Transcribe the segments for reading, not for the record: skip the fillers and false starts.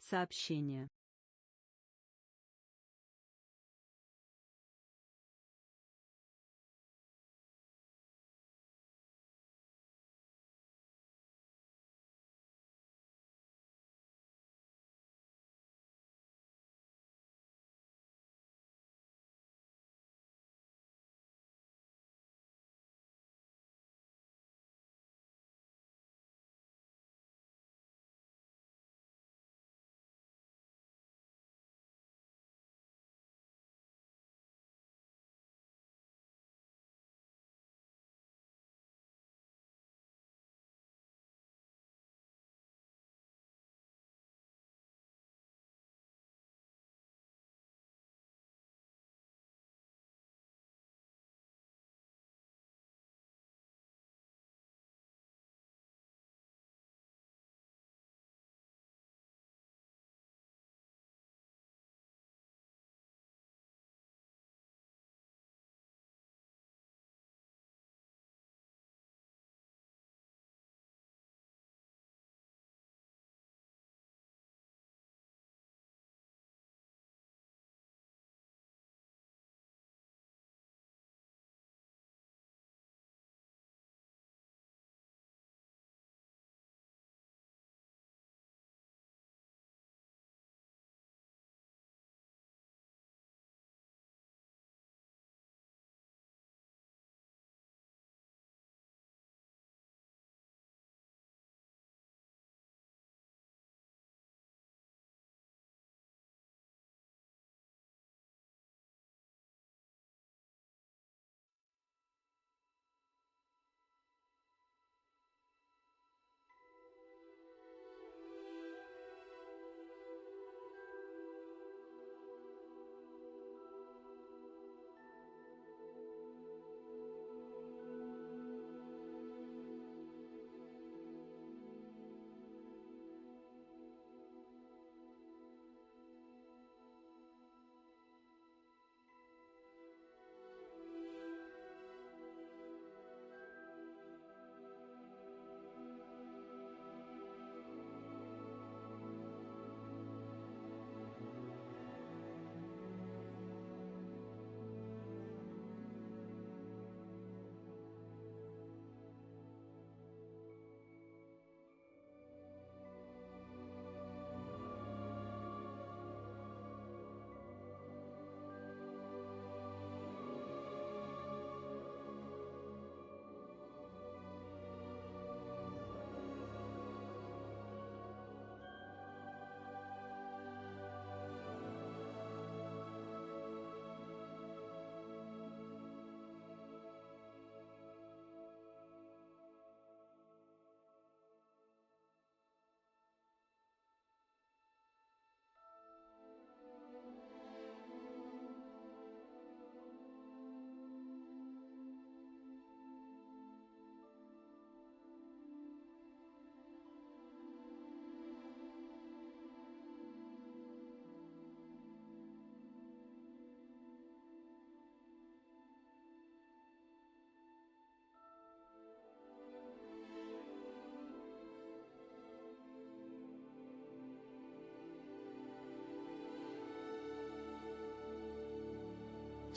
Сообщение.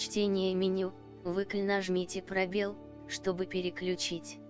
Чтение меню, нажмите пробел, чтобы переключить.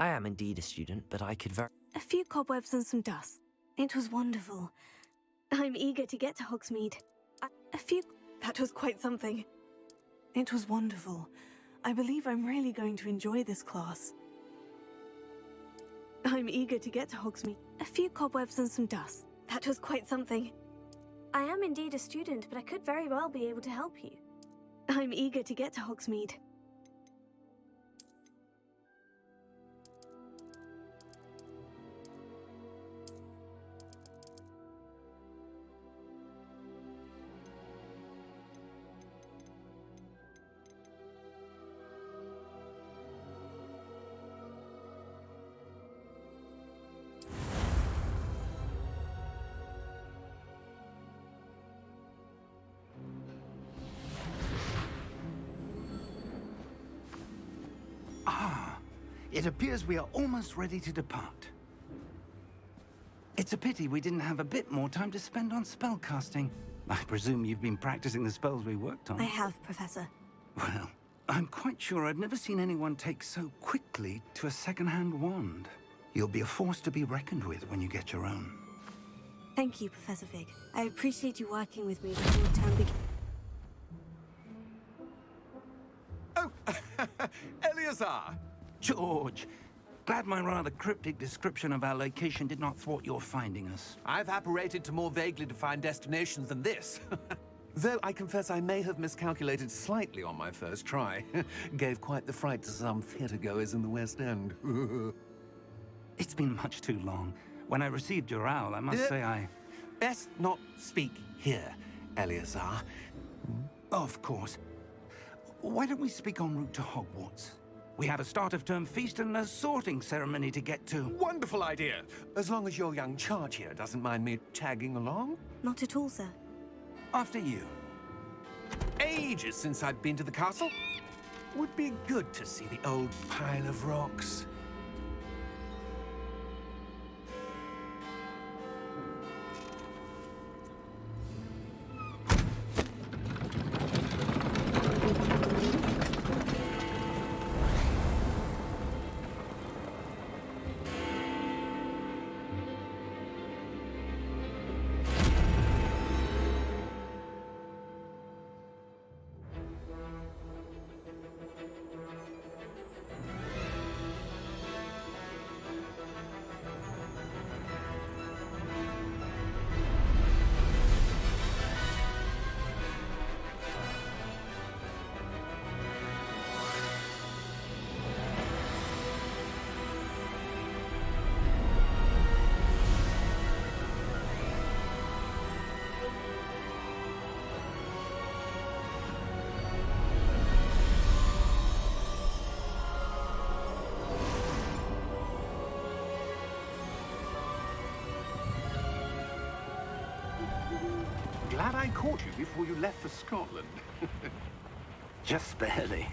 I am indeed a student, but I could A few cobwebs and some dust. It was wonderful. I'm eager to get to Hogsmeade. That was quite something. It was wonderful. I believe I'm really going to enjoy this class. I'm eager to get to Hogsmeade. A few cobwebs and some dust. That was quite something. I am indeed a student, but I could very well be able to help you. I'm eager to get to Hogsmeade. It appears we are almost ready to depart. It's a pity we didn't have a bit more time to spend on spellcasting. I presume you've been practicing the spells we worked on. I have, Professor. Well, I'm quite sure I've never seen anyone take so quickly to a second-hand wand. You'll be a force to be reckoned with when you get your own. Thank you, Professor Fig. I appreciate you working with me before the term begins. Oh, Eleazar! George, glad my rather cryptic description of our location did not thwart your finding us. I've apparated to more vaguely defined destinations than this. Though I confess I may have miscalculated slightly on my first try. Gave quite the fright to some theatre-goers in the West End. It's been much too long. When I received your owl, I must say I... Best not speak here, Eleazar. Of course. Why don't we speak en route to Hogwarts? We have a start-of-term feast and a sorting ceremony to get to. Wonderful idea! As long as your young charge here doesn't mind me tagging along. Not at all, sir. After you. Ages since I've been to the castle. Would be good to see the old pile of rocks. Glad I caught you before you left for Scotland. Just barely.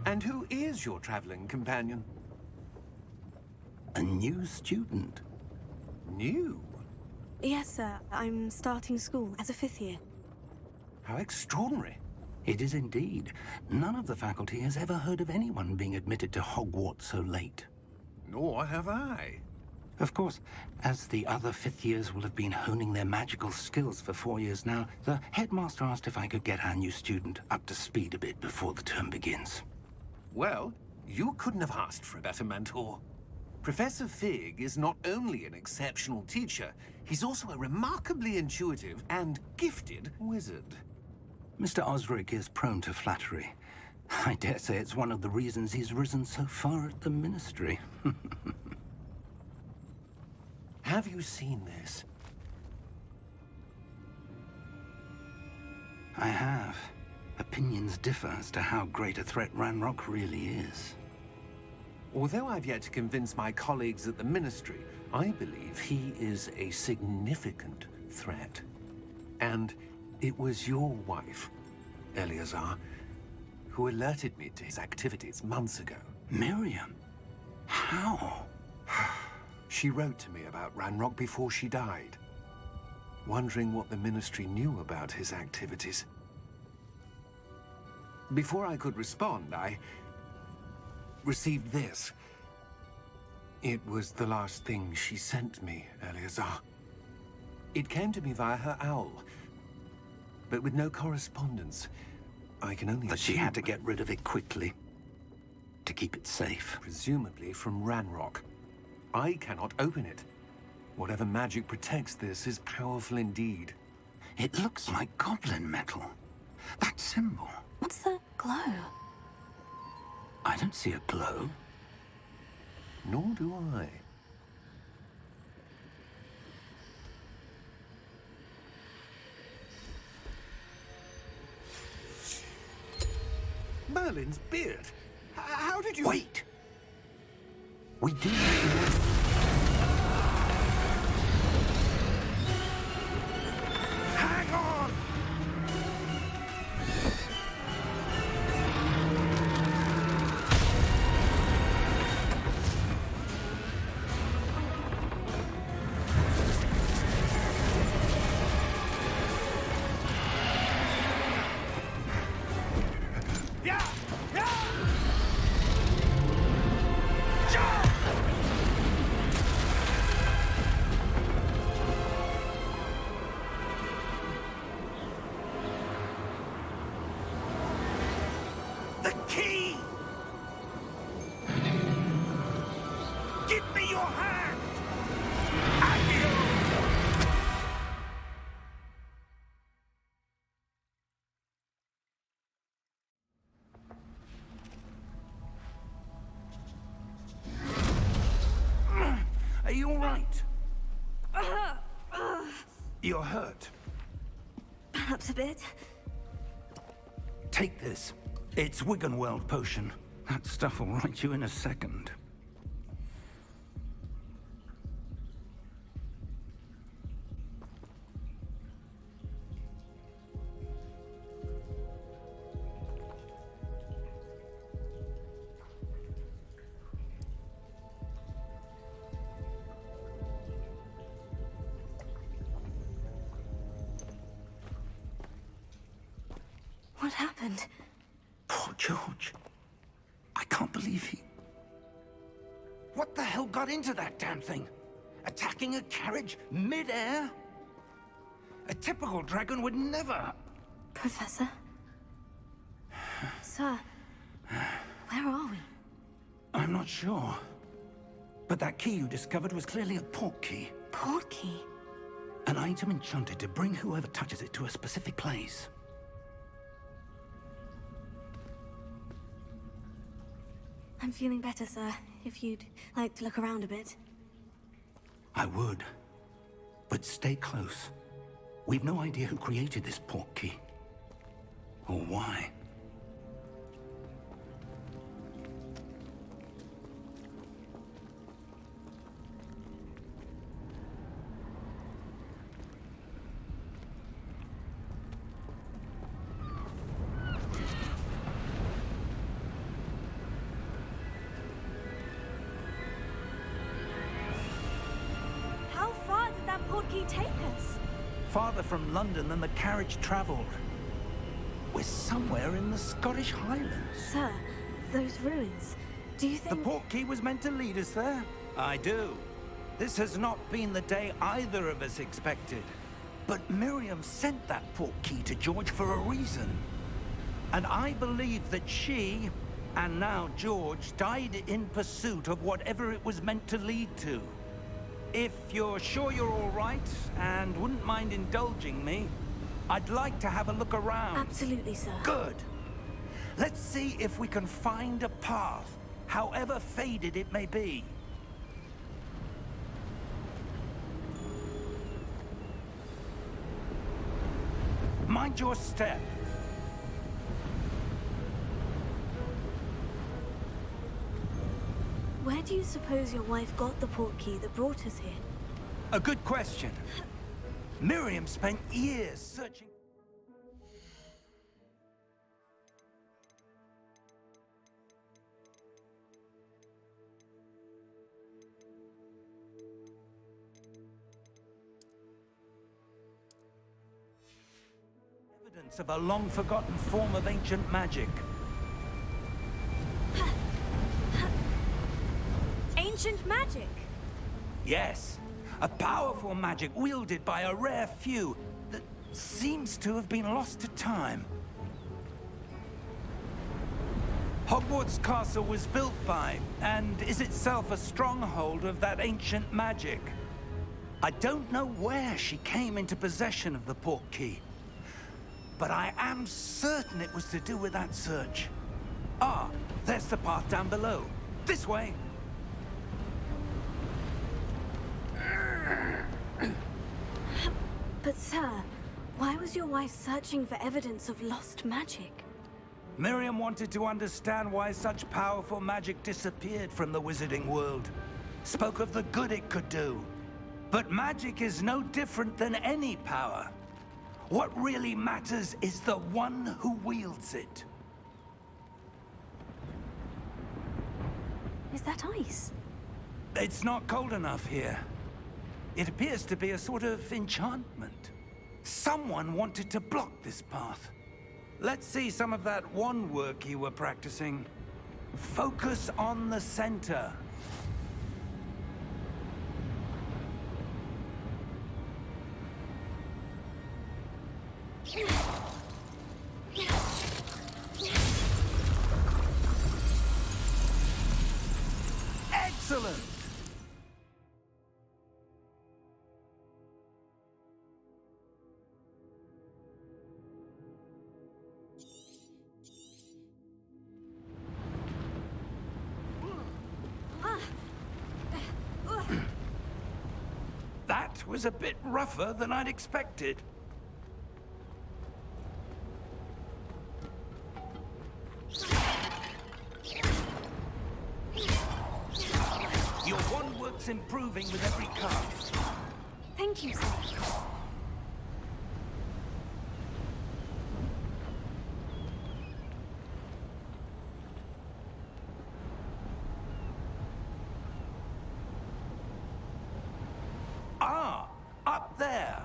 And who is your traveling companion? A new student. New? Yes, sir. I'm starting school as a 5th year. How extraordinary. It is indeed. None of the faculty has ever heard of anyone being admitted to Hogwarts so late. Nor have I. Of course, as the other 5th years will have been honing their magical skills for 4 years now, the headmaster asked if I could get our new student up to speed a bit before the term begins. Well, you couldn't have asked for a better mentor. Professor Fig is not only an exceptional teacher, he's also a remarkably intuitive and gifted wizard. Mr. Osric is prone to flattery. I dare say it's one of the reasons he's risen so far at the Ministry. Have you seen this? I have. Opinions differ as to how great a threat Ranrock really is. Although I've yet to convince my colleagues at the Ministry, I believe he is a significant threat. And it was your wife, Eleazar, who alerted me to his activities months ago. Miriam? How? She wrote to me about Ranrock before she died, wondering what the Ministry knew about his activities. Before I could respond, received this. It was the last thing she sent me, Eleazar. It came to me via her owl, but with no correspondence. I can only That she assume- had to get rid of it quickly. To keep it safe. Presumably from Ranrock. I cannot open it. Whatever magic protects this is powerful indeed. It looks like goblin metal. That symbol. What's the glow? I don't see a glow. Nor do I. Merlin's beard. How did you... Wait! We do need to... Hang on! Yeah! Yeah! Jump! The key! Give me your hand! Accio! Are you all right? You're hurt. Perhaps a bit. Take this. It's Wiggenweld potion. That stuff will right you in a second. What happened? Poor George. I can't believe he... What the hell got into that damn thing? Attacking a carriage mid-air? A typical dragon would never... Professor? Sir, where are we? I'm not sure. But that key you discovered was clearly a port key. Port key? An item enchanted to bring whoever touches it to a specific place. I'm feeling better, sir. If you'd like to look around a bit. I would. But stay close. We've no idea who created this port key. Or why. How far did that port key take us? Farther from London than the carriage traveled. We're somewhere in the Scottish Highlands. Sir, those ruins. Do you The think... port key was meant to lead us there? I do. This has not been the day either of us expected. But Miriam sent that port key to George for a reason. And I believe that she, and now George, died in pursuit of whatever it was meant to lead to. If you're sure you're all right, and wouldn't mind indulging me, I'd like to have a look around. Absolutely, sir. Good. Let's see if we can find a path, however faded it may be. Mind your step. Where do you suppose your wife got the port key that brought us here? A good question. Miriam spent years searching... evidence of a long-forgotten form of ancient magic. Ancient magic? Yes, a powerful magic wielded by a rare few that seems to have been lost to time. Hogwarts Castle was built by, and is itself a stronghold of that ancient magic. I don't know where she came into possession of the portkey, but I am certain it was to do with that search. Ah, there's the path down below. This way. But sir, why was your wife searching for evidence of lost magic? Miriam wanted to understand why such powerful magic disappeared from the wizarding world. Spoke of the good it could do. But magic is no different than any power. What really matters is the one who wields it. Is that ice? It's not cold enough here. It appears to be a sort of enchantment. Someone wanted to block this path. Let's see some of that wand work you were practicing. Focus on the center. Excellent! That was a bit rougher than I'd expected. Your wand work's improving with every cast. Thank you, sir. Ah, up there.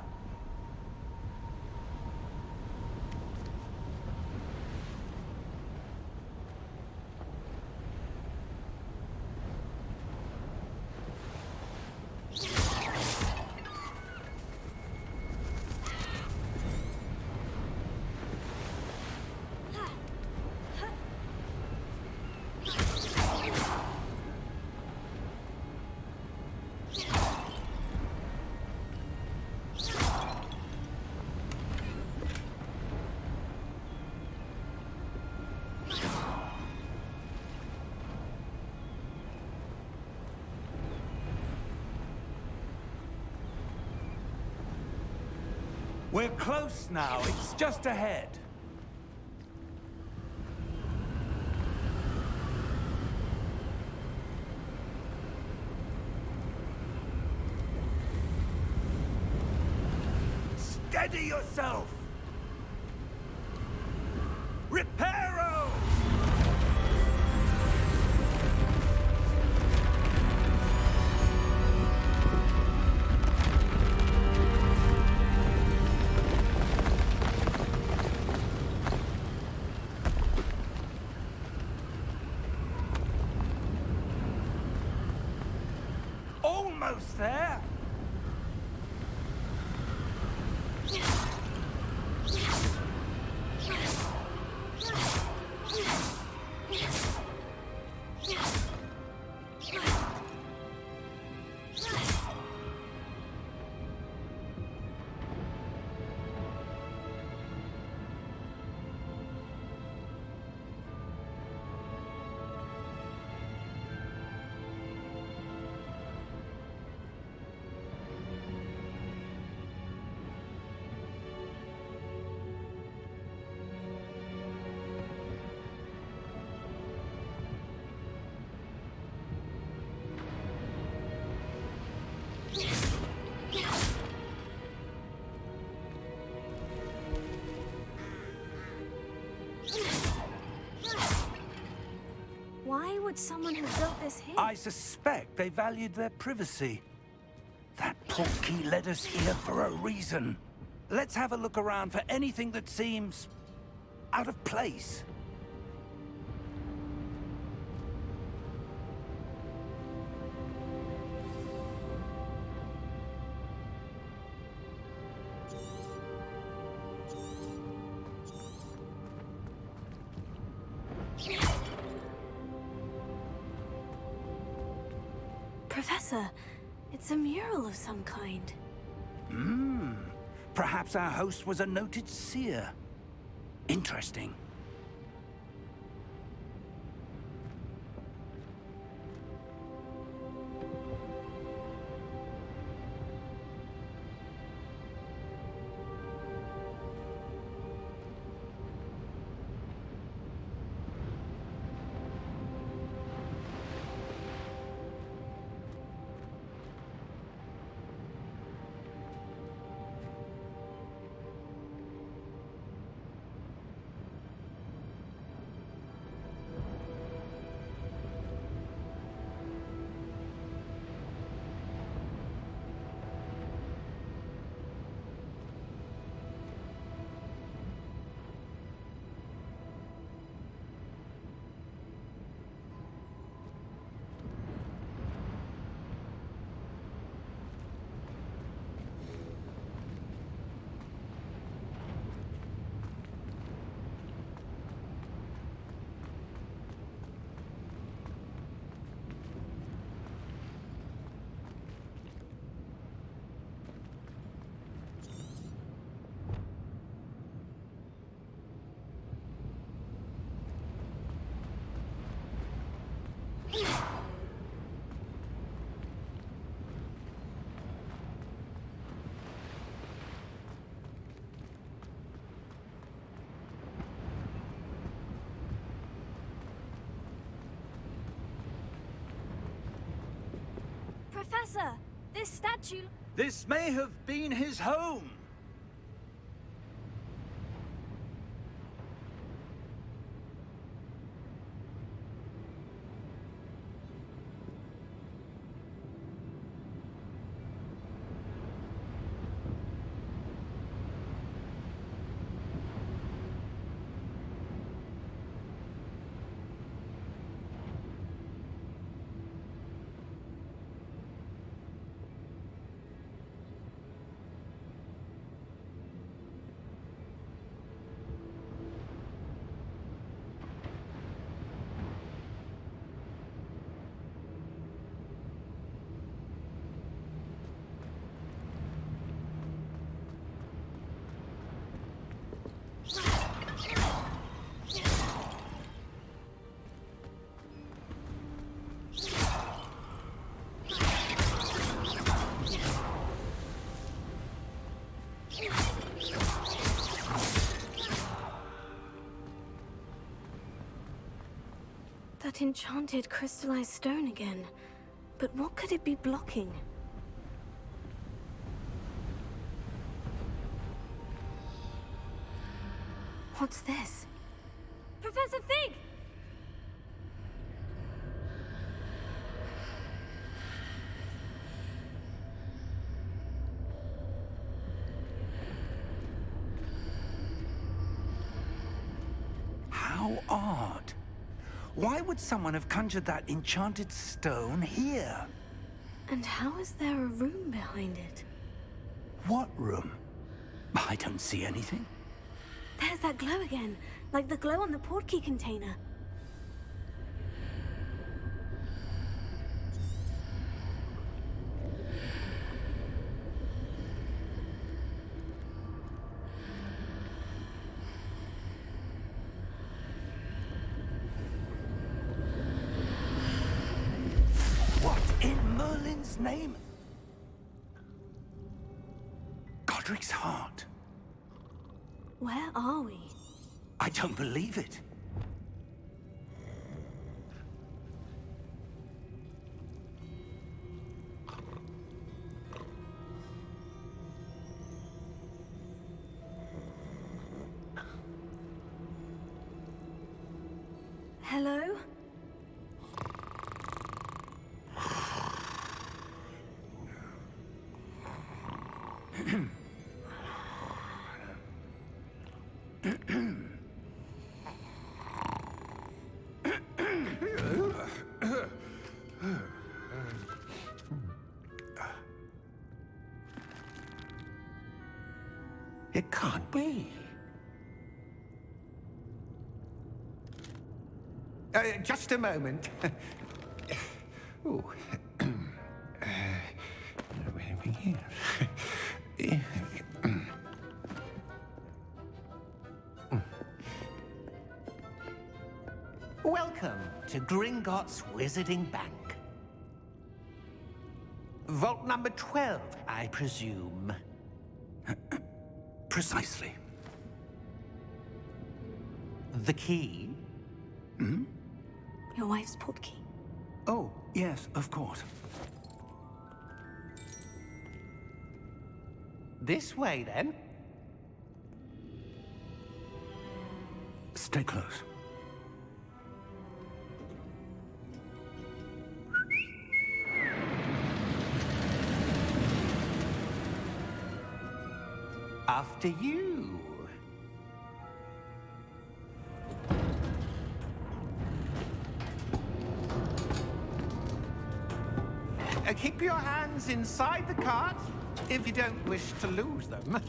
We're close now. It's just ahead. Steady yourself! Reparo! Almost there! Why would someone have built this here? I suspect they valued their privacy. That portkey led us here for a reason. Let's have a look around for anything that seems out of place. Professor, it's a mural of some kind. Perhaps our host was a noted seer. Interesting. Professor, this statue... This may have been his home. That enchanted crystallized stone again. But what could it be blocking? What's this? Professor Fig! How odd. Why would someone have conjured that enchanted stone here? And how is there a room behind it? What room? I don't see anything. There's that glow again, like the glow on the portkey container. What in Merlin's name? Godric's heart. Where are we? I don't believe it. Hello? It can't be. Just a moment. Ooh. Gringotts Wizarding Bank. Vault number 12, I presume. Precisely. The key? Your wife's portkey. Oh, yes, of course. This way, then. Stay close. After you. Keep your hands inside the cart if you don't wish to lose them.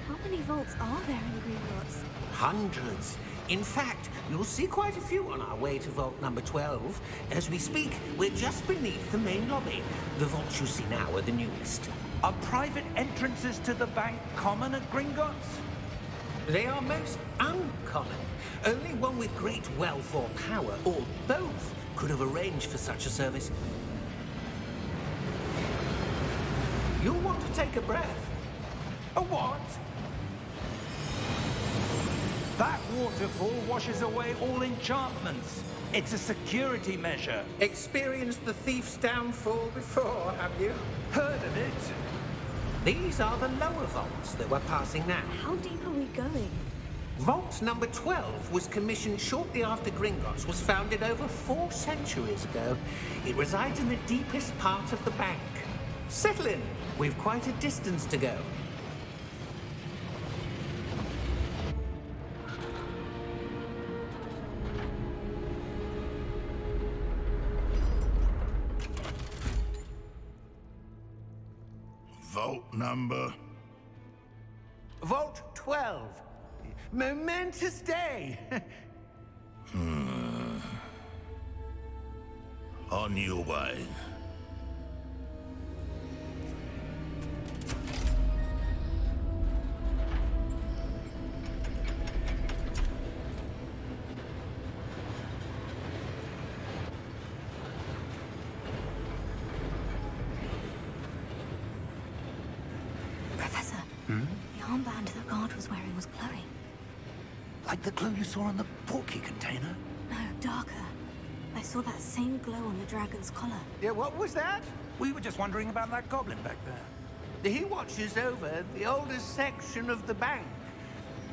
How many vaults are there in Gringotts? Hundreds. In fact, you'll see quite a few on our way to vault number 12. As we speak, we're just beneath the main lobby. The vaults you see now are the newest. Are private entrances to the bank common at Gringotts? They are most uncommon. Only one with great wealth or power, or both, could have arranged for such a service. You'll want to take a breath. A what? That waterfall washes away all enchantments. It's a security measure. Experienced the thief's downfall before, have you? Heard of it? These are the lower vaults that we're passing now. How deep are we going? Vault number 12 was commissioned shortly after Gringotts was founded over 4 centuries ago. It resides in the deepest part of the bank. Settle in. We've quite a distance to go. Vault number? Vault 12. Momentous day. On your way. Professor, the armband that guard was wearing was glowing. Like the glow you saw on the portkey container? No, darker. I saw that same glow on the dragon's collar. Yeah, what was that? We were just wondering about that goblin back there. He watches over the oldest section of the bank.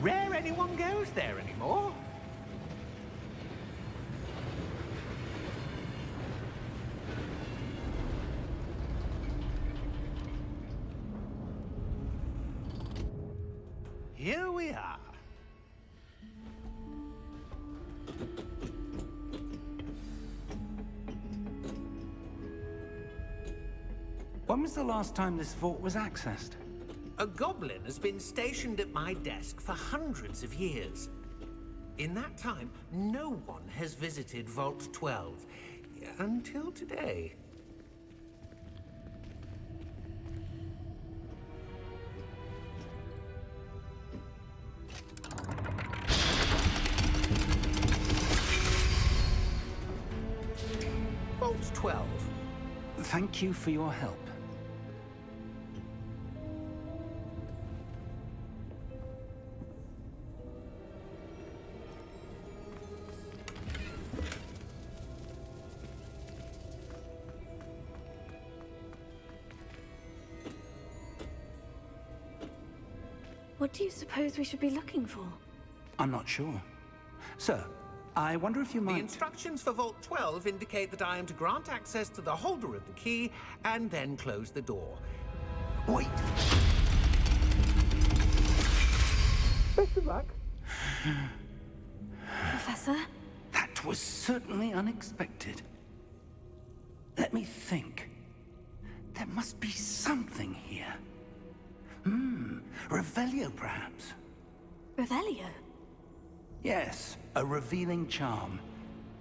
Rare anyone goes there anymore. Here we are. When was the last time this vault was accessed? A goblin has been stationed at my desk for hundreds of years. In that time, no one has visited Vault 12 until today. Vault 12. Thank you for your help. What do you suppose we should be looking for? I'm not sure. Sir, I wonder if you The might... instructions for Vault 12 indicate that I am to grant access to the holder of the key and then close the door. Wait! Best of luck. Professor? That was certainly unexpected. Let me think. There must be something here. Revelio, perhaps? Revelio? Yes, a revealing charm.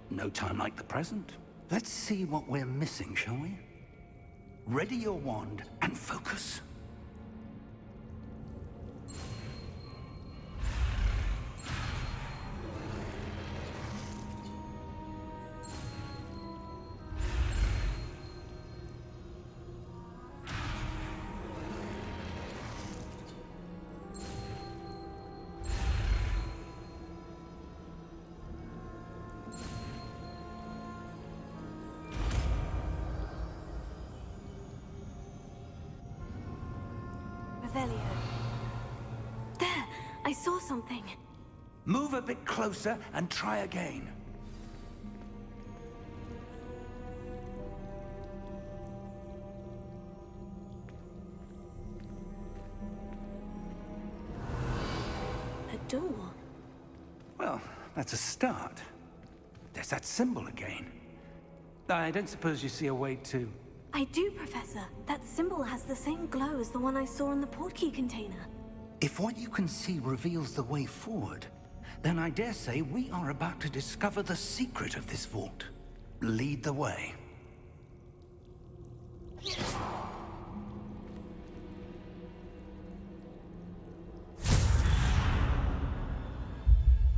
No time like the present. Let's see what we're missing, shall we? Ready your wand and focus. Revelio. There! I saw something. Move a bit closer and try again. A door. Well, that's a start. There's that symbol again. I don't suppose you see a way to... I do, Professor. That symbol has the same glow as the one I saw in the portkey container. If what you can see reveals the way forward, then I dare say we are about to discover the secret of this vault. Lead the way.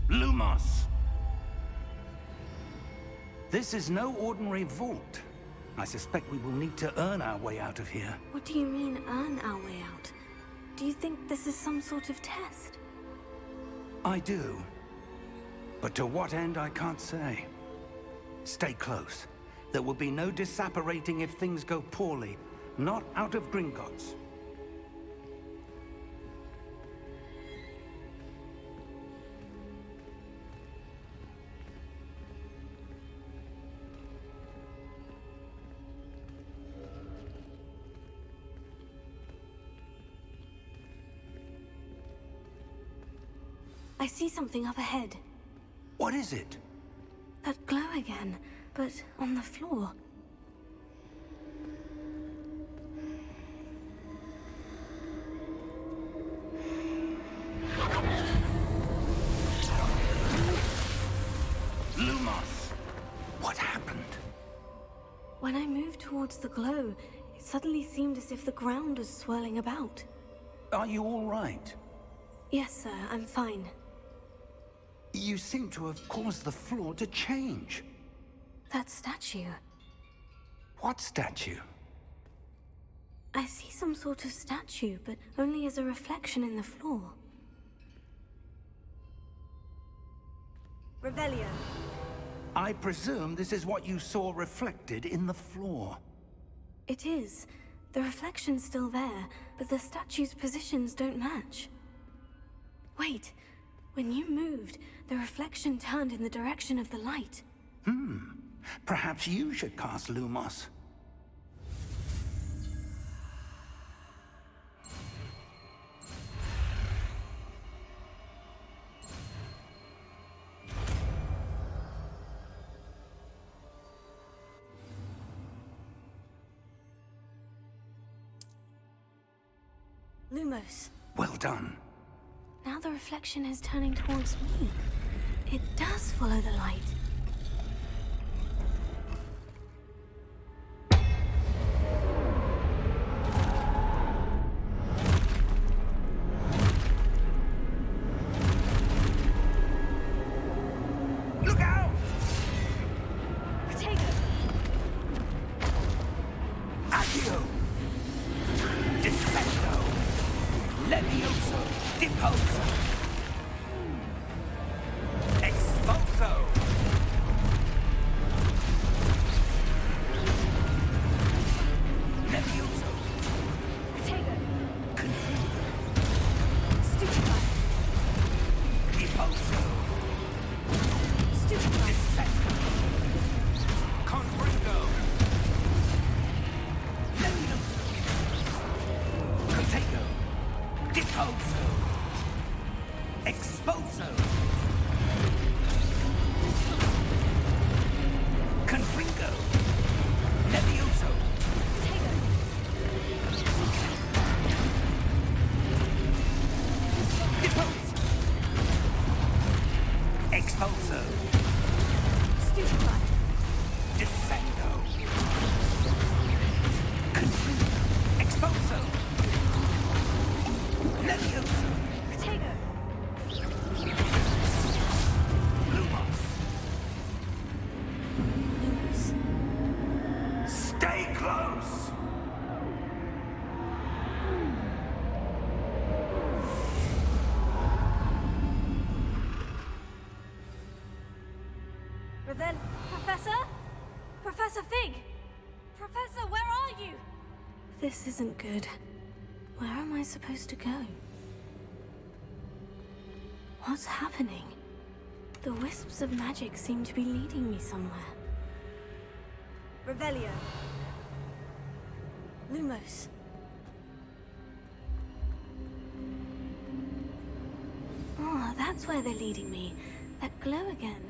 Lumos! This is no ordinary vault. I suspect we will need to earn our way out of here. What do you mean, earn our way out? Do you think this is some sort of test? I do. But to what end, I can't say. Stay close. There will be no disapparating if things go poorly. Not out of Gringotts. I see something up ahead. What is it? That glow again, but on the floor. Lumos! What happened? When I moved towards the glow, it suddenly seemed as if the ground was swirling about. Are you all right? Yes, sir, I'm fine. You seem to have caused the floor to change. That statue. What statue? I see some sort of statue, but only as a reflection in the floor. Revelio. I presume this is what you saw reflected in the floor. It is. The reflection's still there, but the statue's positions don't match. Wait. When you moved, the reflection turned in the direction of the light. Perhaps you should cast Lumos. Lumos. Well done. Now the reflection is turning towards me. It does follow the light. Look out! Potato! Accio! Descendo! Levioso! Deposo! Expulso! Levioso! Potato! Confuso! Stupefy! Deposo! Stupefy! Descendo! Confringo! Levioso! Potato! Deposo! Expulso! Confringo! Levioso! Potato! Deposo! Expulso! Stupefy! Descendo! Confringo! Expulso! Leviosa! Protego! Lumos! Lumos. Stay close! Revel... Professor? Professor Fig! Professor, where are you? This isn't good. Where am I supposed to go? What's happening? The wisps of magic seem to be leading me somewhere. Revelio. Lumos. Oh, that's where they're leading me. That glow again.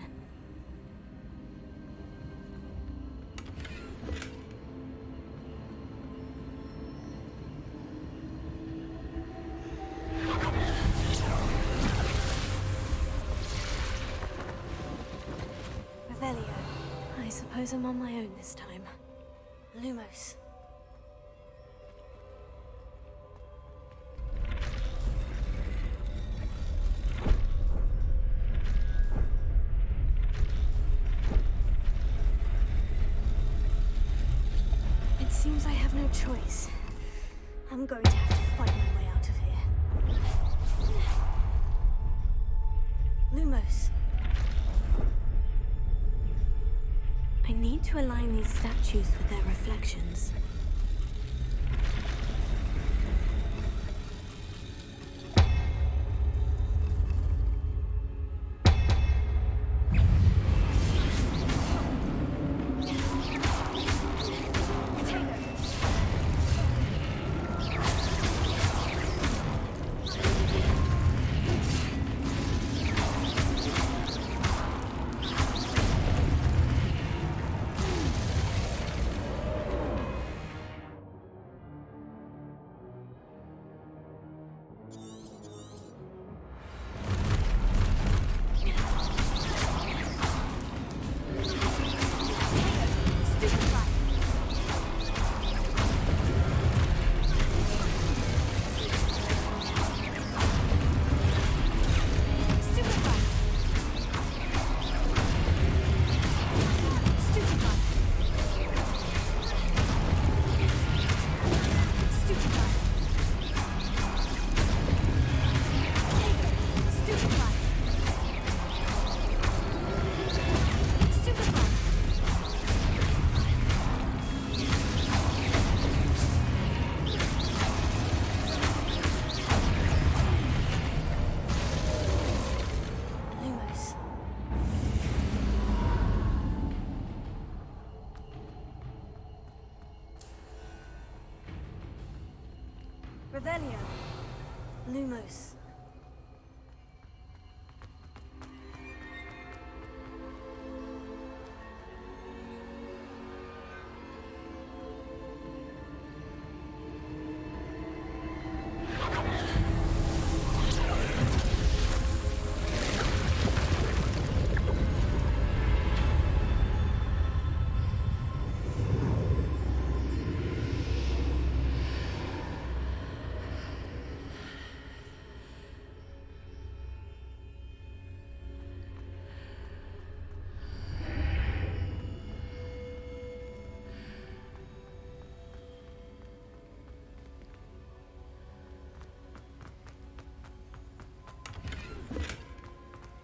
Revelio. I suppose I'm on my own this time. Lumos. It seems I have no choice. I'm going to have to fight my way out of here. Lumos. I need to align these statues with their reflections. Revelio. Lumos.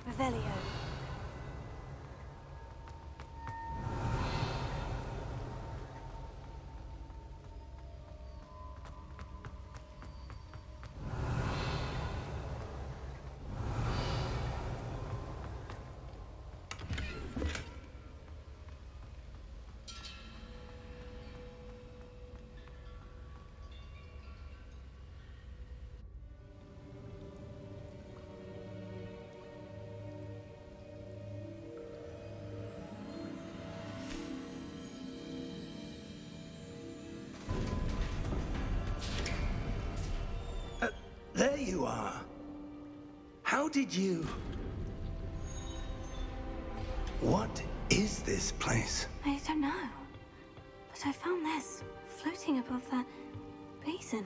Revelio. There you are. How did you... What is this place? I don't know. But I found this floating above that basin.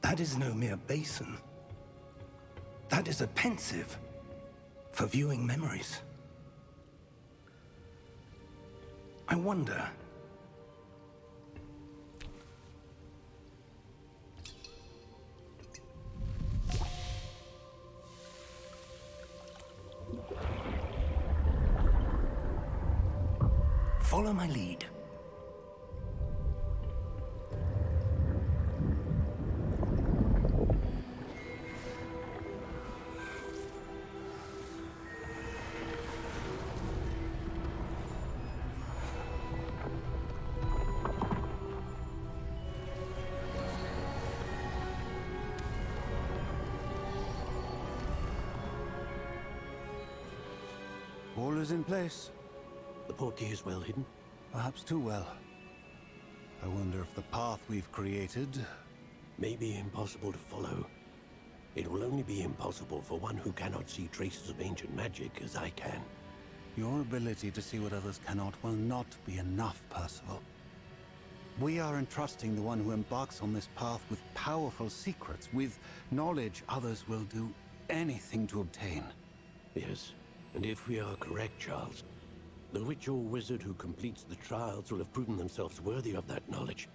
That is no mere basin. That is a pensive for viewing memories. I wonder... Follow my lead. All is in place. The portkey is well hidden. Perhaps too well. I wonder if the path we've created... May be impossible to follow. It will only be impossible for one who cannot see traces of ancient magic as I can. Your ability to see what others cannot will not be enough, Percival. We are entrusting the one who embarks on this path with powerful secrets, with knowledge others will do anything to obtain. Yes, and if we are correct, Charles, the witch or wizard who completes the trials will have proven themselves worthy of that knowledge,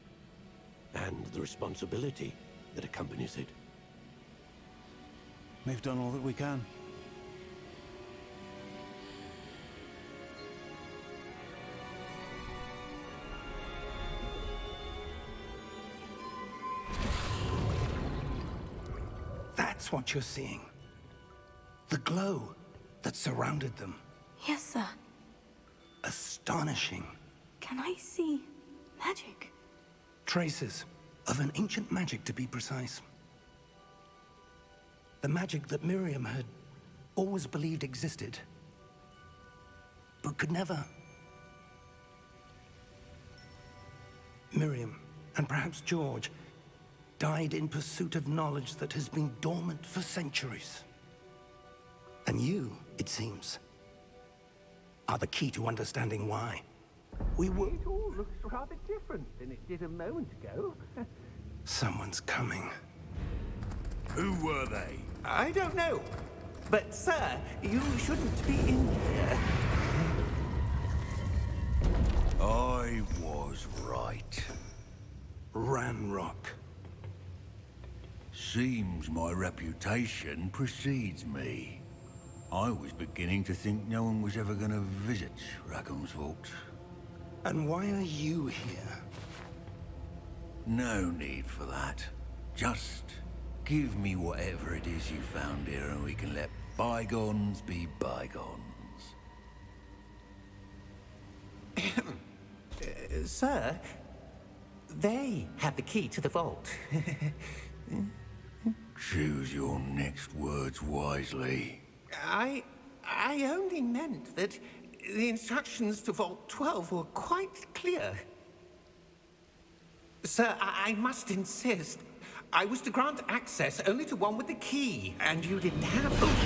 and the responsibility that accompanies it. We've done all that we can. That's what you're seeing. The glow that surrounded them. Yes, sir. Astonishing. Can I see magic? Traces of an ancient magic, to be precise. The magic that Miriam had always believed existed, but could never. Miriam, and perhaps George, died in pursuit of knowledge that has been dormant for centuries. And you, it seems, are the key to understanding why. We were... It all looks rather different than it did a moment ago. Someone's coming. Who were they? I don't know. But, sir, you shouldn't be in here. I was right. Ranrock. Seems my reputation precedes me. I was beginning to think no one was ever going to visit Rackham's vault. And why are you here? No need for that. Just give me whatever it is you found here and we can let bygones be bygones. Sir, they have the key to the vault. Choose your next words wisely. I only meant that the instructions to Vault 12 were quite clear. Sir, I must insist. I was to grant access only to one with the key, and you didn't have them.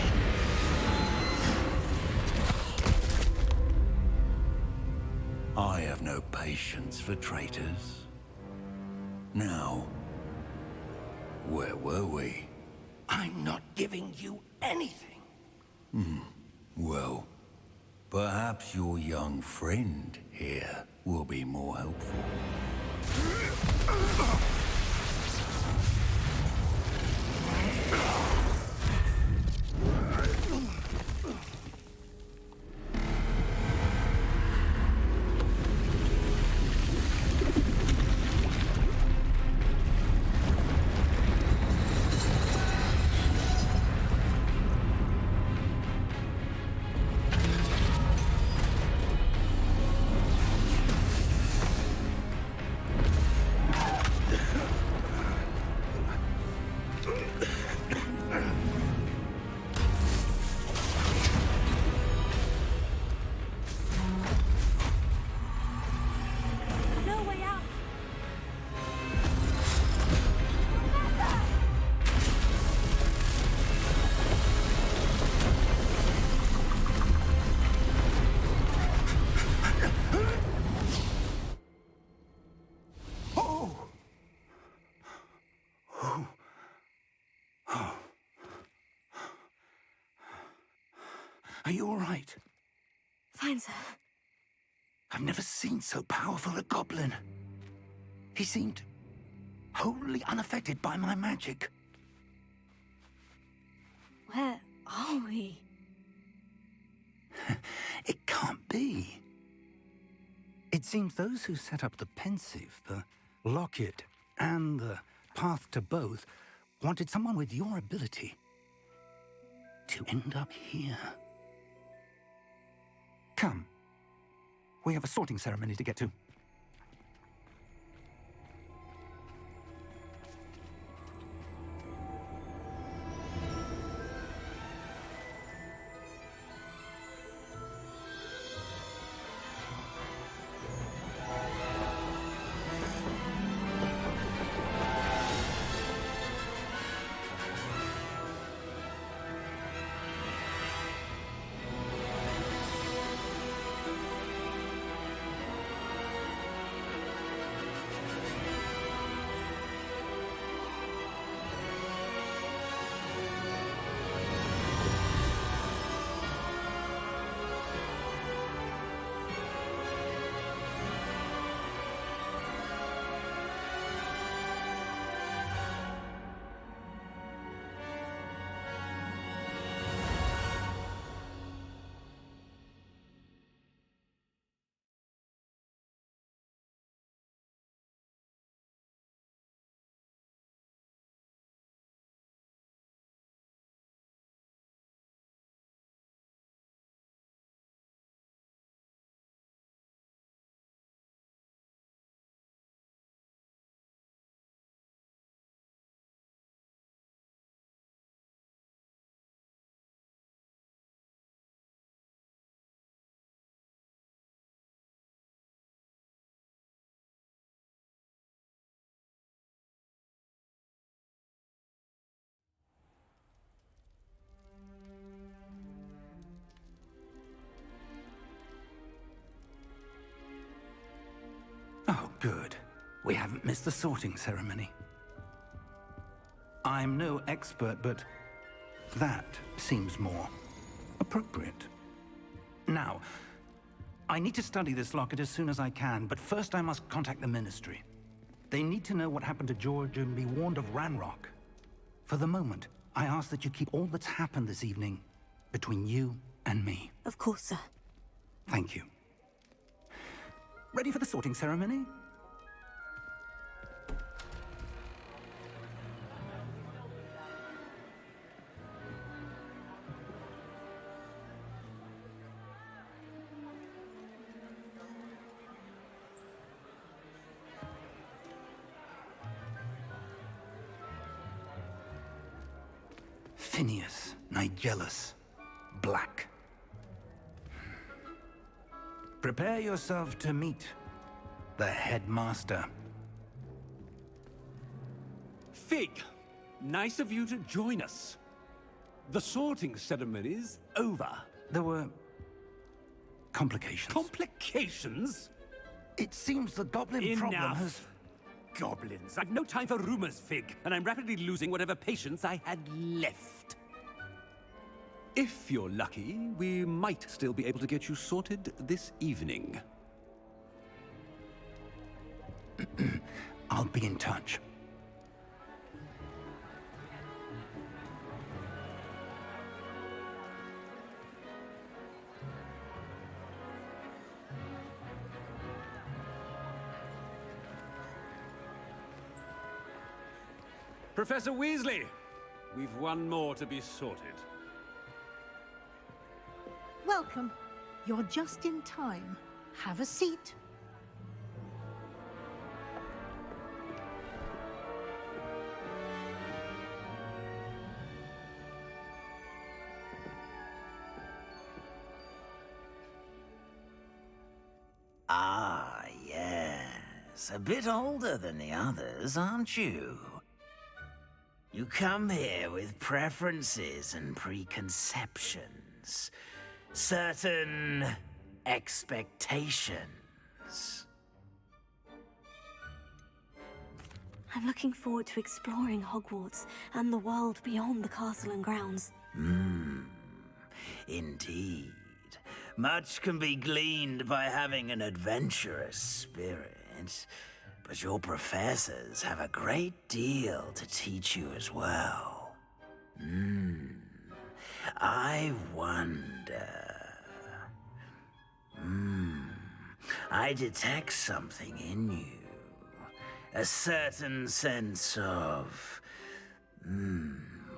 I have no patience for traitors. Now, where were we? I'm not giving you anything. Well, perhaps your young friend here will be more helpful. Are you all right? Fine, sir. I've never seen so powerful a goblin. He seemed wholly unaffected by my magic. Where are we? It can't be. It seems those who set up the pensive, the locket, and the path to both wanted someone with your ability to end up here. Come. We have a sorting ceremony to get to. Oh, good. We haven't missed the sorting ceremony. I'm no expert, but that seems more appropriate. Now, I need to study this locket as soon as I can, but first I must contact the Ministry. They need to know what happened to George and be warned of Ranrock. For the moment, I ask that you keep all that's happened this evening between you and me. Of course, sir. Thank you. Ready for the sorting ceremony? Phineas, Nigellus, Black. Prepare yourself to meet the headmaster. Fig, nice of you to join us. The sorting ceremony's over. There were complications. Complications? It seems the goblin problem has... Enough. Goblins. I've no time for rumors, Fig, and I'm rapidly losing whatever patience I had left. If you're lucky, we might still be able to get you sorted this evening. I'll be in touch. Professor Weasley, we've one more to be sorted. Welcome. You're just in time. Have a seat. Ah, yes. A bit older than the others, aren't you? You come here with preferences and preconceptions. Certain expectations. I'm looking forward to exploring Hogwarts and the world beyond the castle and grounds. Indeed. Much can be gleaned by having an adventurous spirit, but your professors have a great deal to teach you as well. I wonder... I detect something in you. A certain sense of...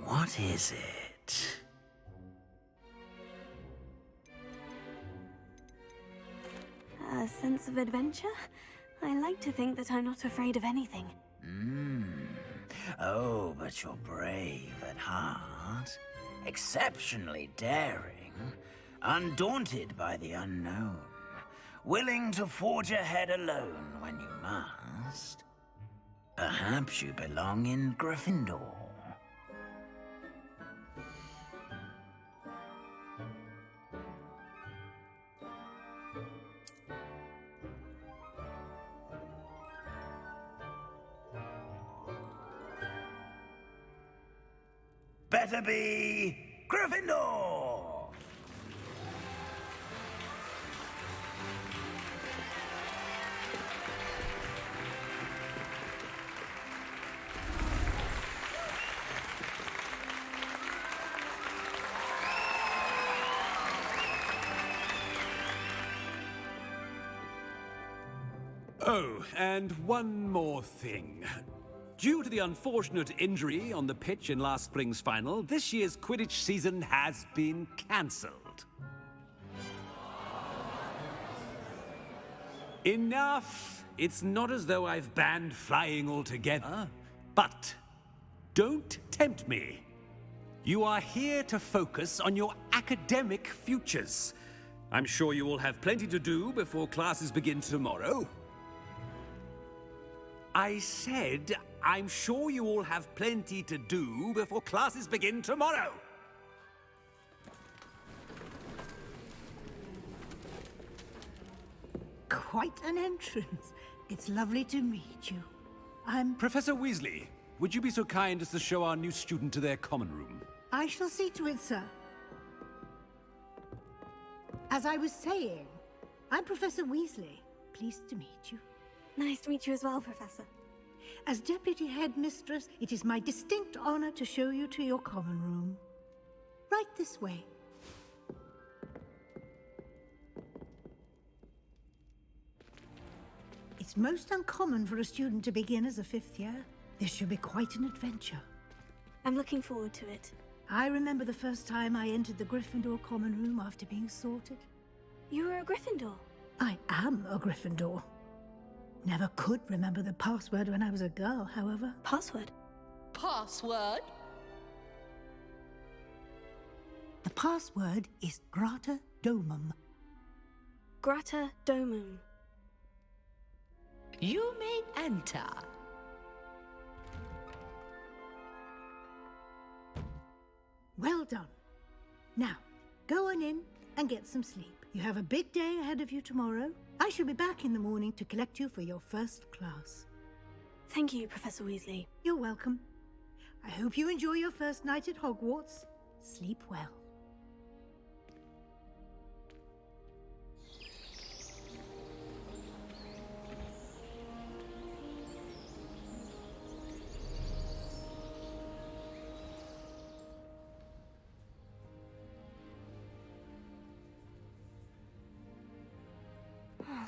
what is it? A sense of adventure? I like to think that I'm not afraid of anything. Oh, but you're brave at heart. Exceptionally daring. Undaunted by the unknown. Willing to forge ahead alone when you must. Perhaps you belong in Gryffindor. Better be Gryffindor! Oh, and one more thing. Due to the unfortunate injury on the pitch in last spring's final, this year's Quidditch season has been cancelled. Enough! It's not as though I've banned flying altogether. But don't tempt me. You are here to focus on your academic futures. I'm sure you will have plenty to do before classes begin tomorrow. I said, I'm sure you all have plenty to do before classes begin tomorrow. Quite an entrance. It's lovely to meet you. I'm... Professor Weasley, would you be so kind as to show our new student to their common room? I shall see to it, sir. As I was saying, I'm Professor Weasley. Pleased to meet you. Nice to meet you as well, Professor. As Deputy Headmistress, it is my distinct honor to show you to your common room. Right this way. It's most uncommon for a student to begin as a fifth year. This should be quite an adventure. I'm looking forward to it. I remember the first time I entered the Gryffindor common room after being sorted. You were a Gryffindor? I am a Gryffindor. Never could remember the password when I was a girl, however. Password? Password? The password is Grata Domum. Grata Domum. You may enter. Well done. Now, go on in and get some sleep. You have a big day ahead of you tomorrow. I shall be back in the morning to collect you for your first class. Thank you, Professor Weasley. You're welcome. I hope you enjoy your first night at Hogwarts. Sleep well.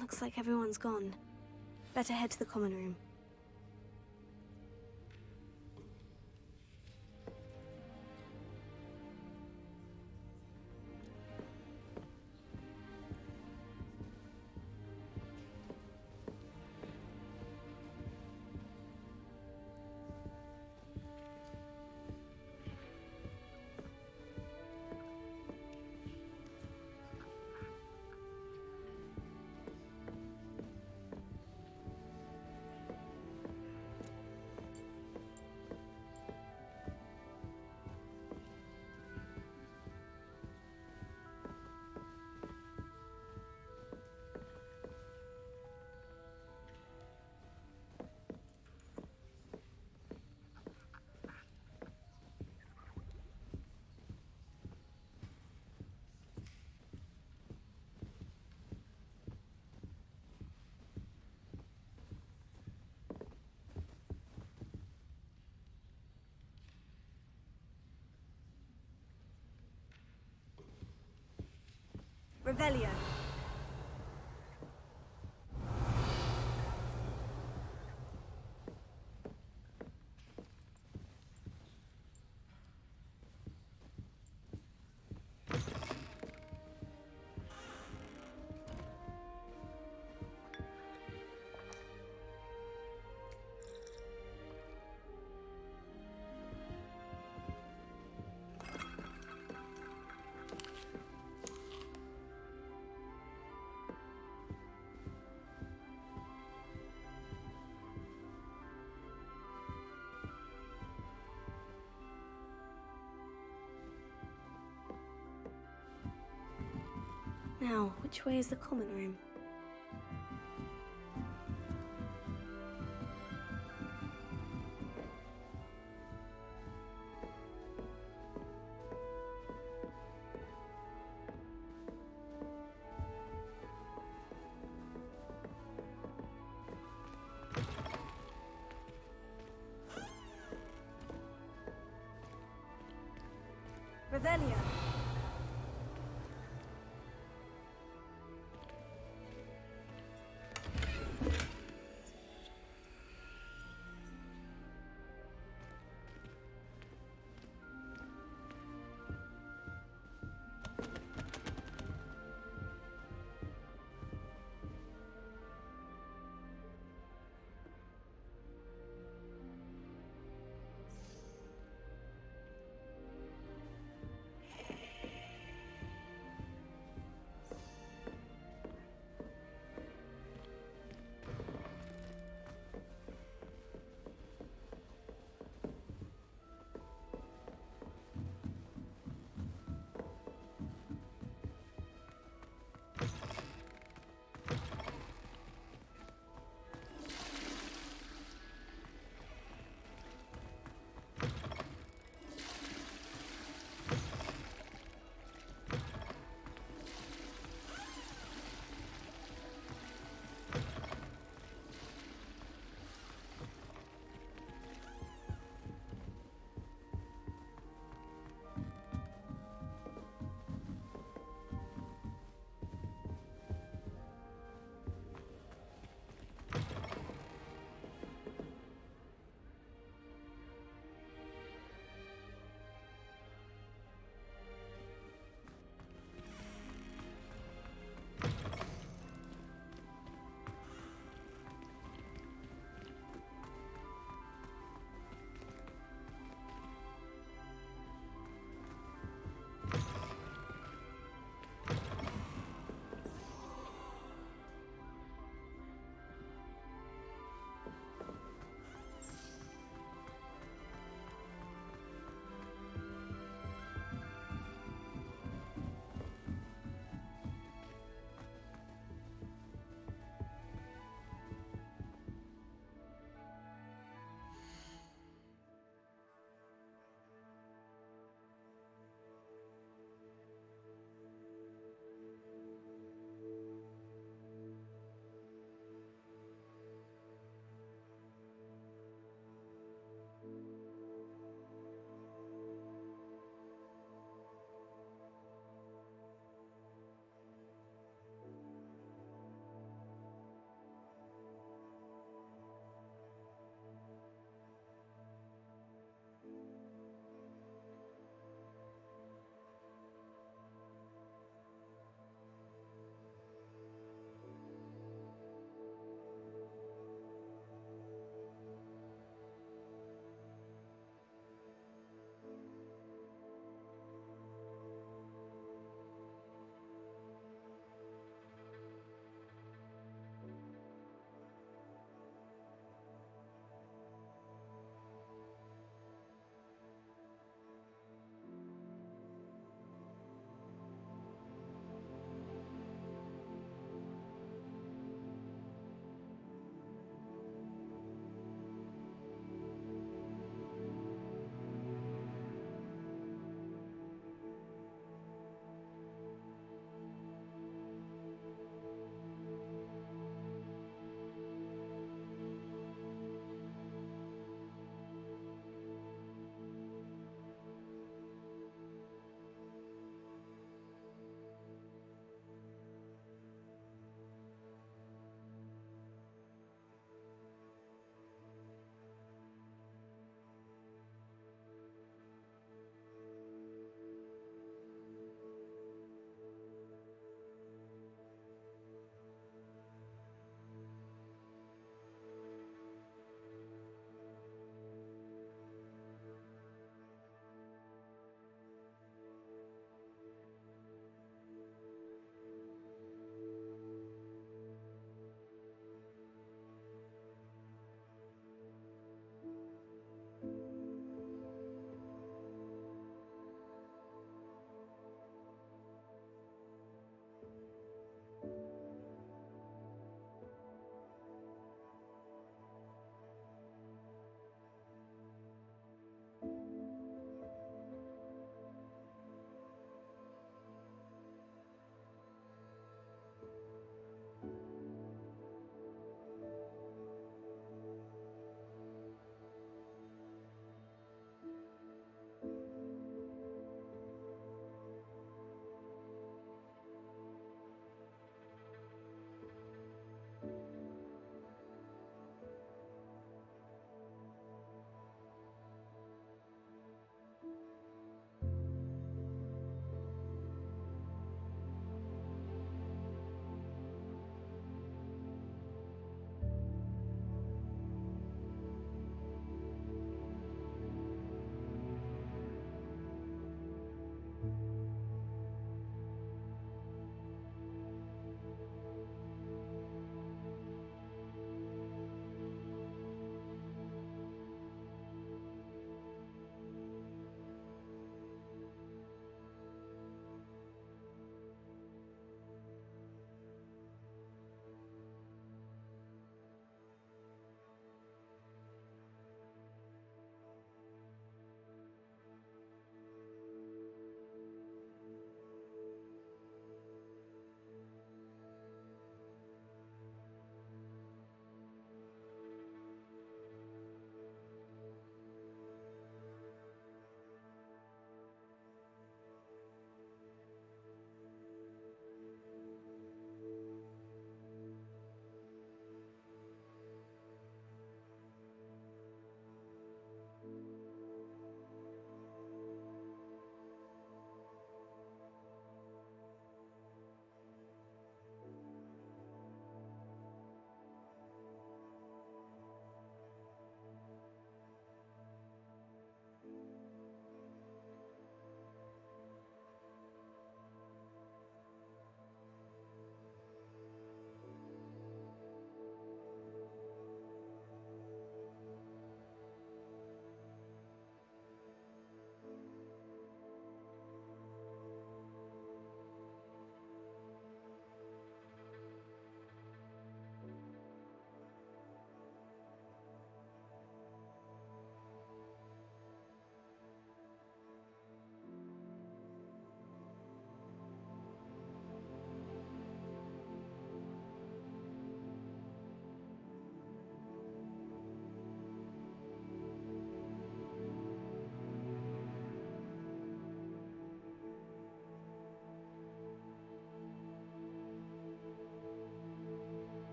Looks like everyone's gone. Better head to the common room. Revelio. Now, which way is the common room? Revelio.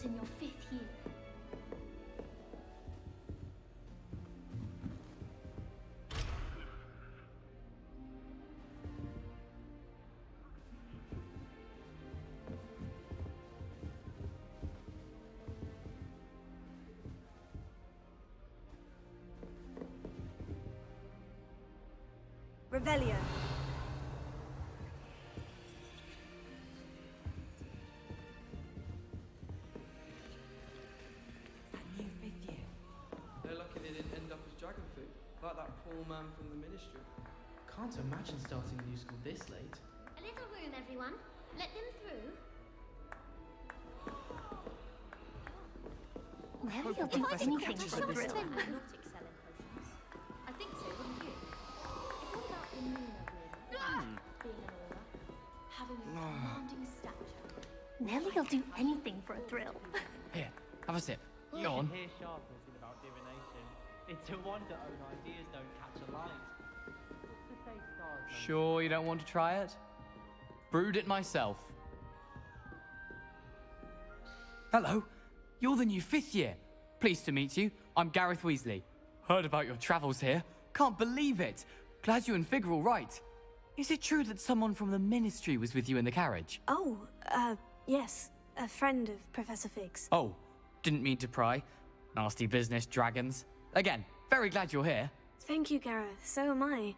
in your 5th year. Revelio. They're lucky they didn't end up as dragon food, like that poor man from the ministry. Can't imagine starting a new school this late. A little room, everyone. Let them through. Nelly will do anything for this Thrill. time. Not excel in potions. I think so, wouldn't you? It's all about demeanor, really. Being an aura. Having a commanding stature. Nelly will do anything for a thrill. Here, have a sip. Go on. Hear sharpness in about divination. It's a wonder own ideas don't catch a light. What's to say stars don't- Sure you don't want to try it? Brewed it myself. Hello, you're the new 5th year. Pleased to meet you. I'm Gareth Weasley. Heard about your travels here. Can't believe it. Glad you and Fig are all right. Is it true that someone from the Ministry was with you in the carriage? Oh, yes. A friend of Professor Fig's. Oh, didn't mean to pry. Nasty business, dragons. Again, very glad you're here. Thank you, Gareth. So am I.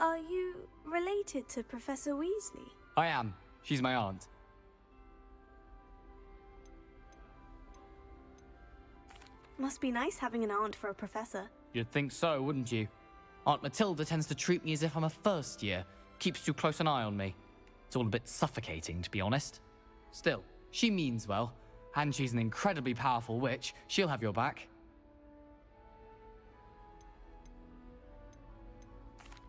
Are you related to Professor Weasley? I am. She's my aunt. Must be nice having an aunt for a professor. You'd think so, wouldn't you? Aunt Matilda tends to treat me as if I'm a first year. Keeps too close an eye on me. It's all a bit suffocating, to be honest. Still, she means well. And she's an incredibly powerful witch. She'll have your back.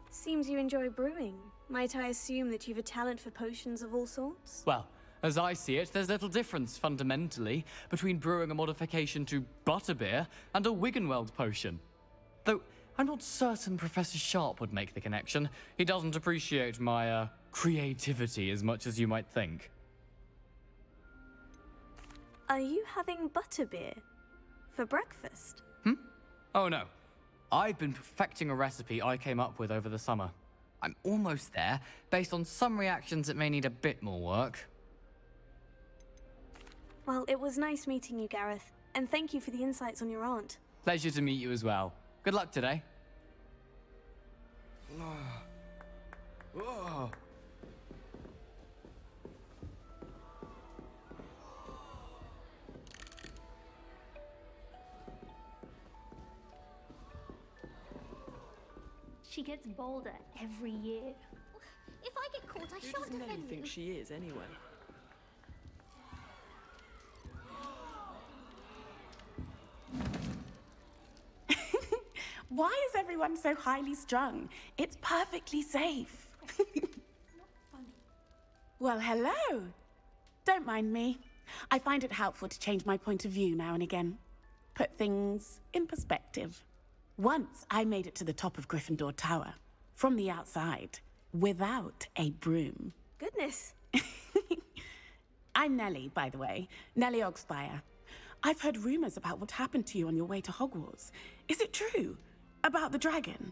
Seems you enjoy brewing. Might I assume that you've a talent for potions of all sorts? Well, as I see it, there's little difference, fundamentally, between brewing a modification to butterbeer and a Wiggenweld potion. Though, I'm not certain Professor Sharp would make the connection. He doesn't appreciate my, creativity as much as you might think. Are you having butterbeer for breakfast? Oh no. I've been perfecting a recipe I came up with over the summer. I'm almost there. Based on some reactions, it may need a bit more work. Well, it was nice meeting you, Gareth. And thank you for the insights on your aunt. Pleasure to meet you as well. Good luck today. She gets bolder every year. If I get caught, I shan't defend you. she is, anyway? Why is everyone so highly strung? It's perfectly safe. Well, hello. Don't mind me. I find it helpful to change my point of view now and again. Put things in perspective. Once I made it to the top of Gryffindor Tower, from the outside, without a broom. Goodness. I'm Nellie, by the way. Nellie Ogspire. I've heard rumors about what happened to you on your way to Hogwarts. Is it true? About the dragon?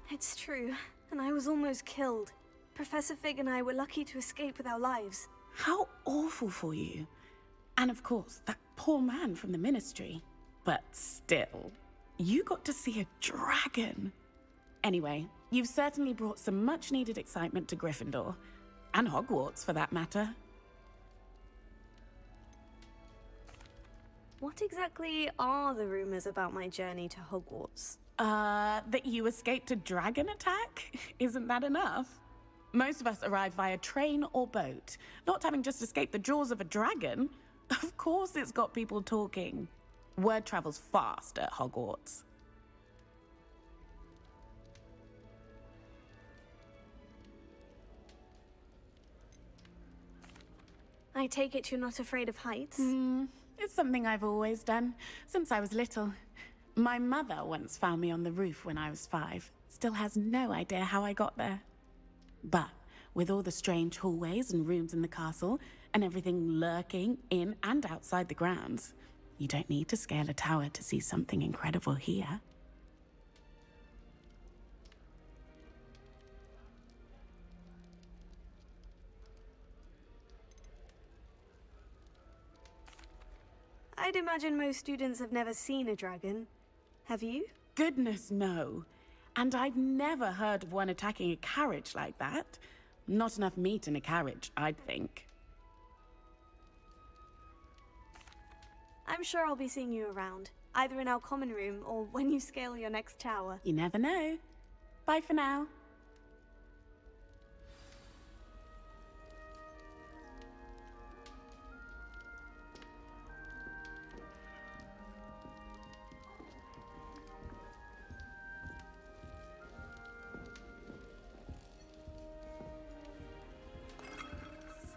It's true, and I was almost killed. Professor Fig and I were lucky to escape with our lives. How awful for you. And of course, that poor man from the Ministry. But still, you got to see a dragon. Anyway, you've certainly brought some much-needed excitement to Gryffindor. And Hogwarts, for that matter. What exactly are the rumors about my journey to Hogwarts? That you escaped a dragon attack? Isn't that enough? Most of us arrive via train or boat, not having just escaped the jaws of a dragon. Of course it's got people talking. Word travels fast at Hogwarts. I take it you're not afraid of heights? It's something I've always done, since I was little. My mother once found me on the roof when I was 5. Still has no idea how I got there. But with all the strange hallways and rooms in the castle, and everything lurking in and outside the grounds. You don't need to scale a tower to see something incredible here. I'd imagine most students have never seen a dragon. Have you? Goodness, no. And I've never heard of one attacking a carriage like that. Not enough meat in a carriage, I'd think. I'm sure I'll be seeing you around, either in our common room or when you scale your next tower. You never know. Bye for now.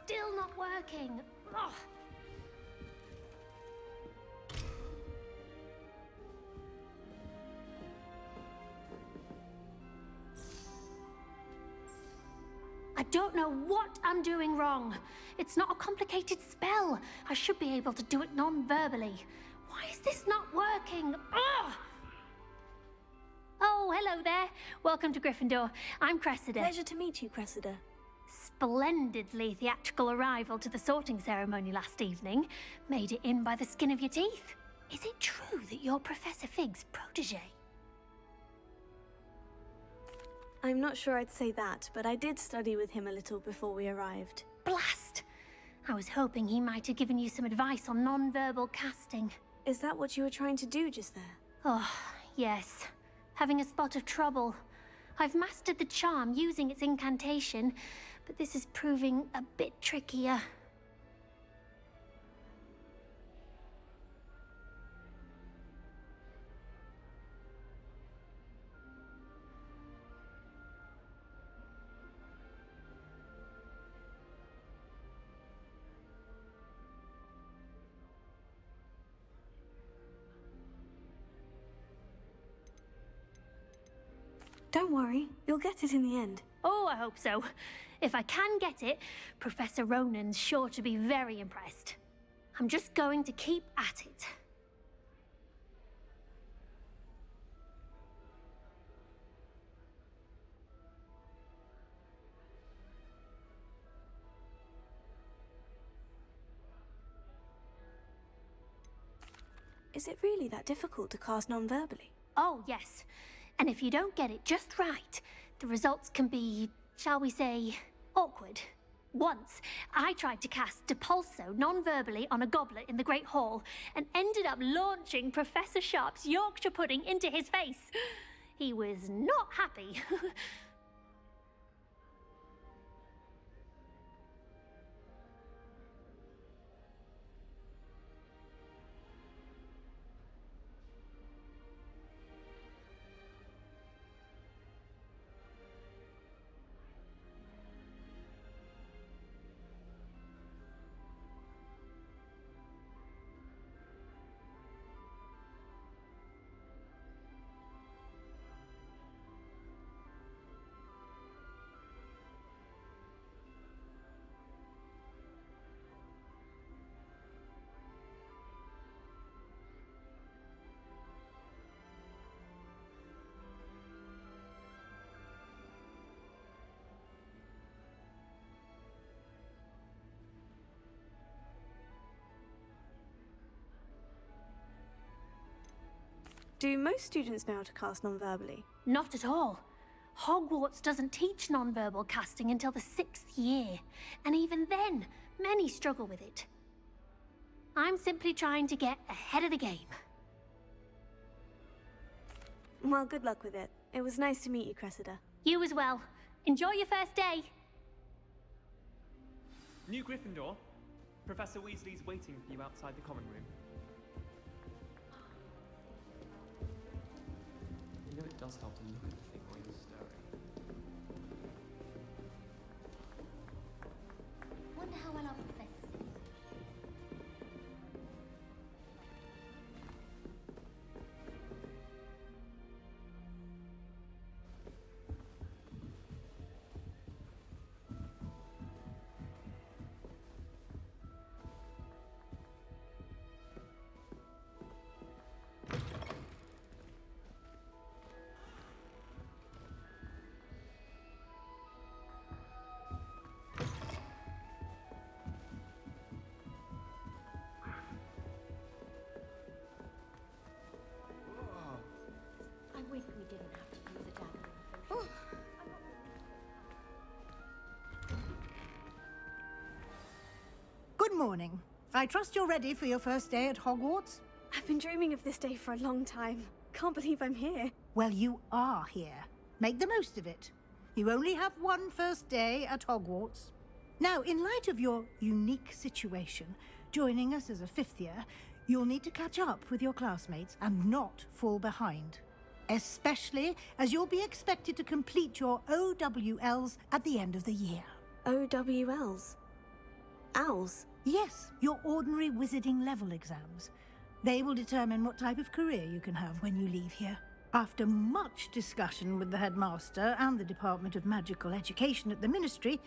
Still not working. Ugh. I don't know what I'm doing wrong. It's not a complicated spell. I should be able to do it non-verbally. Why is this not working? Ugh! Oh, hello there. Welcome to Gryffindor. I'm Cressida. Pleasure to meet you, Cressida. Splendidly theatrical arrival to the sorting ceremony last evening. Made it in by the skin of your teeth. Is it true that you're Professor Fig's protege? I'm not sure I'd say that, but I did study with him a little before we arrived. Blast! I was hoping he might have given you some advice on non-verbal casting. Is that what you were trying to do just there? Oh, yes. Having a spot of trouble. I've mastered the charm using its incantation, but this is proving a bit trickier. Don't worry, you'll get it in the end. Oh, I hope so. If I can get it, Professor Ronan's sure to be very impressed. I'm just going to keep at it. Is it really that difficult to cast non-verbally? Oh, yes. And if you don't get it just right, the results can be, shall we say, awkward. Once, I tried to cast Depulso non-verbally on a goblet in the Great Hall and ended up launching Professor Sharp's Yorkshire pudding into his face. He was not happy. Do most students know how to cast non-verbally? Not at all. Hogwarts doesn't teach non-verbal casting until the 6th year, and even then, many struggle with it. I'm simply trying to get ahead of the game. Well, good luck with it. It was nice to meet you, Cressida. You as well. Enjoy your first day. New Gryffindor, Professor Weasley's waiting for you outside the common room. You know it does help to look at the thing while you're stirring. Wonder how well I'll fit. morning. I trust you're ready for your first day at Hogwarts? I've been dreaming of this day for a long time. Can't believe I'm here. Well, you are here. Make the most of it. You only have one first day at Hogwarts. Now, in light of your unique situation, joining us as a fifth year, you'll need to catch up with your classmates and not fall behind. Especially as you'll be expected to complete your OWLs at the end of the year. OWLs? Owls? Yes, your ordinary wizarding level exams. They will determine what type of career you can have when you leave here. After much discussion with the headmaster and the Department of Magical Education at the Ministry,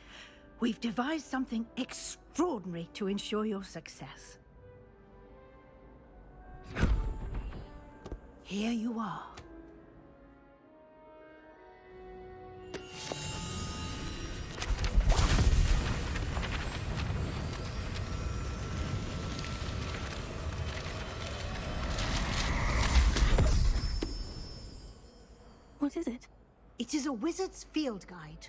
we've devised something extraordinary to ensure your success. Here you are. What is it? It is a wizard's field guide.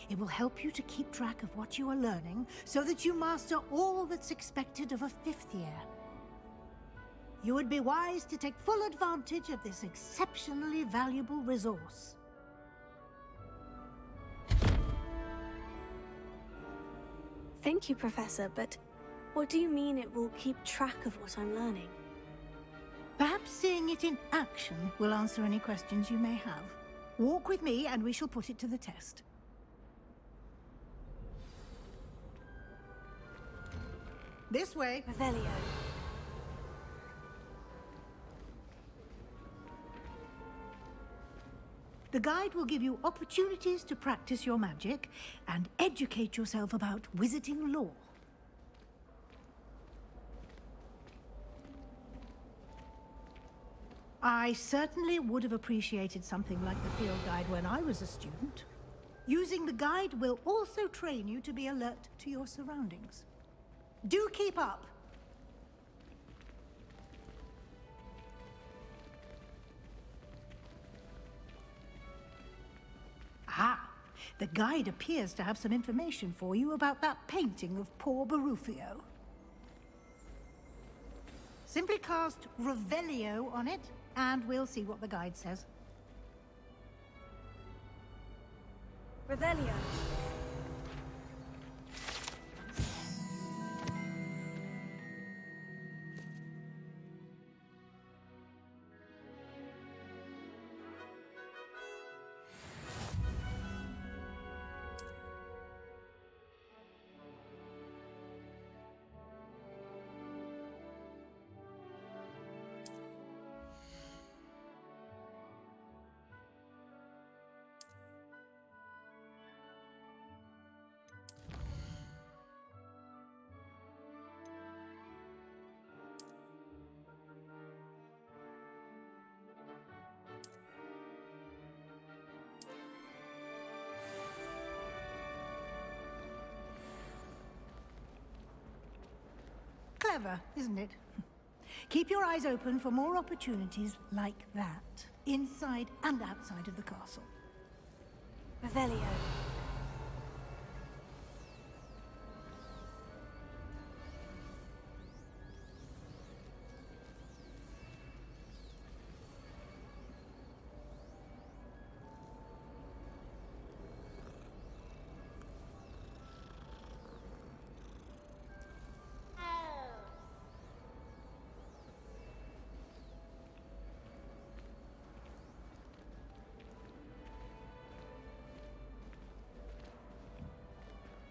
It will help you to keep track of what you are learning so that you master all that's expected of a fifth year. You would be wise to take full advantage of this exceptionally valuable resource. Thank you, Professor, but what do you mean it will keep track of what I'm learning? Perhaps seeing it in action will answer any questions you may have. Walk with me and we shall put it to the test. This way. Revelio. The guide will give you opportunities to practice your magic and educate yourself about wizarding lore. I certainly would have appreciated something like the field guide when I was a student. Using the guide will also train you to be alert to your surroundings. Do keep up! Ah, the guide appears to have some information for you about that painting of poor Barufio. Simply cast Revelio on it, and we'll see what the guide says. Revelio. Clever, isn't it? Keep your eyes open for more opportunities like that, inside and outside of the castle. Revelio.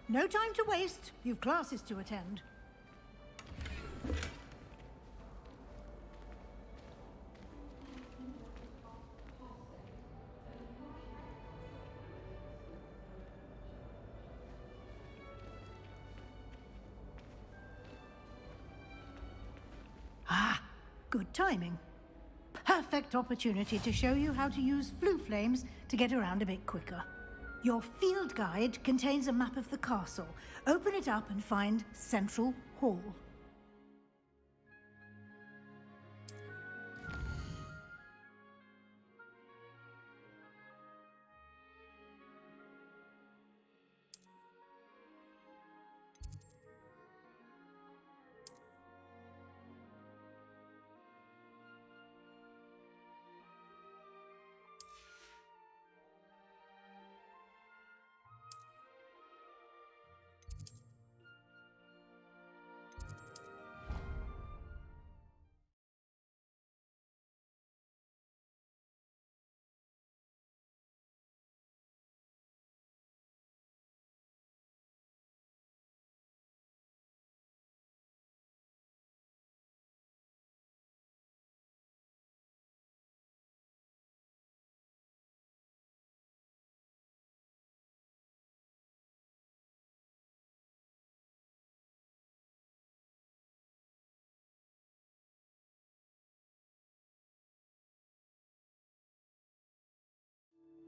No time to waste. You've classes to attend. Ah, good timing. Perfect opportunity to show you how to use flue flames to get around a bit quicker. Your field guide contains a map of the castle. Open it up and find Central Hall.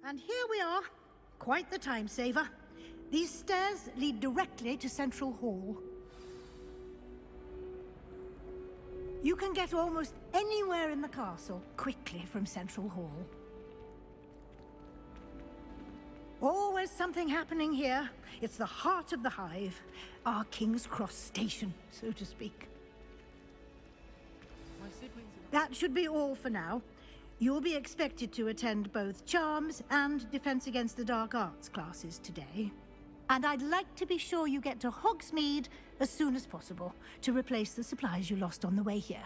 And here we are. Quite the time saver. These stairs lead directly to Central Hall. You can get almost anywhere in the castle quickly from Central Hall. Always something happening here. It's the heart of the Hive, our King's Cross station, so to speak. That should be all for now. You'll be expected to attend both Charms and Defense Against the Dark Arts classes today. And I'd like to be sure you get to Hogsmeade as soon as possible to replace the supplies you lost on the way here.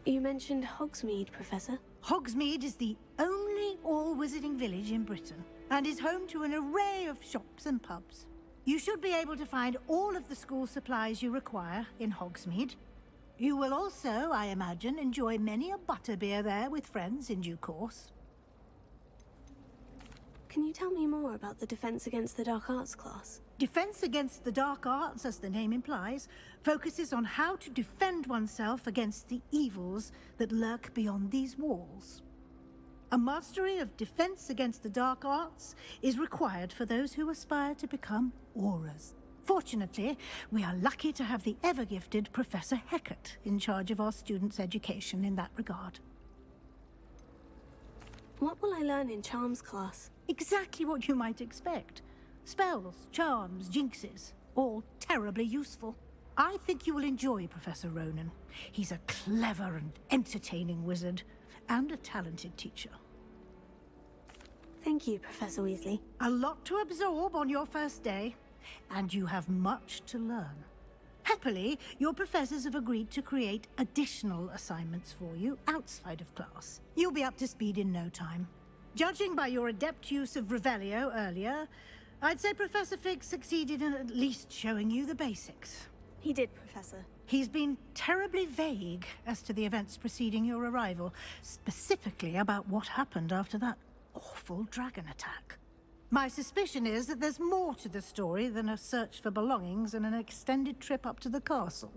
You mentioned Hogsmeade, Professor. Hogsmeade is the only all-wizarding village in Britain and is home to an array of shops and pubs. You should be able to find all of the school supplies you require in Hogsmeade. You will also, I imagine, enjoy many a butterbeer there with friends in due course. Can you tell me more about the Defense Against the Dark Arts class? Defense Against the Dark Arts, as the name implies, focuses on how to defend oneself against the evils that lurk beyond these walls. A mastery of Defense Against the Dark Arts is required for those who aspire to become Aurors. Fortunately, we are lucky to have the ever-gifted Professor Hecat in charge of our students' education in that regard. What will I learn in Charms class? Exactly what you might expect. Spells, charms, jinxes, all terribly useful. I think you will enjoy Professor Ronan. He's a clever and entertaining wizard, and a talented teacher. Thank you, Professor Weasley. A lot to absorb on your first day, and you have much to learn. Happily, your professors have agreed to create additional assignments for you outside of class. You'll be up to speed in no time. Judging by your adept use of Revelio earlier, I'd say Professor Fig succeeded in at least showing you the basics. He did, Professor. He's been terribly vague as to the events preceding your arrival, specifically about what happened after that awful dragon attack. My suspicion is that there's more to the story than a search for belongings and an extended trip up to the castle.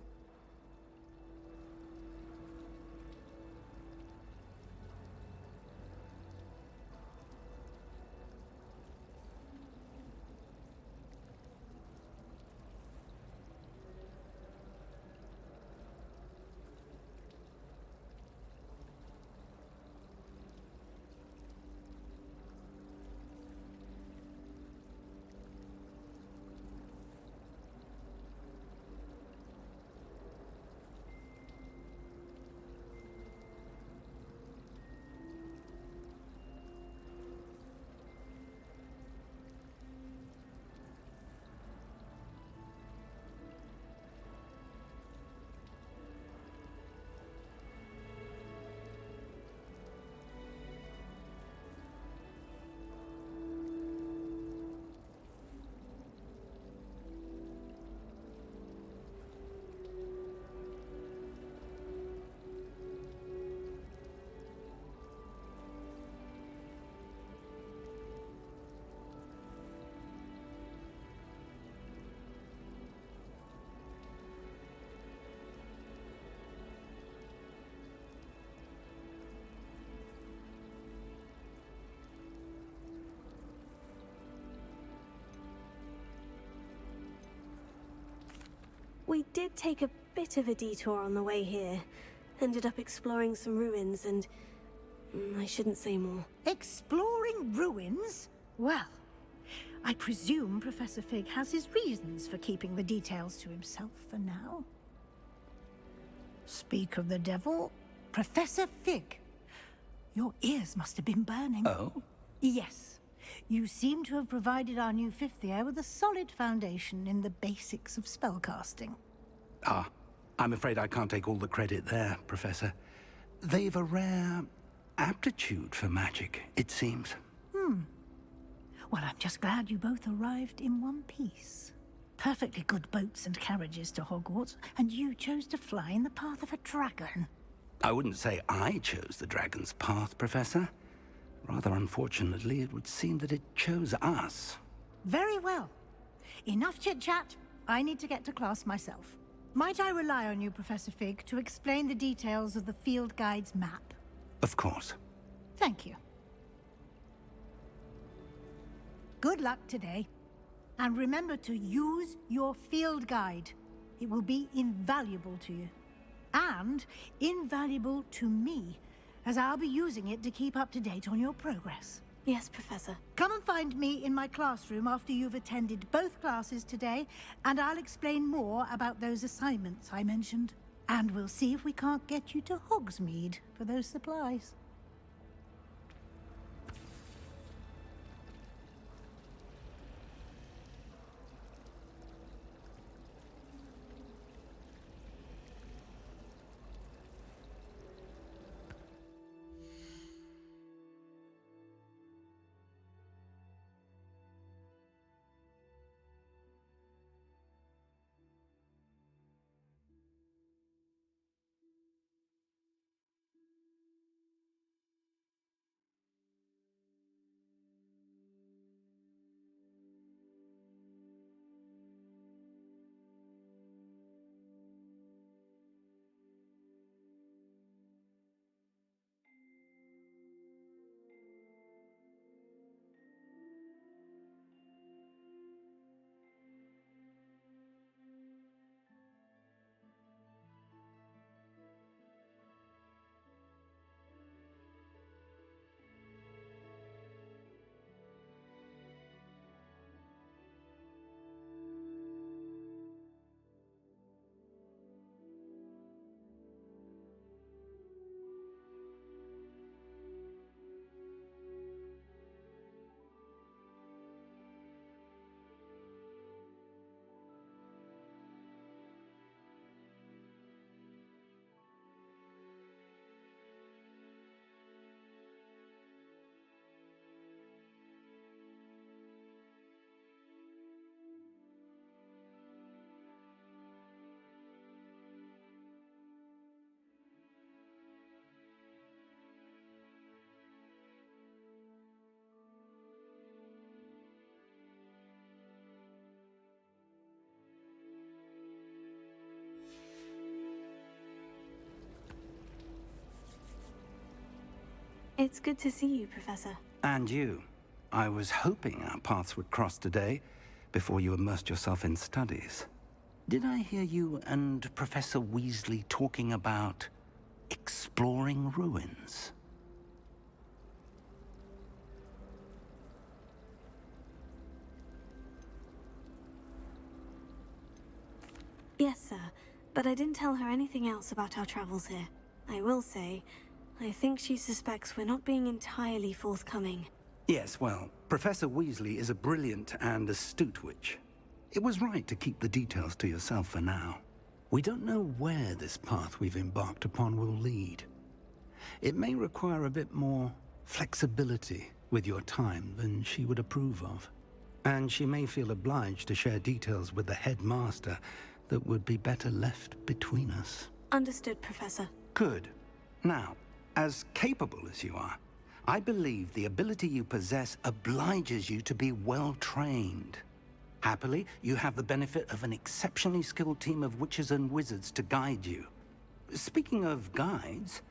We did take a bit of a detour on the way here. Ended up exploring some ruins and... I shouldn't say more. Exploring ruins? Well, I presume Professor Fig has his reasons for keeping the details to himself for now. Speak of the devil, Professor Fig. Your ears must have been burning. Oh? Yes. You seem to have provided our new fifth year with a solid foundation in the basics of spellcasting. Ah, I'm afraid I can't take all the credit there, Professor. They've a rare aptitude for magic, it seems. Well, I'm just glad you both arrived in one piece. Perfectly good boats and carriages to Hogwarts, and you chose to fly in the path of a dragon. I wouldn't say I chose the dragon's path, Professor. Rather unfortunately, it would seem that it chose us. Very well. Enough chit-chat. I need to get to class myself. Might I rely on you, Professor Fig, to explain the details of the field guide's map? Of course. Thank you. Good luck today. And remember to use your field guide. It will be invaluable to you. And invaluable to me, as I'll be using it to keep up to date on your progress. Yes, Professor. Come and find me in my classroom after you've attended both classes today, and I'll explain more about those assignments I mentioned. And we'll see if we can't get you to Hogsmeade for those supplies. It's good to see you, Professor. And you. I was hoping our paths would cross today, before you immersed yourself in studies. Did I hear you and Professor Weasley talking about exploring ruins? Yes, sir. But I didn't tell her anything else about our travels here. I will say, I think she suspects we're not being entirely forthcoming. Yes, well, Professor Weasley is a brilliant and astute witch. It was right to keep the details to yourself for now. We don't know where this path we've embarked upon will lead. It may require a bit more flexibility with your time than she would approve of. And she may feel obliged to share details with the headmaster that would be better left between us. Understood, Professor. Good. Now, as capable as you are, I believe the ability you possess obliges you to be well-trained. Happily, you have the benefit of an exceptionally skilled team of witches and wizards to guide you. Speaking of guides,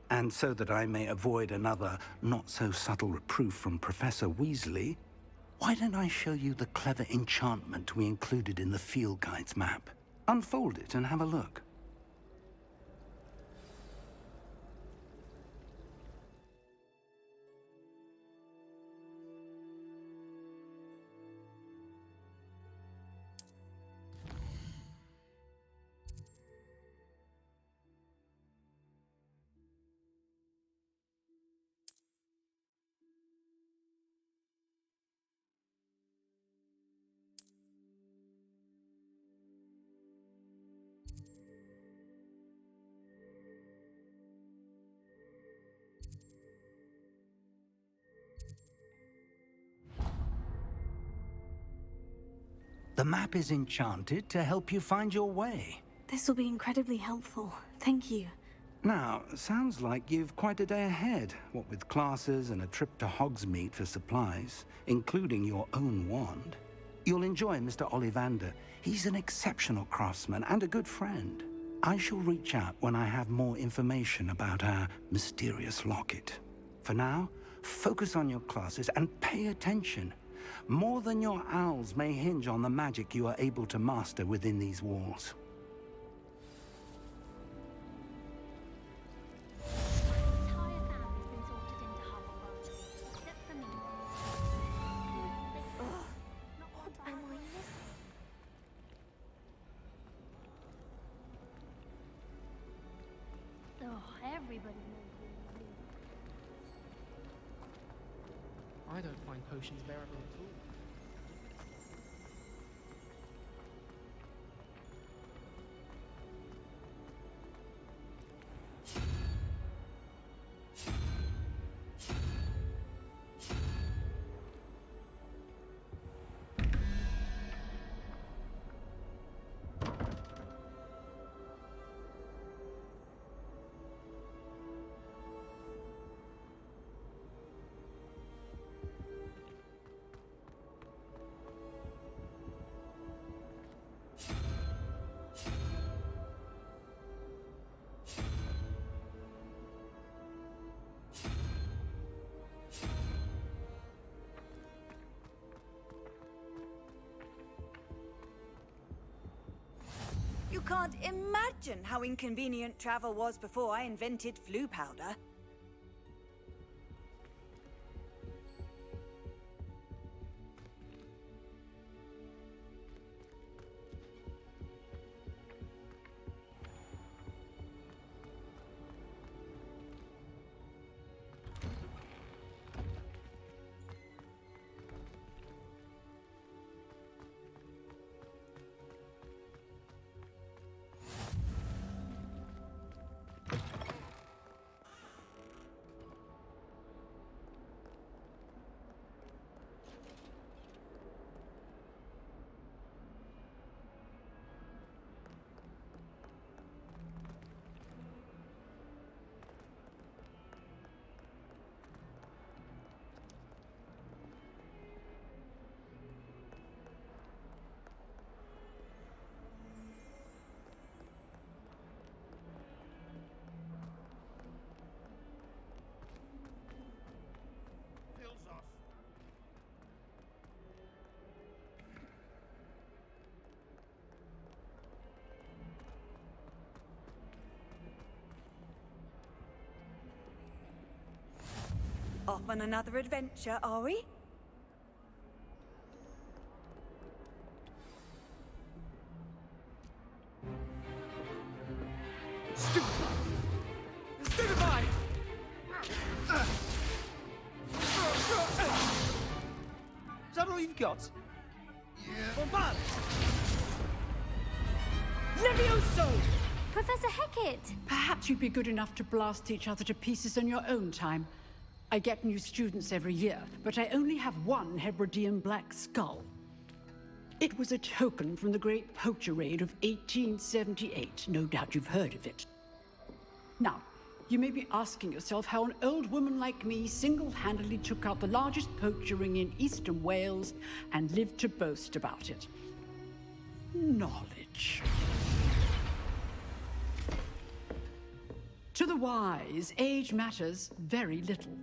and so that I may avoid another not-so-subtle reproof from Professor Weasley, why don't I show you the clever enchantment we included in the field guide's map? Unfold it and have a look. The map is enchanted to help you find your way. This will be incredibly helpful. Thank you. Now, sounds like you've quite a day ahead, what with classes and a trip to Hogsmeade for supplies, including your own wand. You'll enjoy Mr. Ollivander. He's an exceptional craftsman and a good friend. I shall reach out when I have more information about our mysterious locket. For now, focus on your classes and pay attention. More than your owls may hinge on the magic you are able to master within these walls. Everybody knows. I don't find potions bearable at all. You can't imagine how inconvenient travel was before I invented flu powder. Off on another adventure, are we? Stupefy! Is that all you've got? Yeah. Bombard! Levioso! Professor Hecat! Perhaps you'd be good enough to blast each other to pieces in your own time. I get new students every year, but I only have one Hebridean black skull. It was a token from the Great Poacher Raid of 1878. No doubt you've heard of it. Now, you may be asking yourself how an old woman like me single-handedly took out the largest poacher ring in eastern Wales and lived to boast about it. Knowledge. To the wise, age matters very little.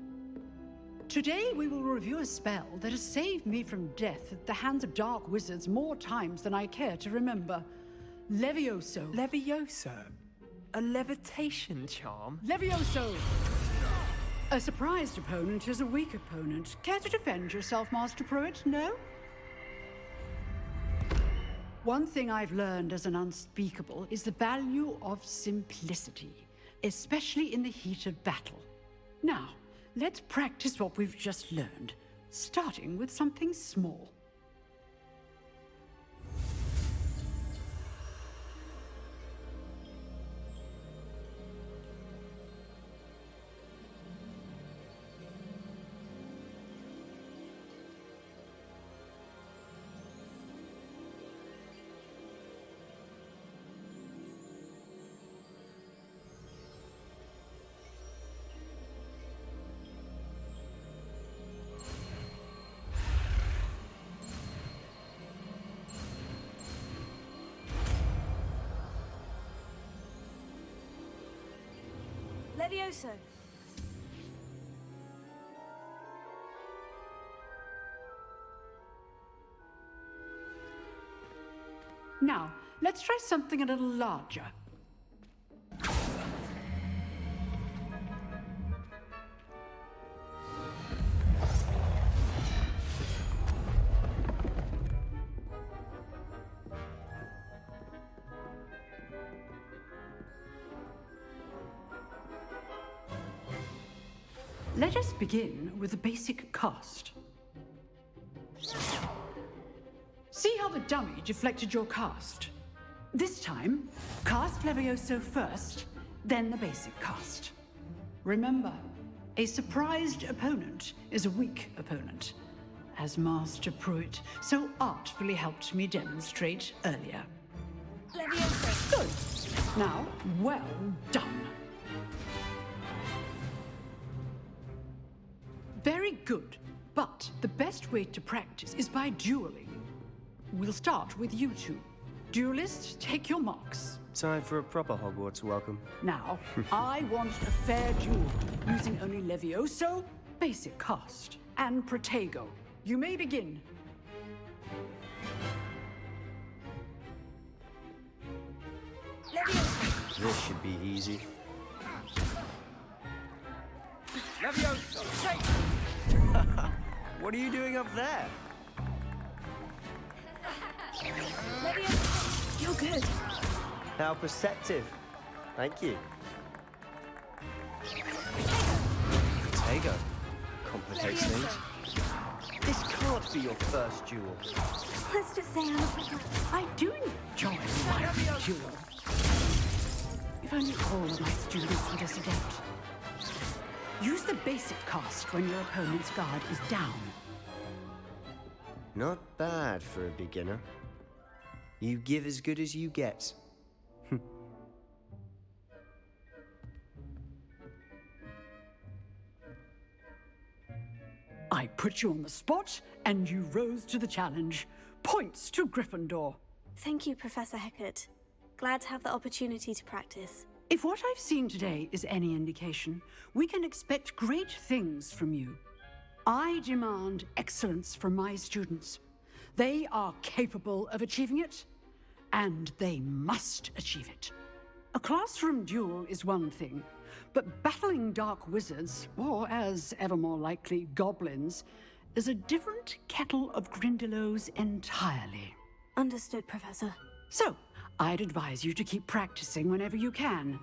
Today we will review a spell that has saved me from death at the hands of dark wizards more times than I care to remember. Levioso. Levioso? A levitation charm? Levioso! A surprised opponent is a weak opponent. Care to defend yourself, Master Pruitt? No? One thing I've learned as an unspeakable is the value of simplicity, especially in the heat of battle. Now, let's practice what we've just learned, starting with something small. Levioso. Now, let's try something a little larger. Let us begin with the basic cast. See how the dummy deflected your cast? This time, cast Levioso first, then the basic cast. Remember, a surprised opponent is a weak opponent, as Master Pruitt so artfully helped me demonstrate earlier. Levioso. Good. Now, well done. Very good, but the best way to practice is by dueling. We'll start with you two. Duelists, take your marks. Time for a proper Hogwarts welcome. Now, I want a fair duel, using only Levioso, basic cast, and Protego. You may begin. Levioso. This should be easy. Levioso, take! What are you doing up there? Levioso. You're good. How perceptive. Thank you. Protego. Complicates things. This can't be your first duel. Let's just say I do enjoy my duel. If only all of my students would just adapt. Use the basic cast when your opponent's guard is down. Not bad for a beginner. You give as good as you get. I put you on the spot, and you rose to the challenge. Points to Gryffindor. Thank you, Professor Hecat. Glad to have the opportunity to practice. If what I've seen today is any indication, we can expect great things from you. I demand excellence from my students. They are capable of achieving it, and they must achieve it. A classroom duel is one thing, but battling dark wizards, or as ever more likely, goblins, is a different kettle of Grindylows entirely. Understood, Professor. So, I'd advise you to keep practicing whenever you can.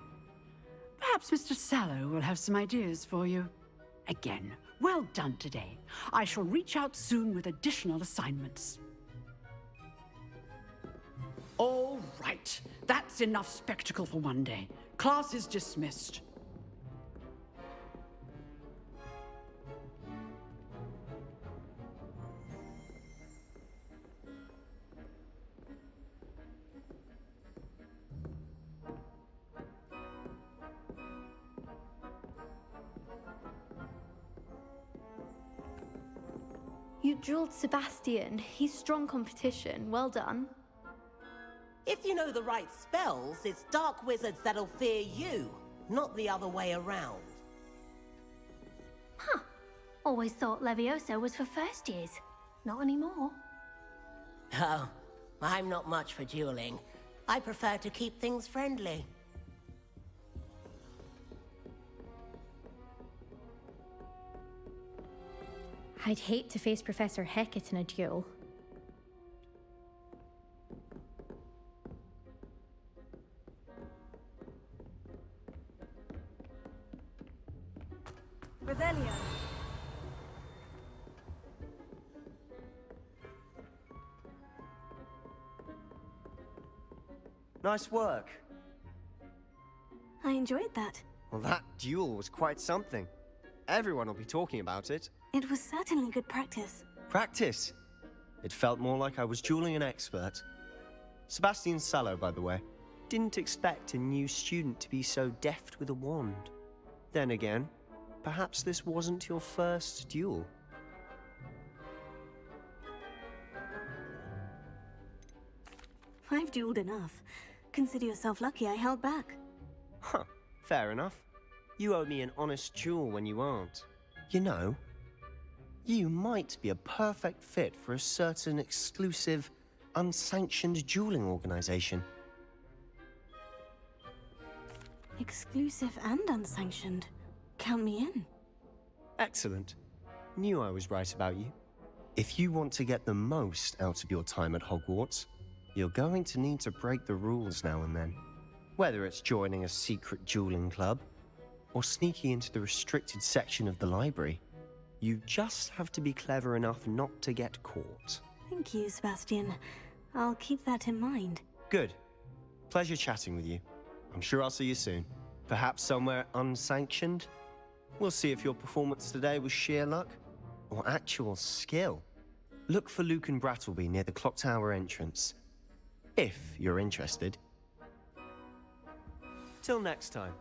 Perhaps Mr. Sallow will have some ideas for you. Again, well done today. I shall reach out soon with additional assignments. All right, that's enough spectacle for one day. Class is dismissed. You drilled Sebastian. He's strong competition. Well done. If you know the right spells, it's dark wizards that'll fear you, not the other way around. Huh. Always thought Levioso was for first years. Not anymore. Oh, I'm not much for dueling. I prefer to keep things friendly. I'd hate to face Professor Hecat in a duel. Revelio. Nice work. I enjoyed that. Well, that duel was quite something. Everyone will be talking about it. It was certainly good practice. Practice? It felt more like I was dueling an expert. Sebastian Sallow, by the way. Didn't expect a new student to be so deft with a wand. Then again, perhaps this wasn't your first duel. I've dueled enough. Consider yourself lucky I held back. Huh, fair enough. You owe me an honest duel when you aren't. You know, you might be a perfect fit for a certain exclusive, unsanctioned dueling organization. Exclusive and unsanctioned. Count me in. Excellent. Knew I was right about you. If you want to get the most out of your time at Hogwarts, you're going to need to break the rules now and then. Whether it's joining a secret dueling club, or sneaking into the restricted section of the library, you just have to be clever enough not to get caught. Thank you, Sebastian. I'll keep that in mind. Good. Pleasure chatting with you. I'm sure I'll see you soon. Perhaps somewhere unsanctioned? We'll see if your performance today was sheer luck or actual skill. Look for Luke and Brattleby near the clock tower entrance. If you're interested. Till next time.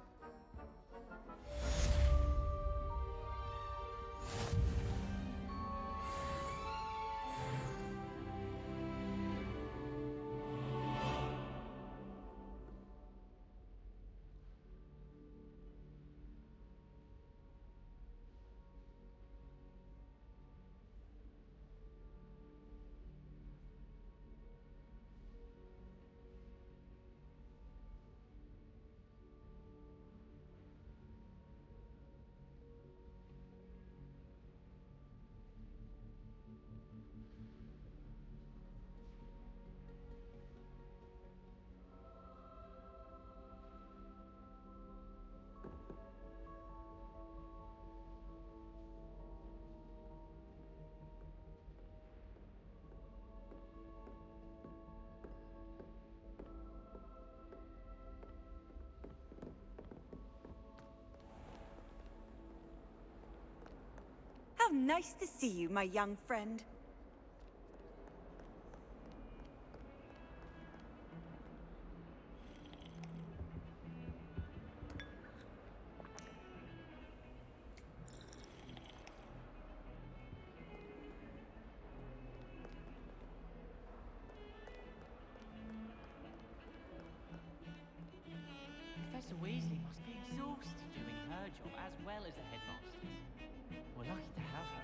How nice to see you, my young friend. Professor Weasley must be exhausted doing her job as well as the headmaster's. We're lucky to have her.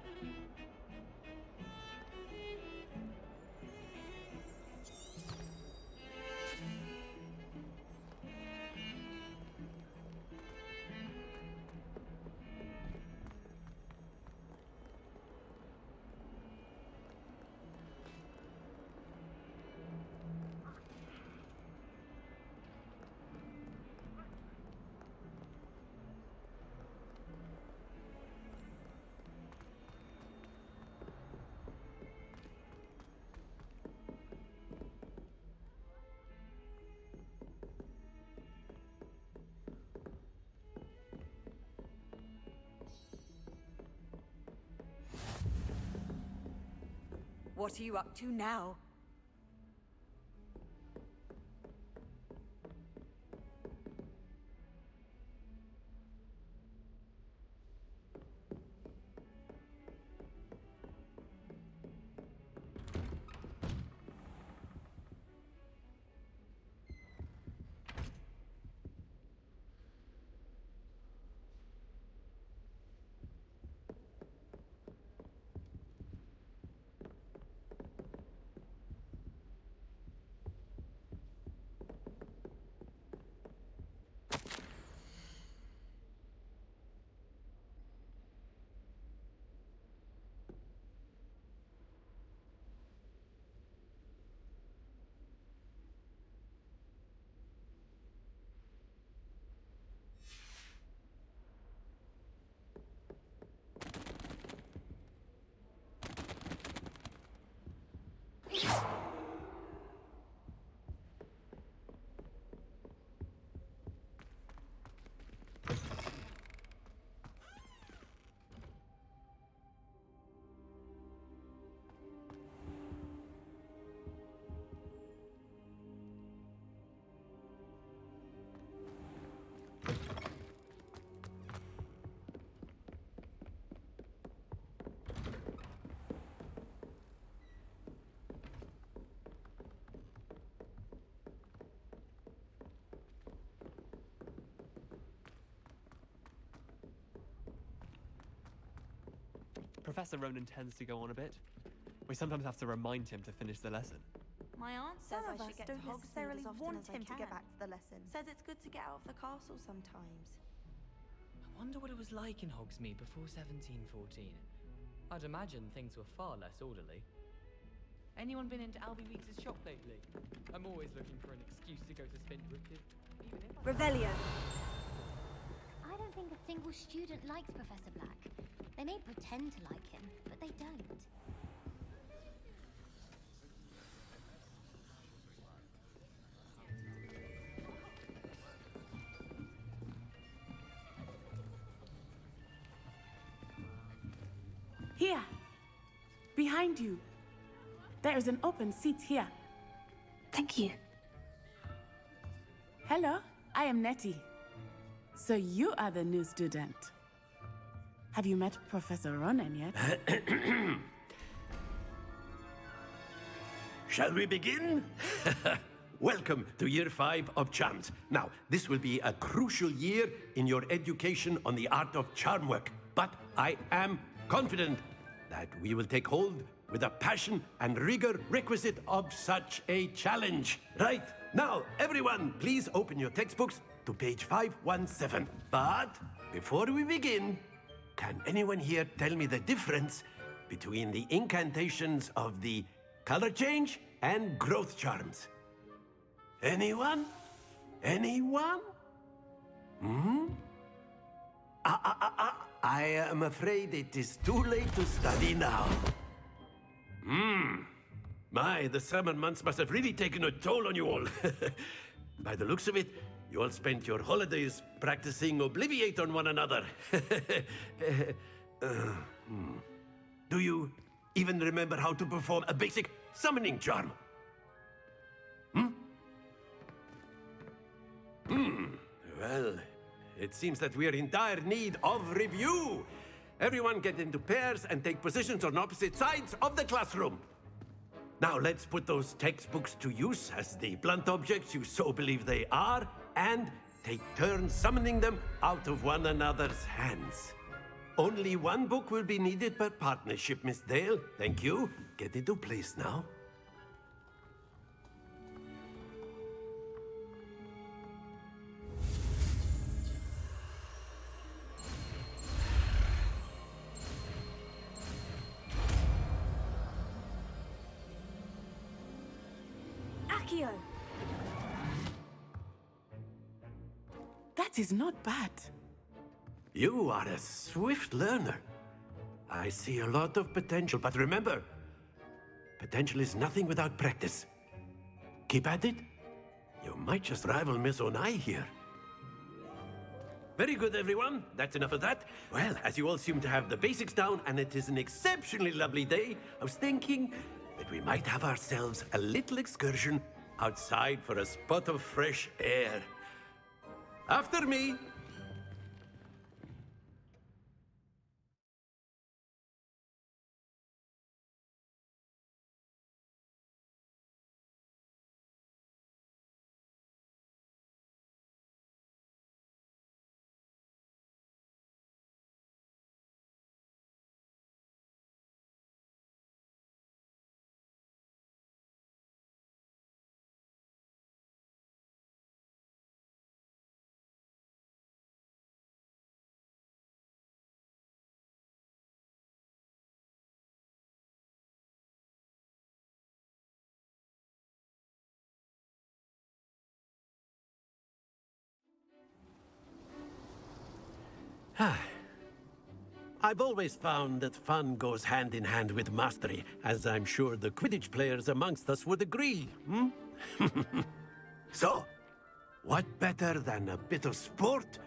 What are you up to now? Professor Ronan tends to go on a bit. We sometimes have to remind him to finish the lesson. My aunt says Some I of should us get don't to Hogsmeade necessarily as often want as I him to can. get back to the lesson. Says it's good to get out of the castle sometimes. I wonder what it was like in Hogsmeade before 1714. I'd imagine things were far less orderly. Anyone been into Albie Weeks' shop lately? I'm always looking for an excuse to go to Spindrift. Revelio. I don't think a single student likes Professor Black. They may pretend to like him, but they don't. Here, behind you. There is an open seat here. Thank you. Hello, I am Nettie. So you are the new student. Have you met Professor Ronan yet? Shall we begin? Welcome to Year 5 of Charms. Now, this will be a crucial year in your education on the art of charm work. But I am confident that we will take hold with the passion and rigor requisite of such a challenge. Right, now, everyone, please open your textbooks to page 517. But before we begin, can anyone here tell me the difference between the incantations of the color change and growth charms? Anyone? Anyone? I am afraid it is too late to study now. My, the summer months must have really taken a toll on you all. By the looks of it, you all spent your holidays practicing Obliviate on one another. Do you even remember how to perform a basic summoning charm? Well, it seems that we are in dire need of review. Everyone get into pairs and take positions on opposite sides of the classroom. Now let's put those textbooks to use as the blunt objects you so believe they are, and take turns summoning them out of one another's hands. Only one book will be needed per partnership, Miss Dale. Thank you. Get into place now. Accio. That is not bad. You are a swift learner. I see a lot of potential, but remember, potential is nothing without practice. Keep at it. You might just rival Miss Onai here. Very good, everyone. That's enough of that. Well, as you all seem to have the basics down, and it is an exceptionally lovely day, I was thinking that we might have ourselves a little excursion outside for a spot of fresh air. After me. I've always found that fun goes hand in hand with mastery, as I'm sure the Quidditch players amongst us would agree. So, what better than a bit of sport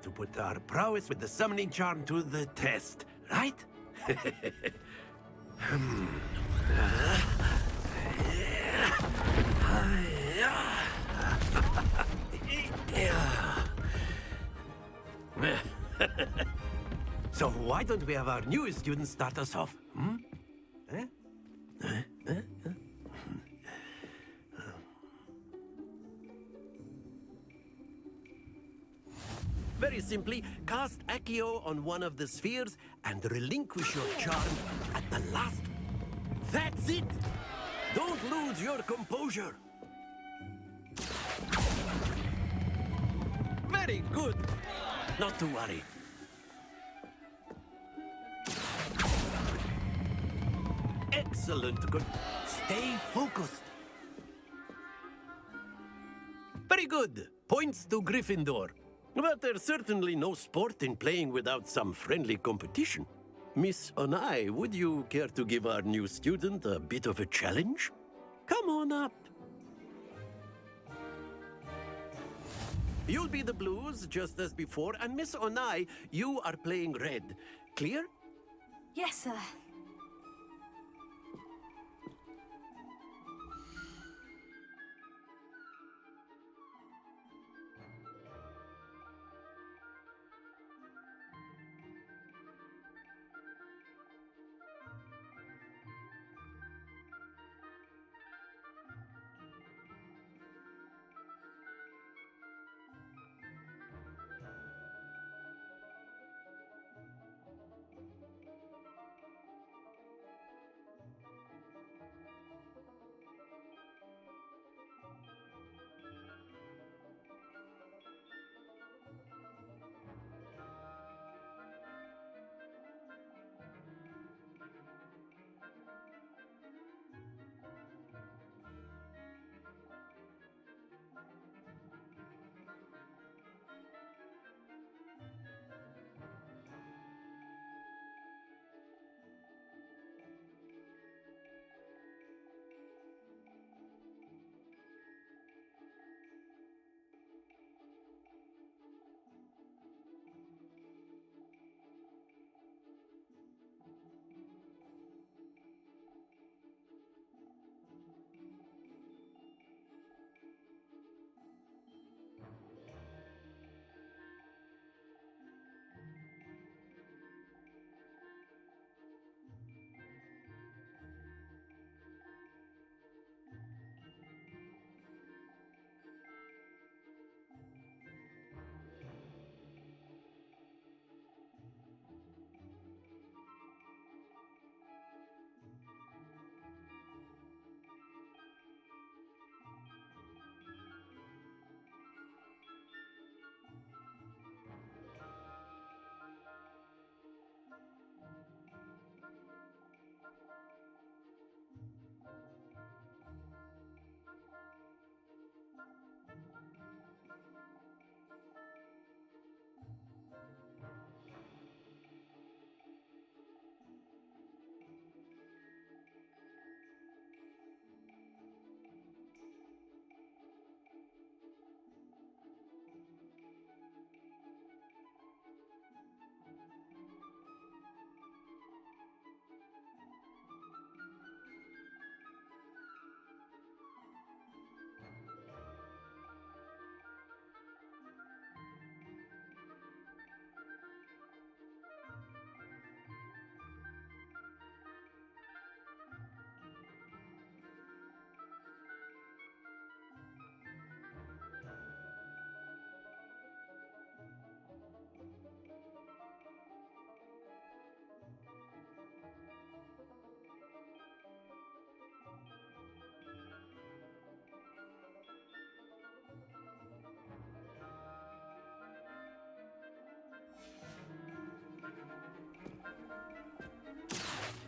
to put our prowess with the summoning charm to the test, right? So why don't we have our newest student start us off? Very simply, cast Accio on one of the spheres and relinquish your charm at the last. That's it! Don't lose your composure. Very good. Not to worry. Excellent. Good. Stay focused. Very good. Points to Gryffindor. But there's certainly no sport in playing without some friendly competition. Miss Onai, would you care to give our new student a bit of a challenge? Come on up. You'll be the blues, just as before, and Miss Onai, you are playing red. Clear? Yes, sir.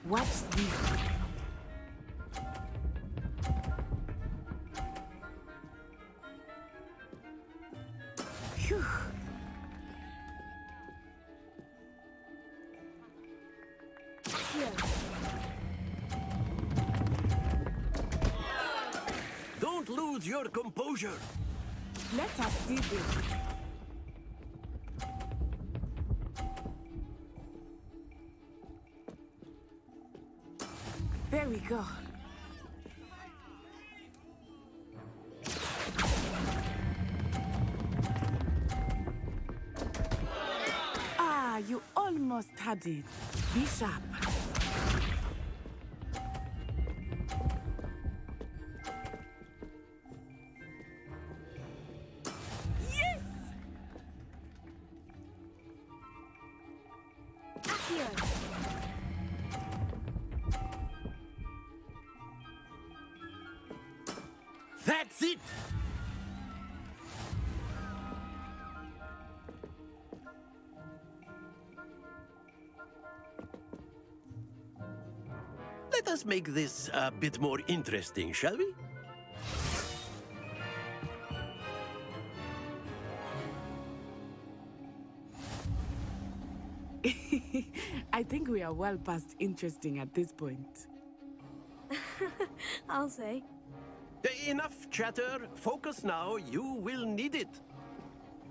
What's this? Phew. Don't lose your composure. Let us see this. There we go. Ah, you almost had it. Be sharp. Yes! That's it! Let us make this a bit more interesting, shall we? I think we are well past interesting at this point. I'll say. Enough chatter. Focus now. You will need it.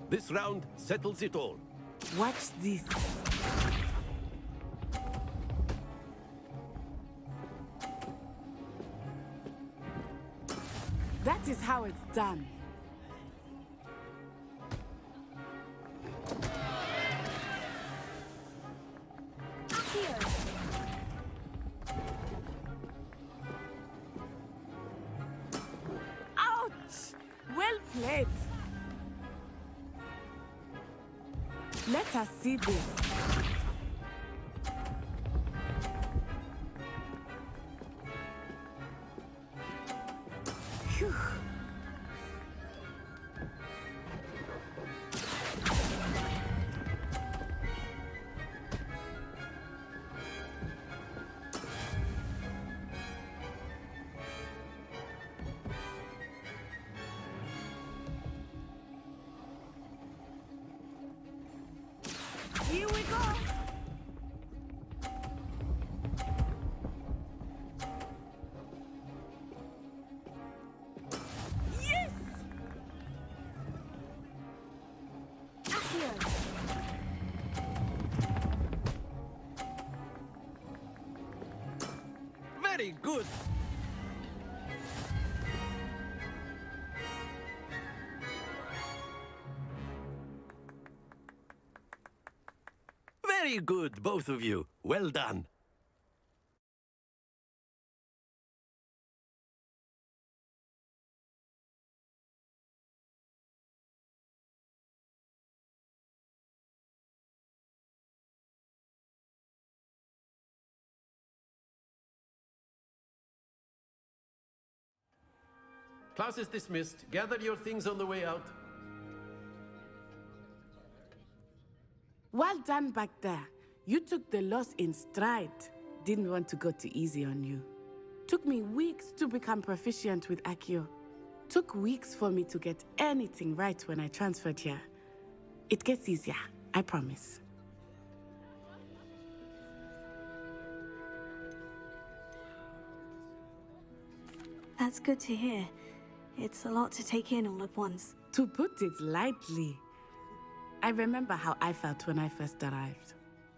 This round settles it all. Watch this. That is how it's done. Ouch! Well played. Let us see this. Phew. Here we go. Yes! Accio. Very good. Very good, both of you. Well done. Class is dismissed. Gather your things on the way out. Well done back there. You took the loss in stride. Didn't want to go too easy on you. Took me weeks to become proficient with Accio. Took weeks for me to get anything right when I transferred here. It gets easier, I promise. That's good to hear. It's a lot to take in all at once. To put it lightly, I remember how I felt when I first arrived.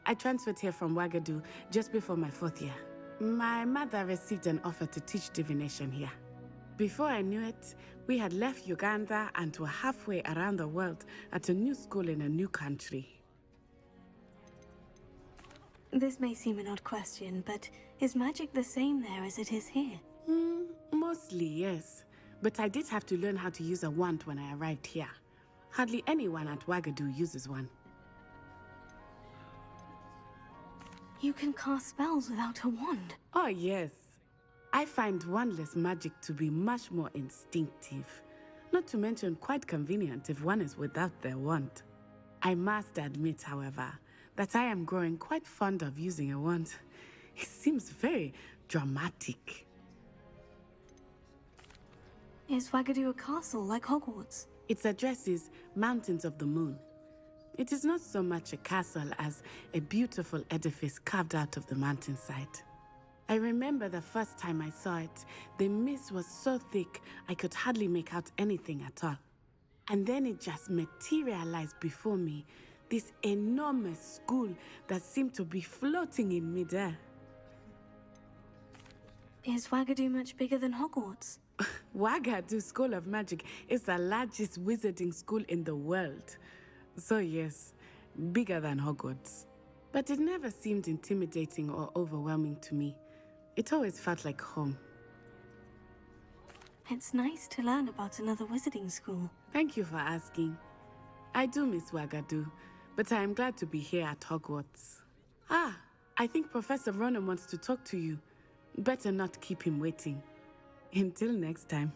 I transferred here from Wagadu just before my 4th year. My mother received an offer to teach divination here. Before I knew it, we had left Uganda and were halfway around the world at a new school in a new country. This may seem an odd question, but is magic the same there as it is here? Mostly, yes. But I did have to learn how to use a wand when I arrived here. Hardly anyone at Wagadu uses one. You can cast spells without a wand? Oh, yes. I find wandless magic to be much more instinctive. Not to mention quite convenient if one is without their wand. I must admit, however, that I am growing quite fond of using a wand. It seems very dramatic. Is Wagadu a castle like Hogwarts? Its address is Mountains of the Moon. It is not so much a castle as a beautiful edifice carved out of the mountainside. I remember the first time I saw it, the mist was so thick I could hardly make out anything at all. And then it just materialized before me, this enormous school that seemed to be floating in midair. Is Wagadu much bigger than Hogwarts? Wagadu School of Magic is the largest wizarding school in the world. So yes, bigger than Hogwarts. But it never seemed intimidating or overwhelming to me. It always felt like home. It's nice to learn about another wizarding school. Thank you for asking. I do miss Wagadu, but I am glad to be here at Hogwarts. Ah, I think Professor Ronan wants to talk to you. Better not keep him waiting. Until next time.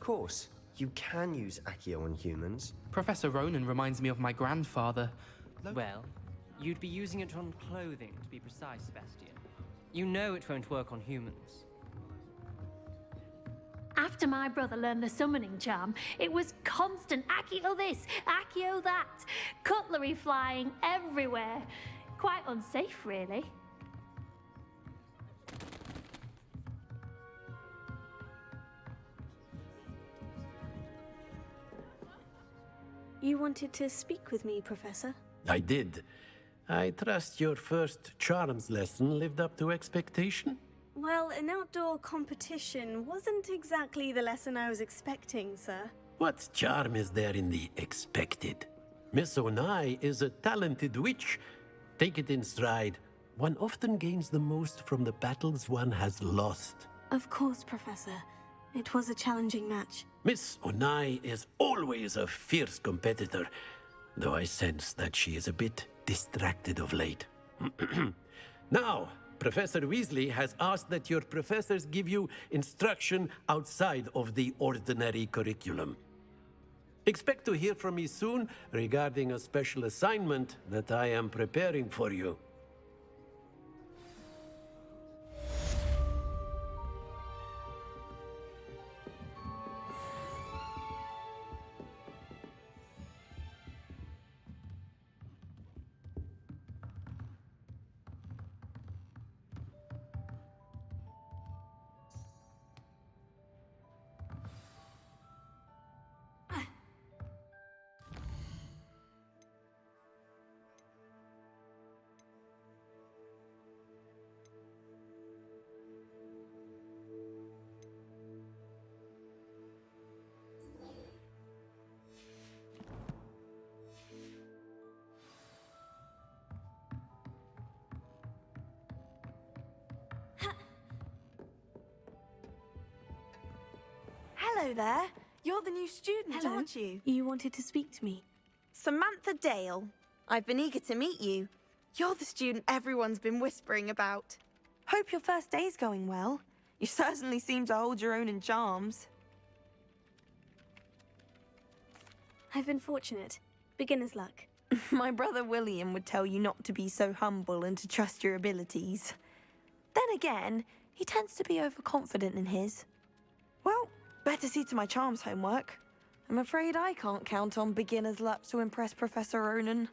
course. You can use Accio on humans. Professor Ronan reminds me of my grandfather. Well, you'd be using it on clothing, to be precise, Sebastian. You know it won't work on humans. After my brother learned the summoning charm, it was constant Accio this, Accio that, cutlery flying everywhere. Quite unsafe, really. You wanted to speak with me, Professor? I did. I trust your first charms lesson lived up to expectation? Well, an outdoor competition wasn't exactly the lesson I was expecting, sir. What charm is there in the expected? Miss Onai is a talented witch. Take it in stride. One often gains the most from the battles one has lost. Of course, Professor. It was a challenging match. Miss Onai is always a fierce competitor, though I sense that she is a bit distracted of late. Now, Professor Weasley has asked that your professors give you instruction outside of the ordinary curriculum. Expect to hear from me soon regarding a special assignment that I am preparing for you. Hello there. You're the new student, Hello. aren't you? You wanted to speak to me. Samantha Dale. I've been eager to meet you. You're the student everyone's been whispering about. Hope your first day's going well. You certainly seem to hold your own in charms. I've been fortunate. Beginner's luck. My brother William would tell you not to be so humble and to trust your abilities. Then again, he tends to be overconfident in his. Well, better see to my charms homework. I'm afraid I can't count on beginner's luck to impress Professor Ronan.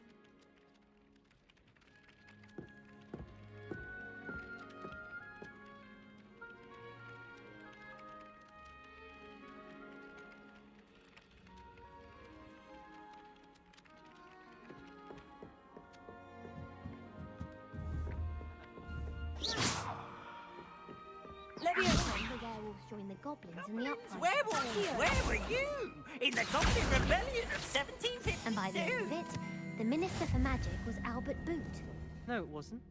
The werewolves joined the goblins in the uprising. Werewolves! Where were you? In the Goblin Rebellion of 1752? And by the end of it, the Minister for Magic was Albert Boot. No, it wasn't.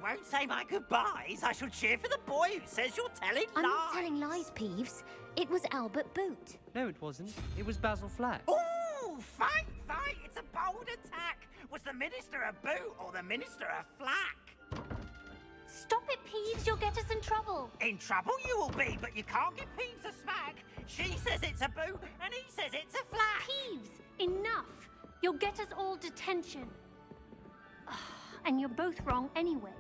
won't say my goodbyes. I shall cheer for the boy who says you're telling I'm lies. not telling lies, Peeves. It was Albert Boot. No, it wasn't. It was Basil Flack. Ooh, fight, fight! It's a bold attack. Was the minister a boot or the minister a flack? Stop it, Peeves. You'll get us in trouble. In trouble you will be, but you can't give Peeves a smack. She says it's a boot and he says it's a flack. Peeves, enough. You'll get us all detention. And you're both wrong anyway.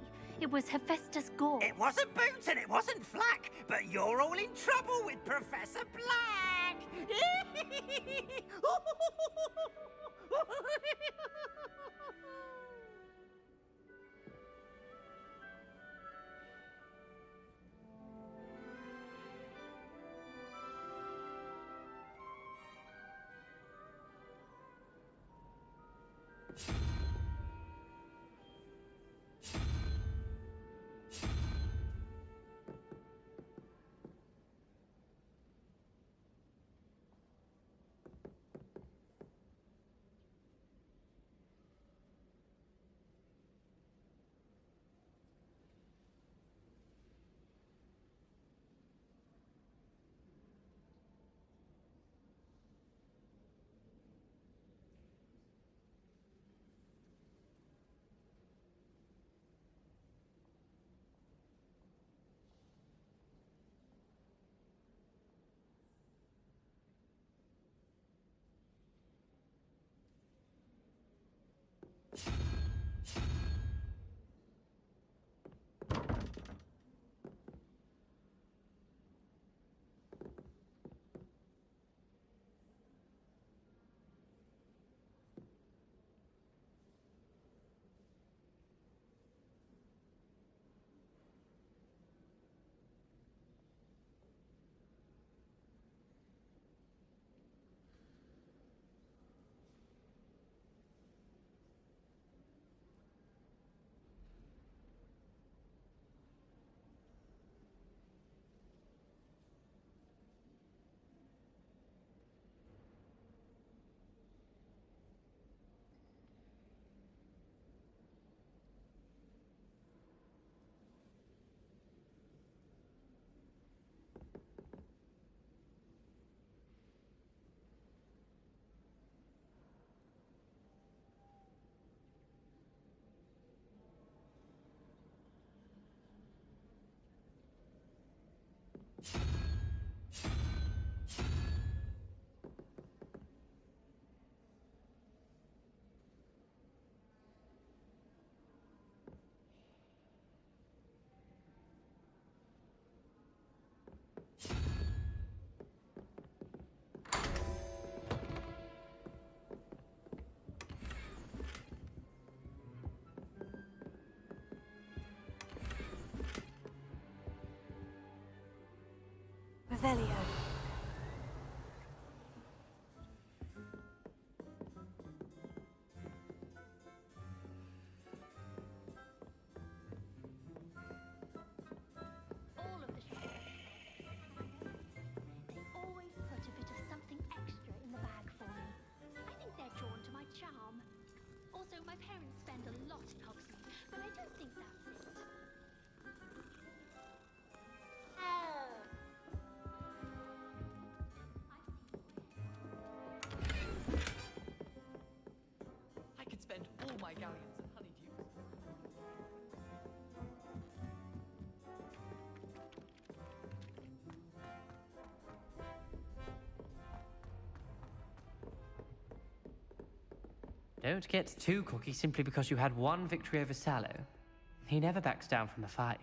It was Hephaestus Gore. It wasn't boot and it wasn't flack, but you're all in trouble with Professor Black. Revelio. All of the they always put a bit of something extra in the bag for me. I think they're drawn to my charm. Also, my parents spend a lot in Hogsmeade, but I don't think that's it. I could spend all my galleons and honeydews. Don't get too cocky simply because you had one victory over Sallow. He never backs down from a fight.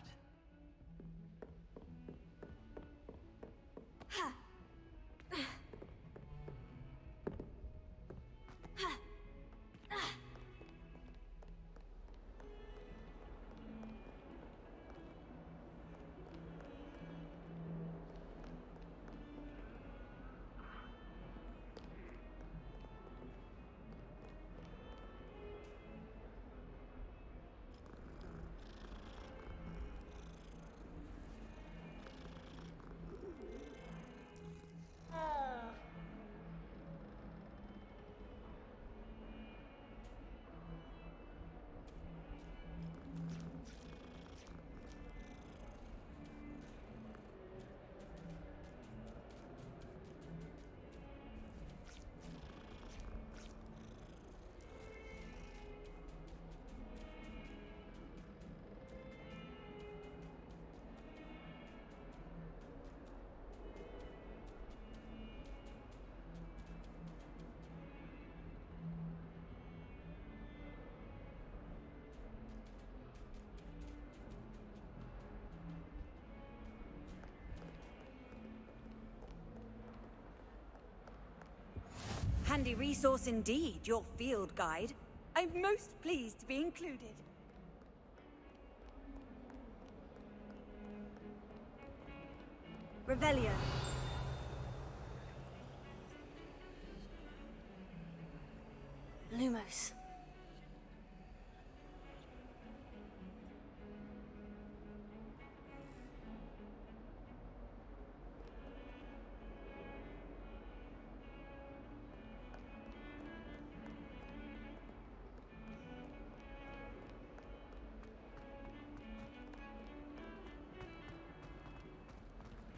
handy resource indeed, your field guide. I'm most pleased to be included. Revelio. Lumos.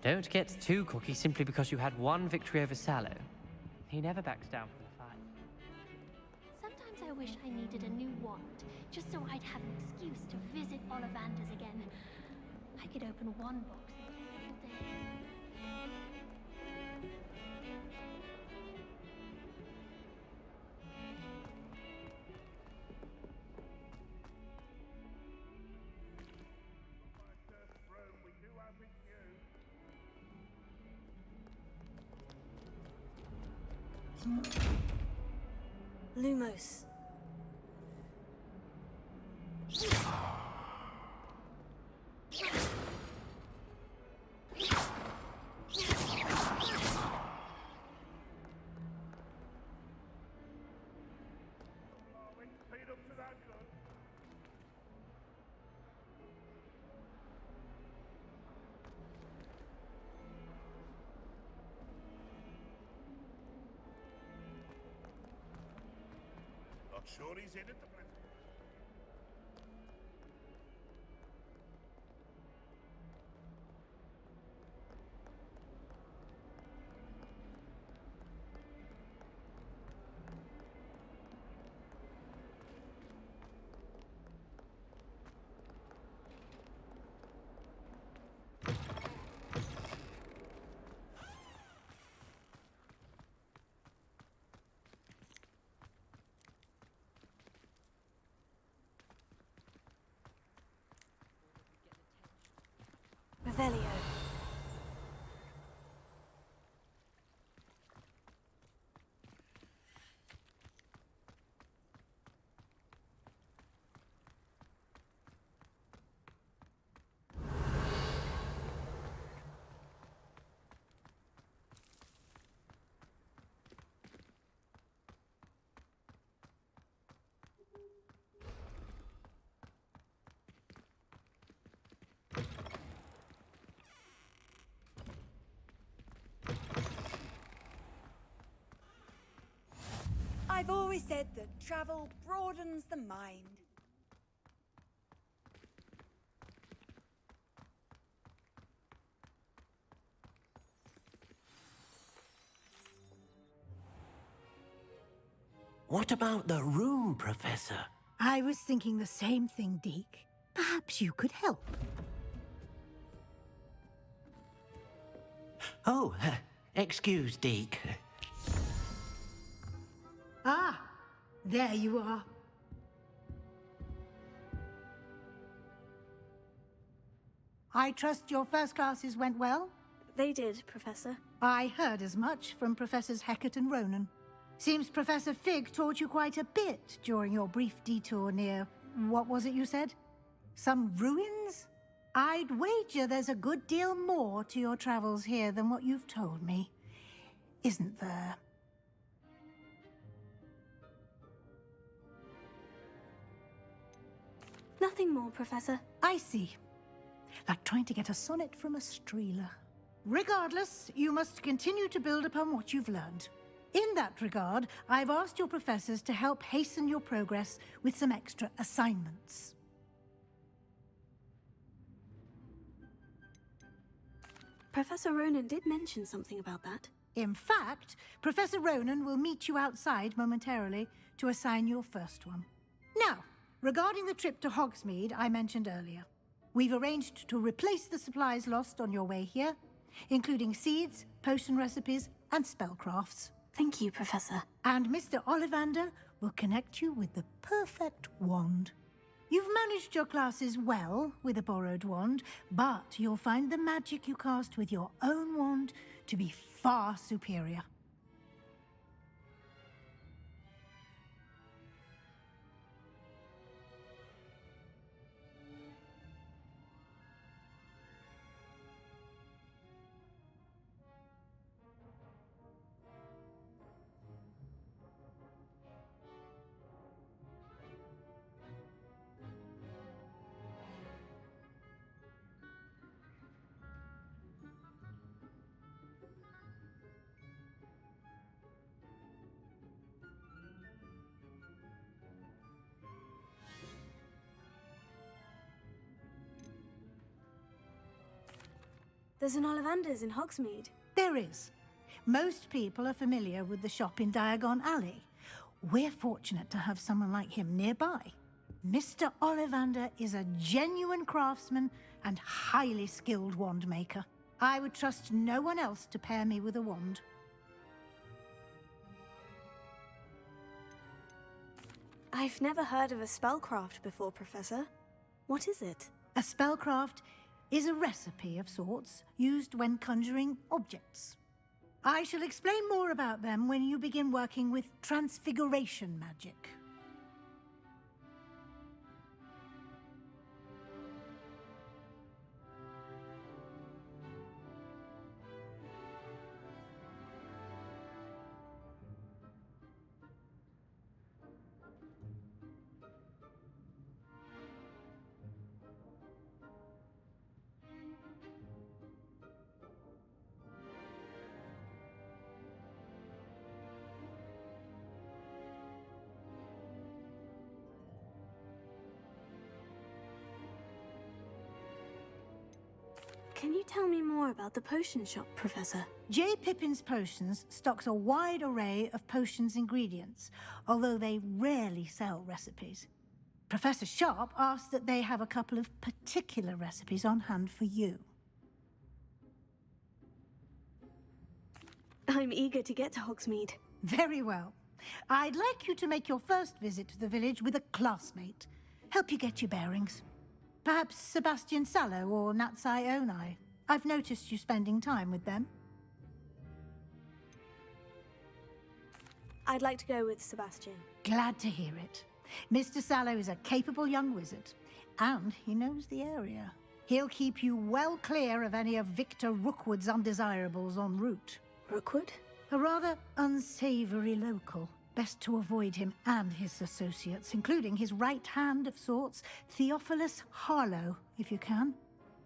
Don't get too cocky simply because you had one victory over Sallow. He never backs down from the fight. Sometimes I wish I needed a new wand, just so I'd have an excuse to visit Ollivander's again. I could open one box all day. Lumos. Not sure he's in at the present. Revelio. I've always said that travel broadens the mind. What about the room, Professor? I was thinking the same thing, Deke. Perhaps you could help. Oh, excuse, Deke. Ah, there you are. I trust your first classes went well? They did, Professor. I heard as much from Professors Hecat and Ronan. Seems Professor Fig taught you quite a bit during your brief detour near... what was it you said? Some ruins? I'd wager there's a good deal more to your travels here than what you've told me. Isn't there? Nothing more, Professor. I see. Like trying to get a sonnet from a streeler. Regardless, you must continue to build upon what you've learned. In that regard, I've asked your professors to help hasten your progress with some extra assignments. Professor Ronan did mention something about that. In fact, Professor Ronan will meet you outside momentarily to assign your first one. Now, regarding the trip to Hogsmeade I mentioned earlier, we've arranged to replace the supplies lost on your way here, including seeds, potion recipes, and spellcrafts. Thank you, Professor. And Mr. Ollivander will connect you with the perfect wand. You've managed your classes well with a borrowed wand, but you'll find the magic you cast with your own wand to be far superior. There's an Ollivander's in Hogsmeade. There is. Most people are familiar with the shop in Diagon Alley. We're fortunate to have someone like him nearby. Mr. Ollivander is a genuine craftsman and highly skilled wand maker. I would trust no one else to pair me with a wand. I've never heard of a spellcraft before, Professor. What is it? A spellcraft is a recipe of sorts used when conjuring objects. I shall explain more about them when you begin working with transfiguration magic. Can you tell me more about the potion shop, Professor? J. Pippin's Potions stocks a wide array of potions ingredients, although they rarely sell recipes. Professor Sharp asked that they have a couple of particular recipes on hand for you. I'm eager to get to Hogsmeade. Very well. I'd like you to make your first visit to the village with a classmate. Help you get your bearings. Perhaps Sebastian Sallow or Natsai Onai. I've noticed you spending time with them. I'd like to go with Sebastian. Glad to hear it. Mr. Sallow is a capable young wizard, and he knows the area. He'll keep you well clear of any of Victor Rookwood's undesirables en route. Rookwood? A rather unsavory local. Best to avoid him and his associates, including his right hand of sorts, Theophilus Harlow, if you can.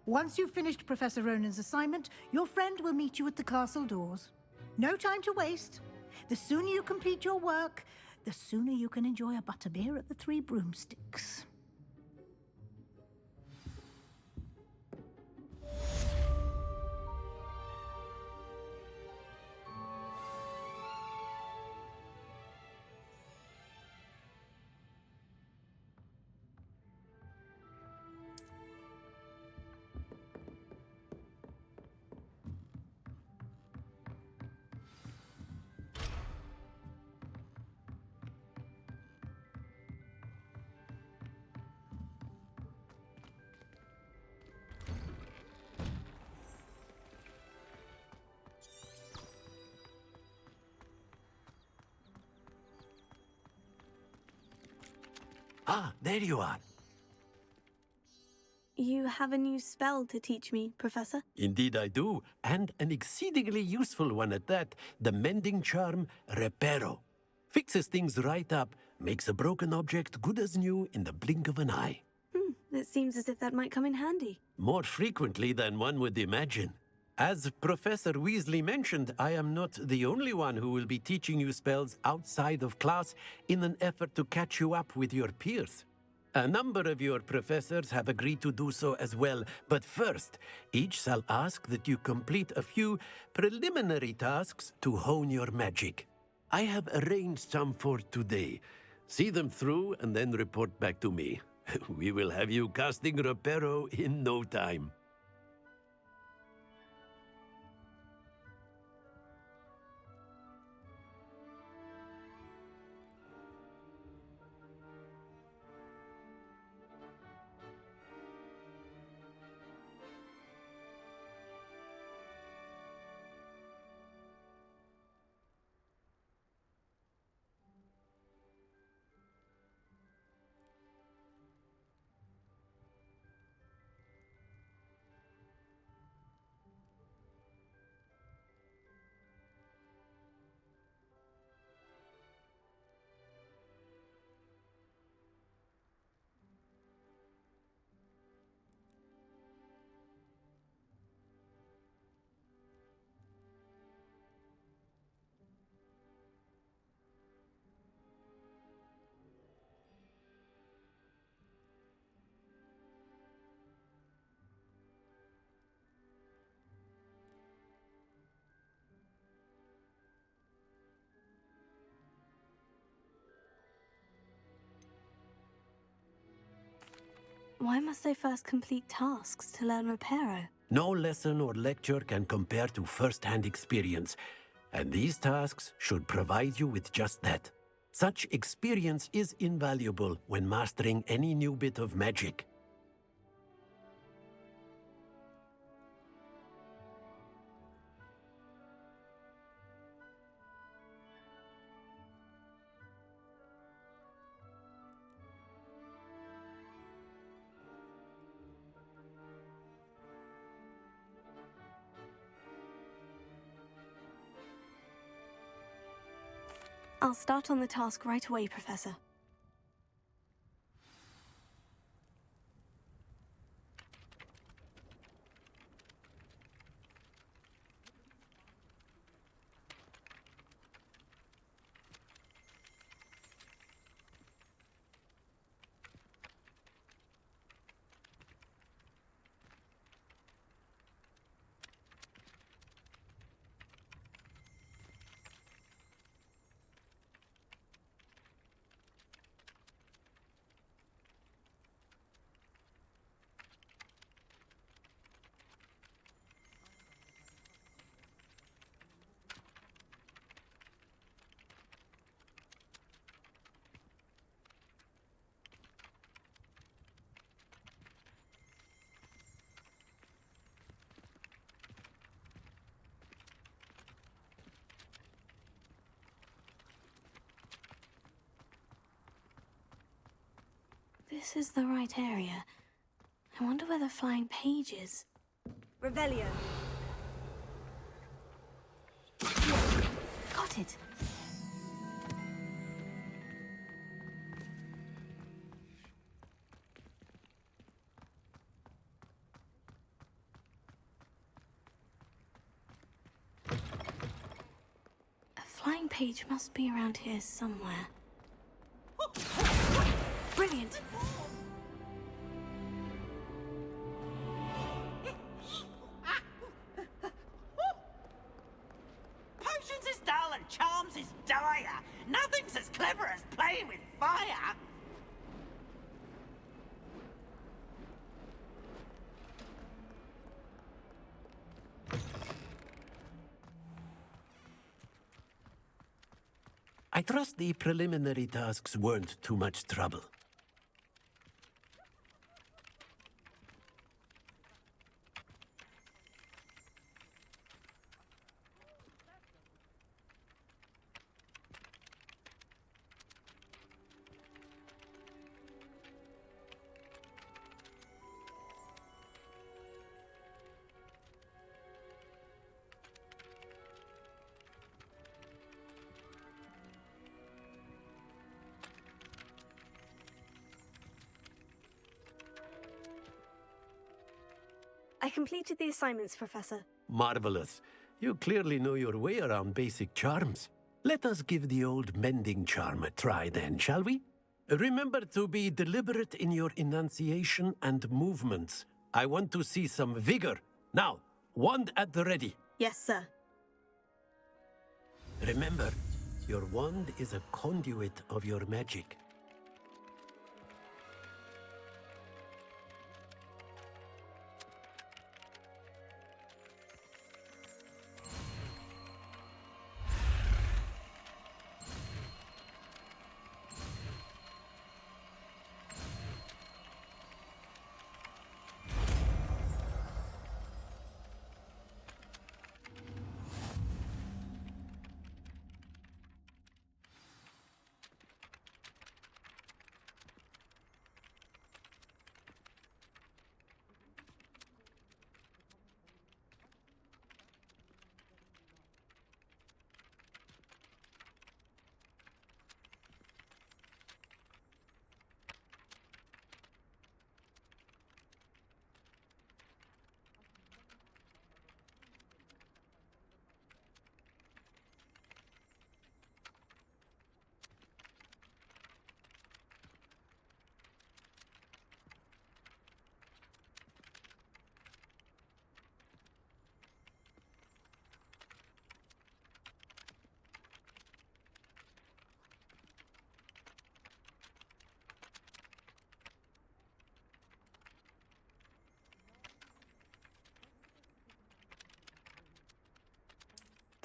Once you've finished Professor Ronan's assignment, your friend will meet you at the castle doors. No time to waste. The sooner you complete your work, the sooner you can enjoy a butterbeer at the Three Broomsticks. Ah, there you are. You have a new spell to teach me, Professor? Indeed I do, and an exceedingly useful one at that. The mending charm, Reparo. Fixes things right up, makes a broken object good as new in the blink of an eye. It seems as if that might come in handy. More frequently than one would imagine. As Professor Weasley mentioned, I am not the only one who will be teaching you spells outside of class in an effort to catch you up with your peers. A number of your professors have agreed to do so as well, but first, each shall ask that you complete a few preliminary tasks to hone your magic. I have arranged some for today. See them through and then report back to me. We will have you casting Reparo in no time. Why must I first complete tasks to learn Reparo? No lesson or lecture can compare to first-hand experience, and these tasks should provide you with just that. Such experience is invaluable when mastering any new bit of magic. I'll start on the task right away, Professor. This is the right area. I wonder where the flying page is. Revelio. Got it. A flying page must be around here somewhere. Brilliant! Potions is dull and charms is dire. Nothing's as clever as playing with fire. I trust the preliminary tasks weren't too much trouble. I completed the assignments, Professor. Marvelous. You clearly know your way around basic charms. Let us give the old mending charm a try then, shall we? Remember to be deliberate in your enunciation and movements. I want to see some vigor. Now, wand at the ready. Yes, sir. Remember, your wand is a conduit of your magic.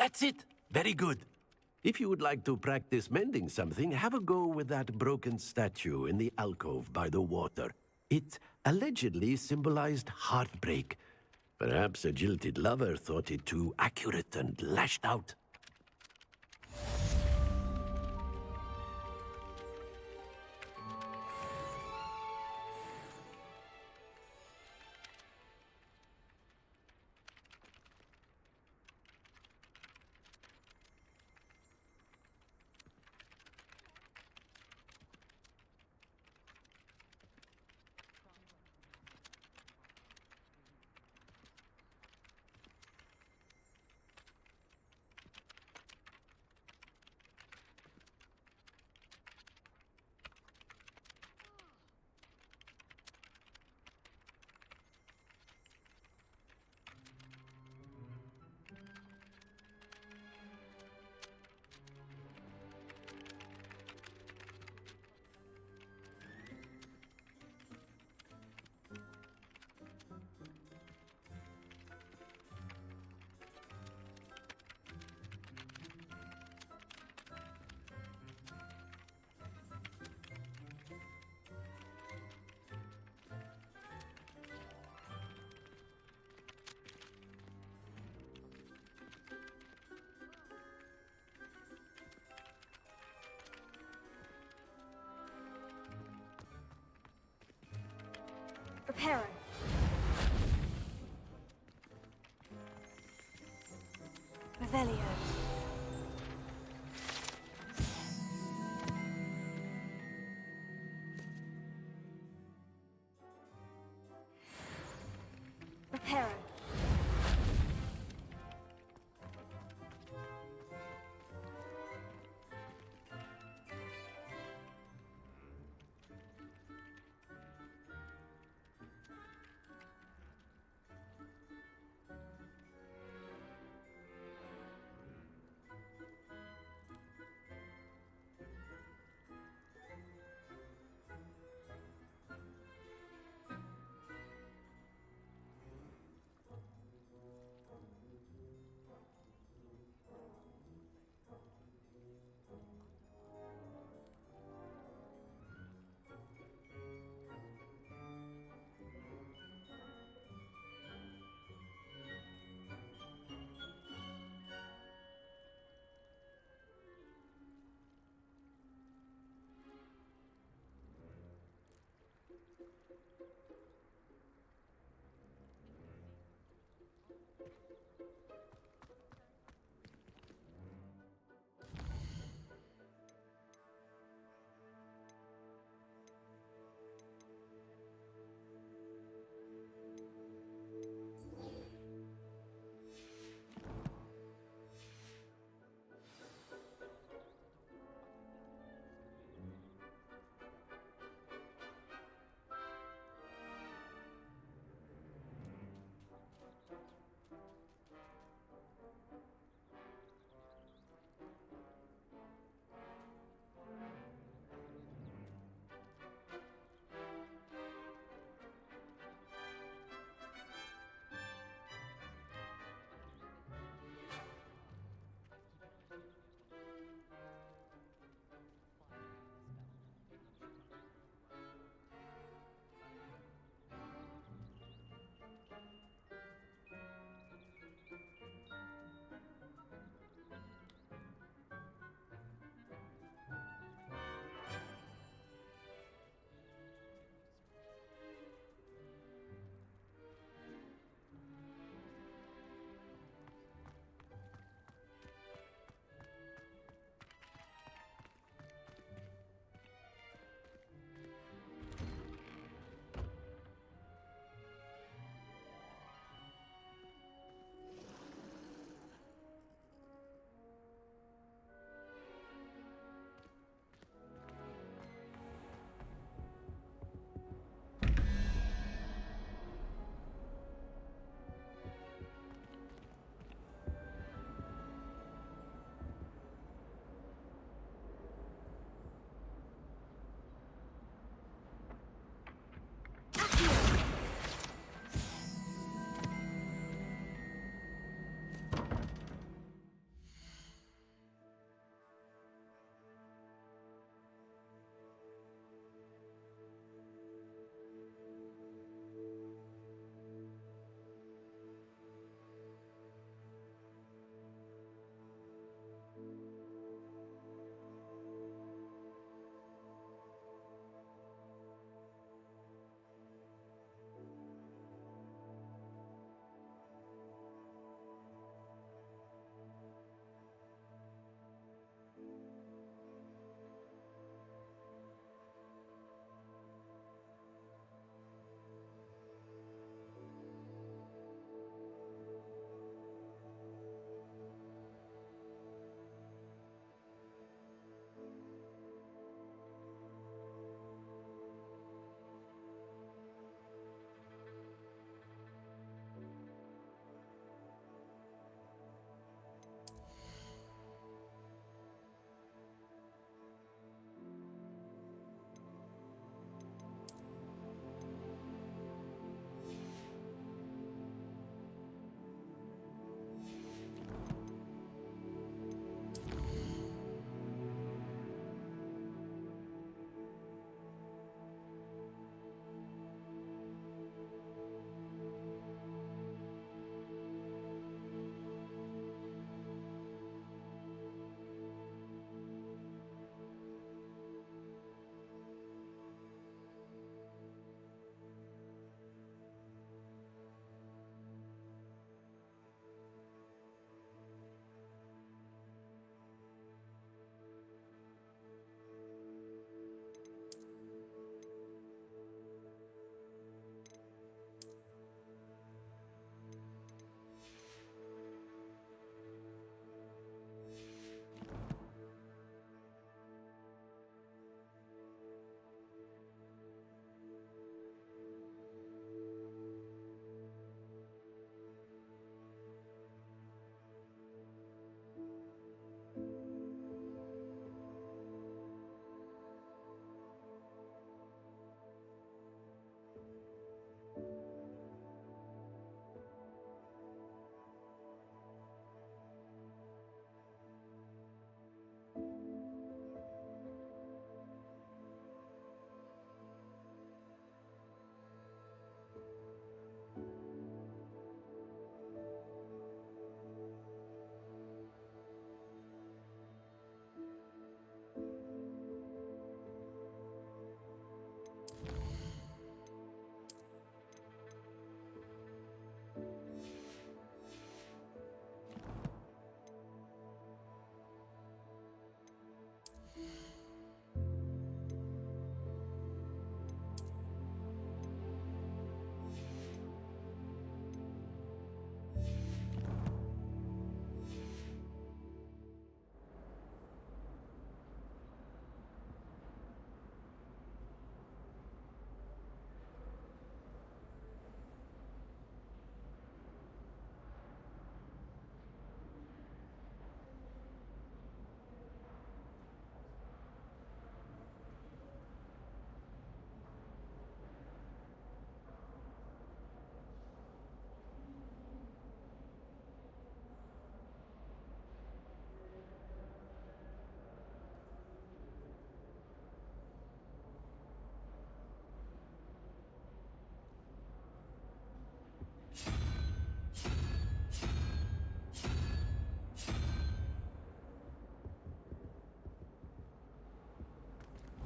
That's it. Very good. If you would like to practice mending something, have a go with that broken statue in the alcove by the water. It allegedly symbolized heartbreak. Perhaps a jilted lover thought it too accurate and lashed out. Reparo. Revelio. Reparo.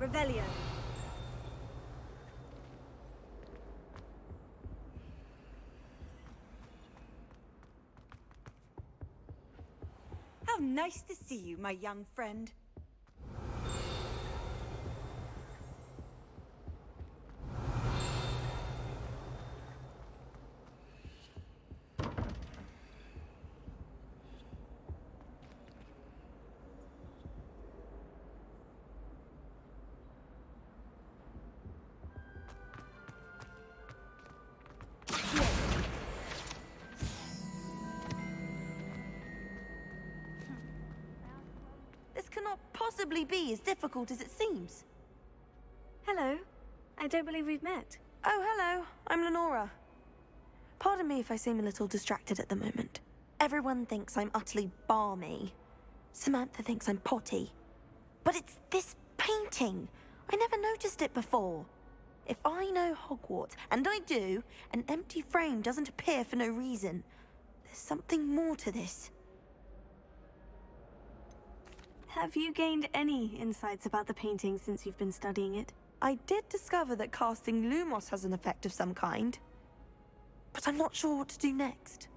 Revelio. How nice to see you, my young friend. This cannot possibly be as difficult as it seems. Hello. I don't believe we've met. Oh, hello. I'm Lenora. Pardon me if I seem a little distracted at the moment. Everyone thinks I'm utterly balmy. Samantha thinks I'm potty. But it's this painting. I never noticed it before. If I know Hogwarts, and I do, an empty frame doesn't appear for no reason. There's something more to this. Have you gained any insights about the painting since you've been studying it? I did discover that casting Lumos has an effect of some kind. But I'm not sure what to do next.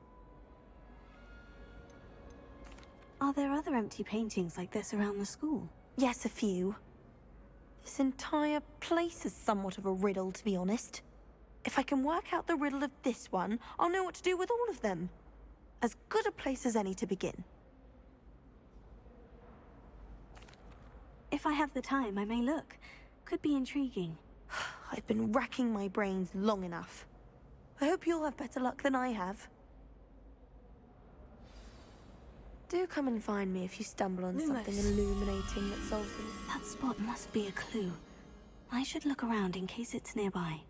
Are there other empty paintings like this around the school? Yes, a few. This entire place is somewhat of a riddle, to be honest. If I can work out the riddle of this one, I'll know what to do with all of them. As good a place as any to begin. If I have the time, I may look. Could be intriguing. I've been racking my brains long enough. I hope you'll have better luck than I have. Do come and find me if you stumble on something illuminating that solves it. That spot must be a clue. I should look around in case it's nearby.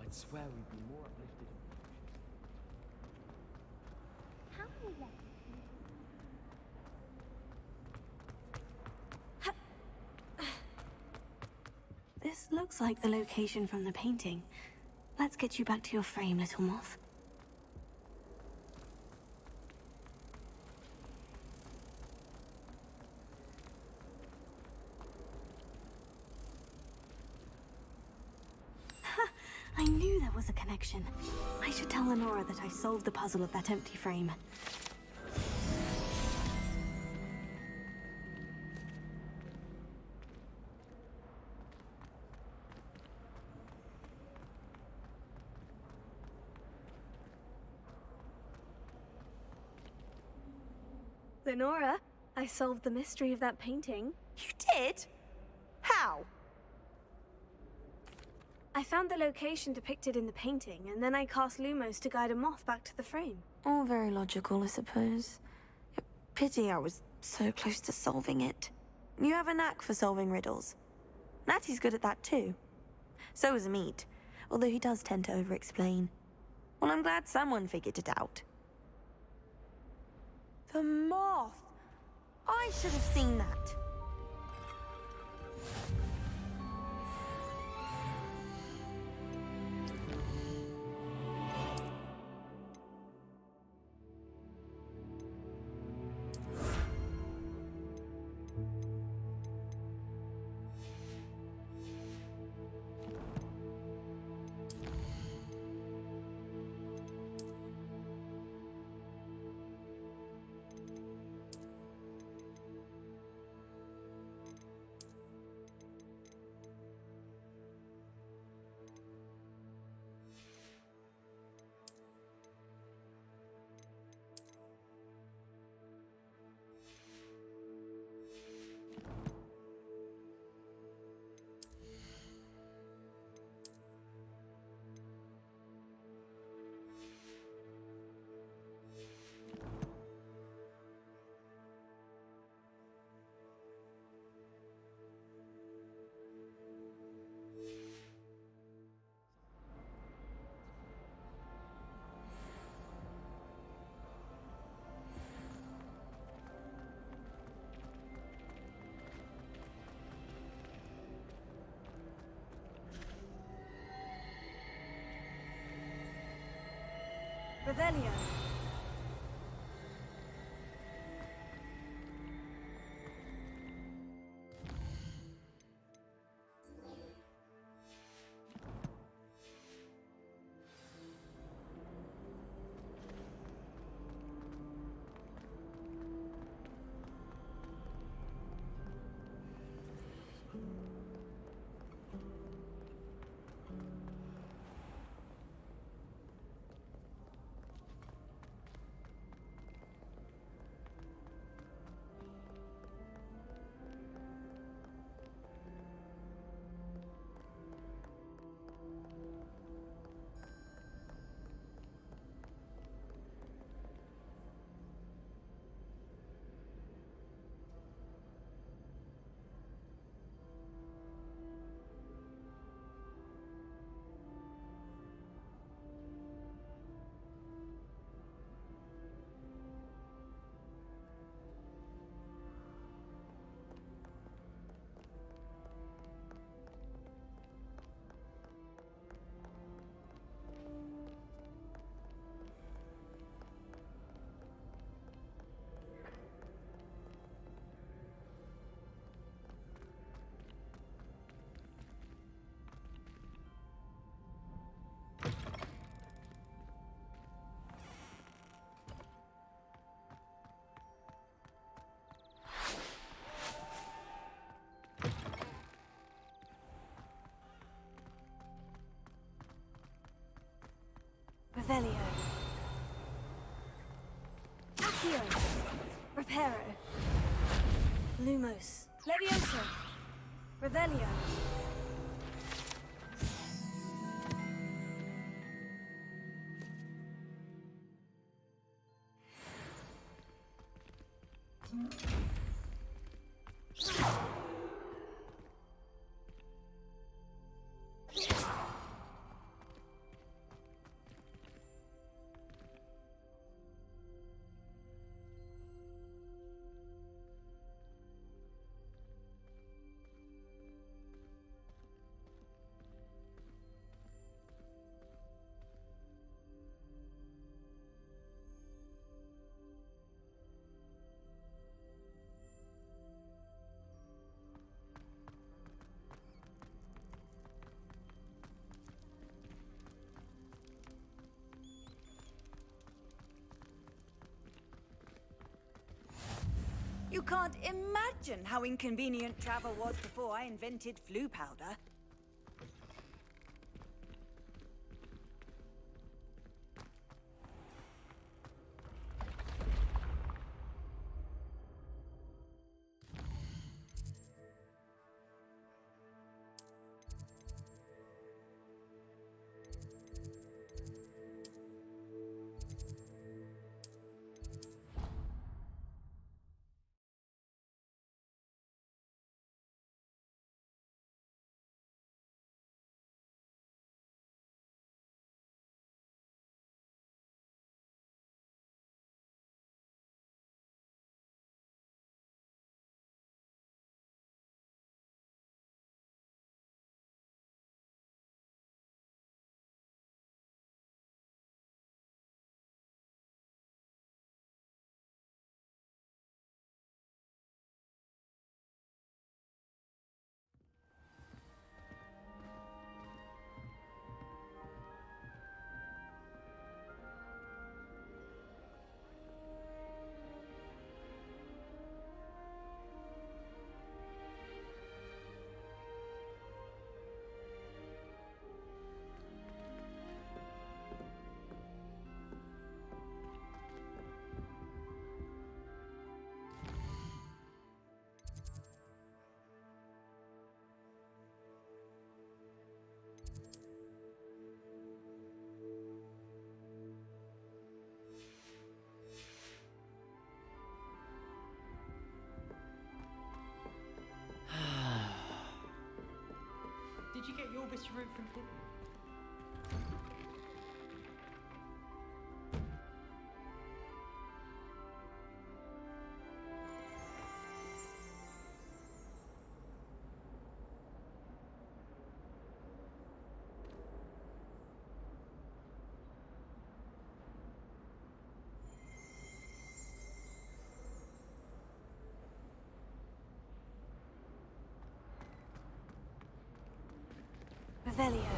I'd swear we'd be more uplifted. This looks like the location from the painting. Let's get you back to your frame, little moth. I knew there was a connection. I should tell Lenora that I solved the puzzle of that empty frame. Lenora, I solved the mystery of that painting. You did? How? I found the location depicted in the painting, and then I cast Lumos to guide a moth back to the frame. All very logical, I suppose. Pity I was so close to solving it. You have a knack for solving riddles. Natty's good at that too. So is Amit, although he does tend to over-explain. Well, I'm glad someone figured it out. The moth! I should have seen that. Revelio. Revelio. Accio. Reparo. Lumos. Levioso. Revelio. You can't imagine how inconvenient travel was before I invented flu powder. Did you get your Orbis route from him? Revelio.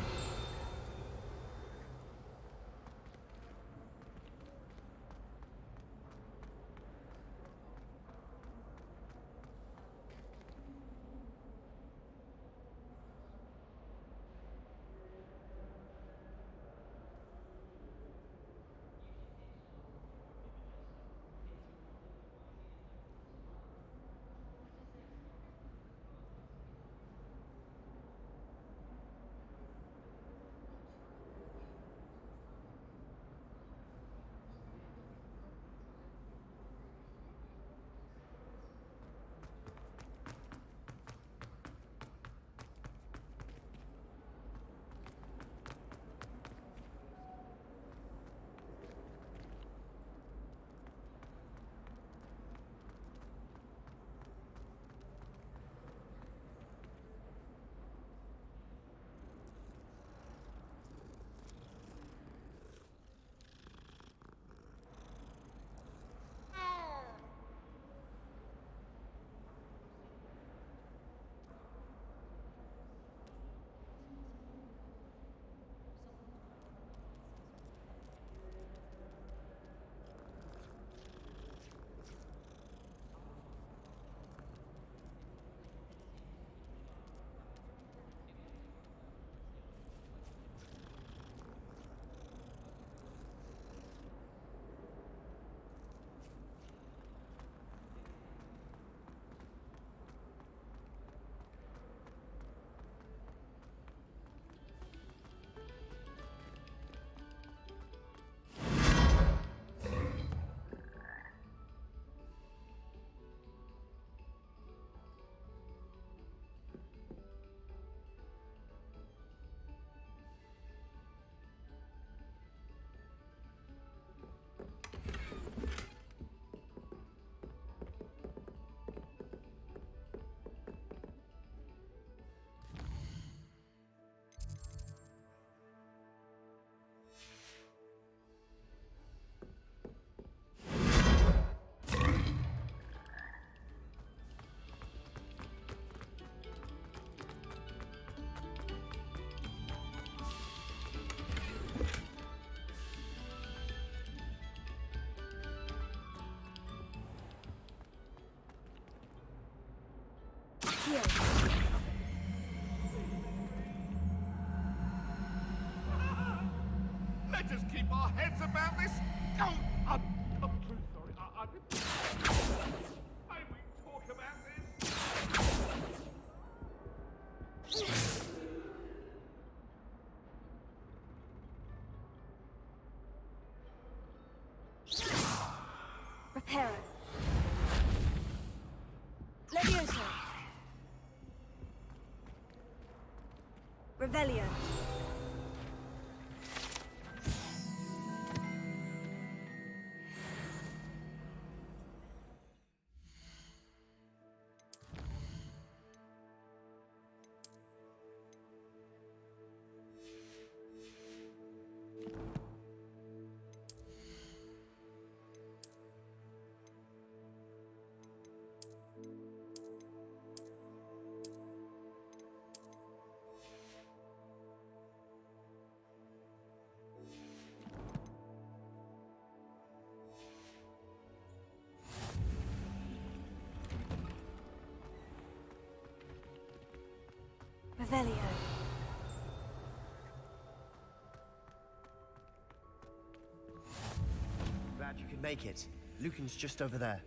Let us keep our heads about this. Oh, I'm truly sorry. May we talk about this? Reparo. Levioso. Revelio. Revelio. Glad you could make it. Lucan's just over there.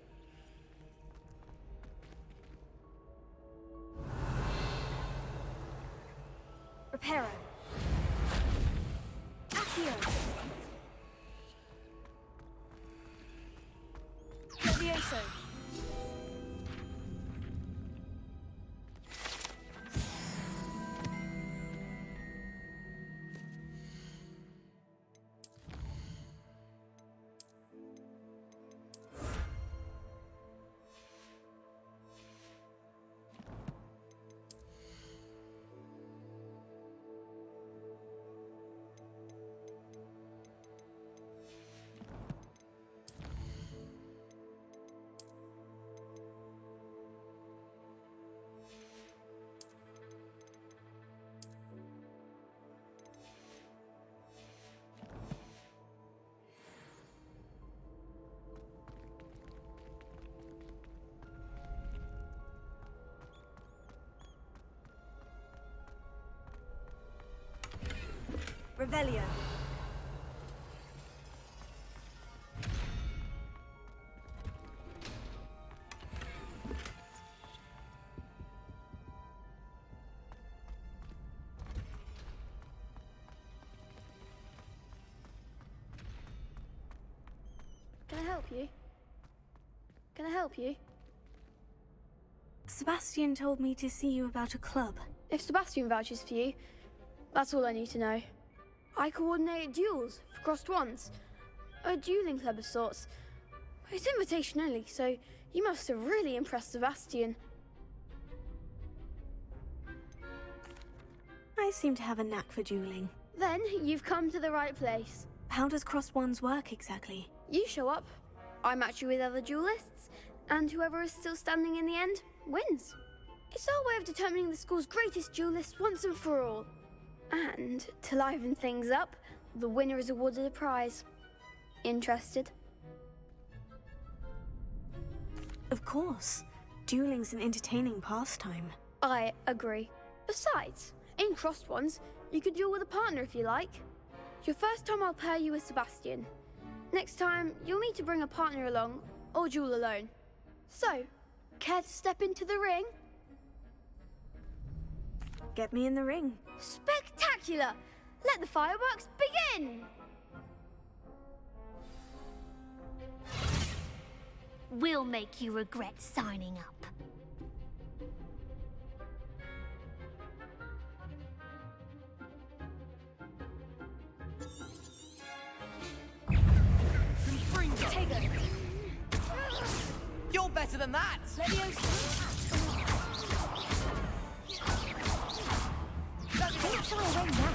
Reparo. Accio. Levioso. Revelio. Can I help you? Can I help you? Sebastian told me to see you about a club. If Sebastian vouches for you, that's all I need to know. I coordinate duels for crossed wands. A dueling club of sorts. It's invitation only, so you must have really impressed Sebastian. I seem to have a knack for dueling. Then you've come to the right place. How does crossed wands work exactly? You show up, I match you with other duelists, and whoever is still standing in the end wins. It's our way of determining the school's greatest duelist once and for all. And to liven things up, the winner is awarded a prize. Interested? Of course. Dueling's an entertaining pastime. I agree. Besides, in crossed ones, you could duel with a partner if you like. Your first time I'll pair you with Sebastian. Next time, you'll need to bring a partner along, or duel alone. So, care to step into the ring? Get me in the ring. Spectacular! Let the fireworks begin! We'll make you regret signing up. Take it. You're better than that! Don't shy away now.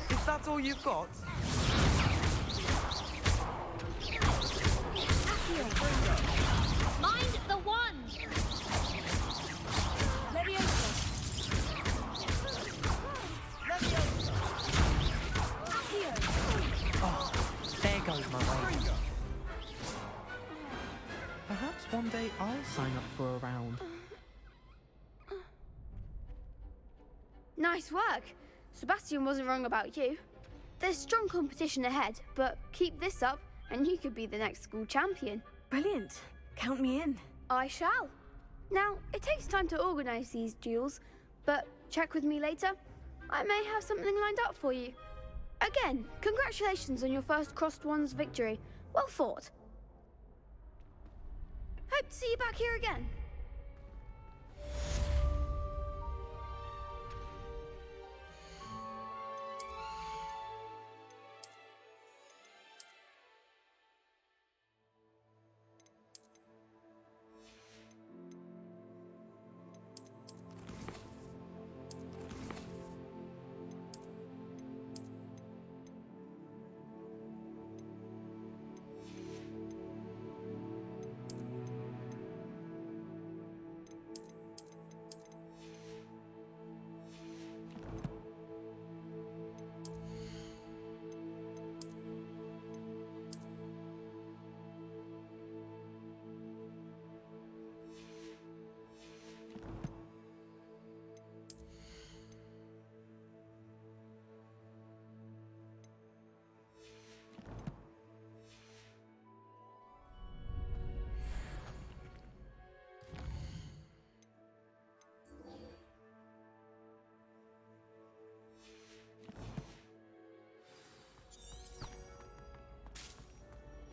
If that's all you've got. Mind the wand! Oh, there goes my way. Perhaps one day I'll sign up for a round. Nice work. Sebastian wasn't wrong about you. There's strong competition ahead, but keep this up and you could be the next school champion. Brilliant. Count me in. I shall. Now, it takes time to organise these duels, but check with me later. I may have something lined up for you. Again, congratulations on your first crossed wands victory. Well fought. Hope to see you back here again.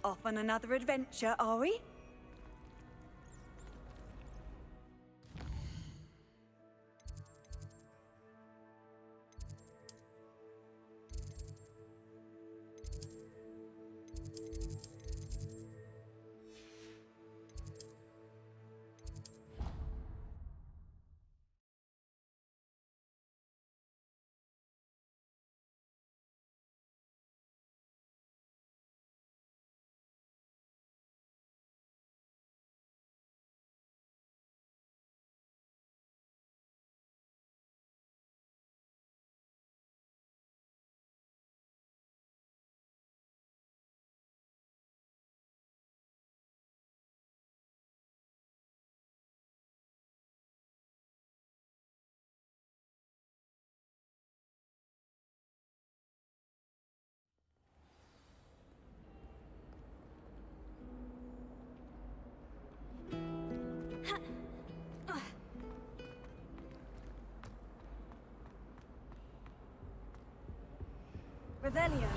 Off on another adventure, are we? Revelio.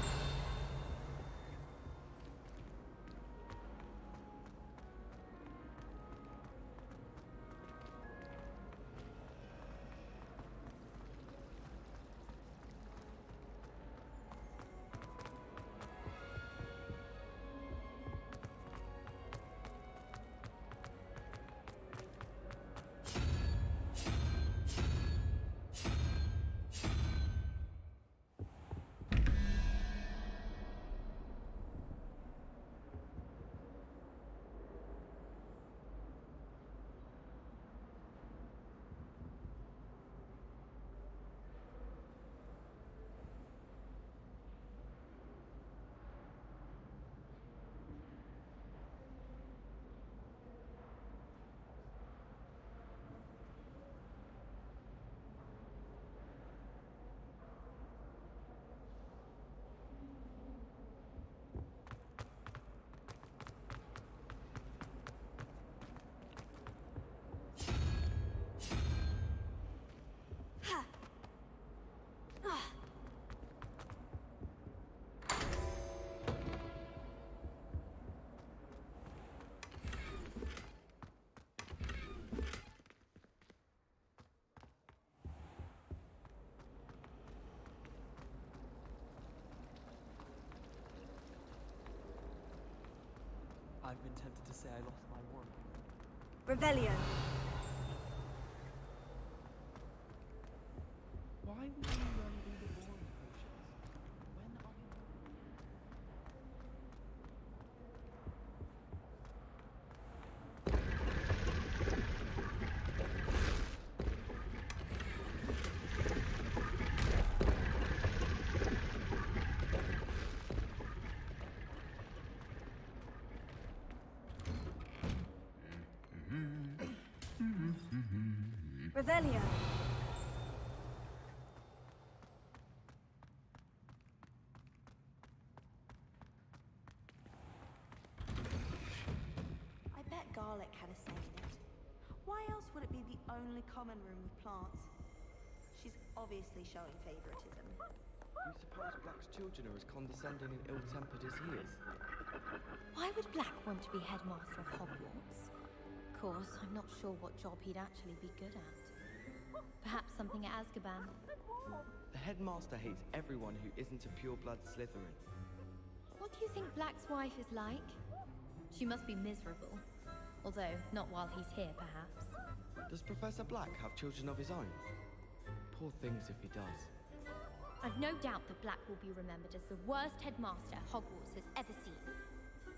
I've been tempted to say I lost my wand. Revelio. Why would you learn all the boring potions? When are we... Revelio. I bet Garlic had a say in it. Why else would it be the only common room with plants? She's obviously showing favoritism. You suppose Black's children are as condescending and ill-tempered as he is? Why would Black want to be headmaster of Hogwarts? Of course, I'm not sure what job he'd actually be good at. Perhaps something at Azkaban. The headmaster hates everyone who isn't a pure-blood Slytherin. What do you think Black's wife is like? She must be miserable. Although, not while he's here, perhaps. Does Professor Black have children of his own? Poor things if he does. I've no doubt that Black will be remembered as the worst headmaster Hogwarts has ever seen.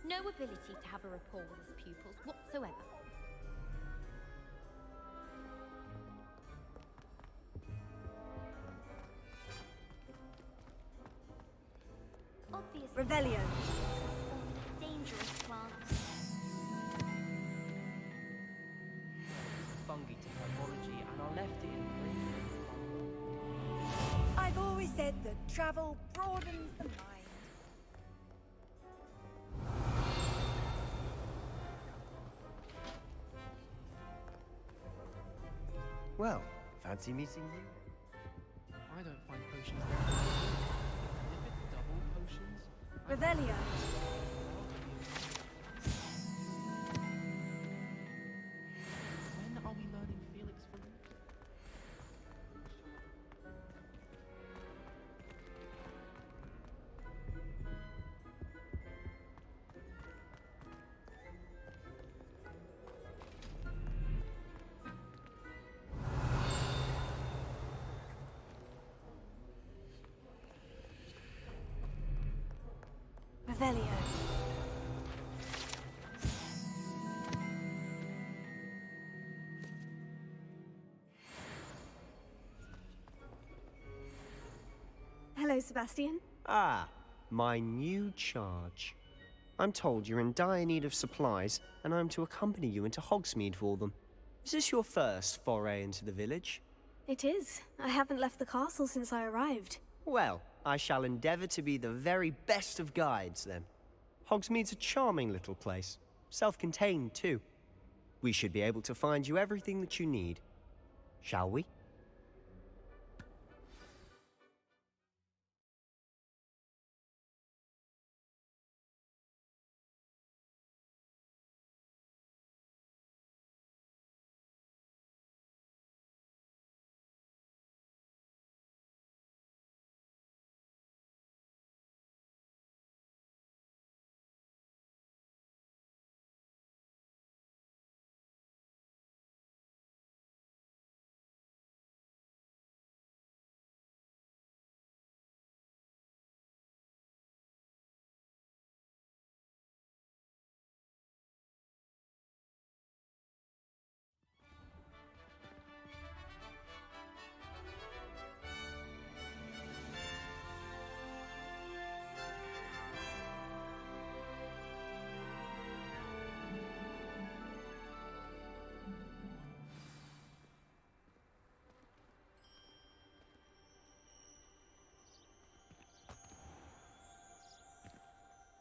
No ability to have a rapport with his pupils whatsoever. Obviously, Revelio. dangerous plants. Fungi to herbology and are left in I've always said that travel broadens the mind. Well, fancy meeting you? I don't find potions very useful. If it's double potions... Revelio. When are we learning Felix from... Revelio. Hello, Sebastian. Ah, my new charge. I'm told you're in dire need of supplies, and I'm to accompany you into Hogsmeade for them. Is this your first foray into the village? It is. I haven't left the castle since I arrived. Well, I shall endeavour to be the very best of guides, then. Hogsmeade's a charming little place. Self-contained, too. We should be able to find you everything that you need. Shall we?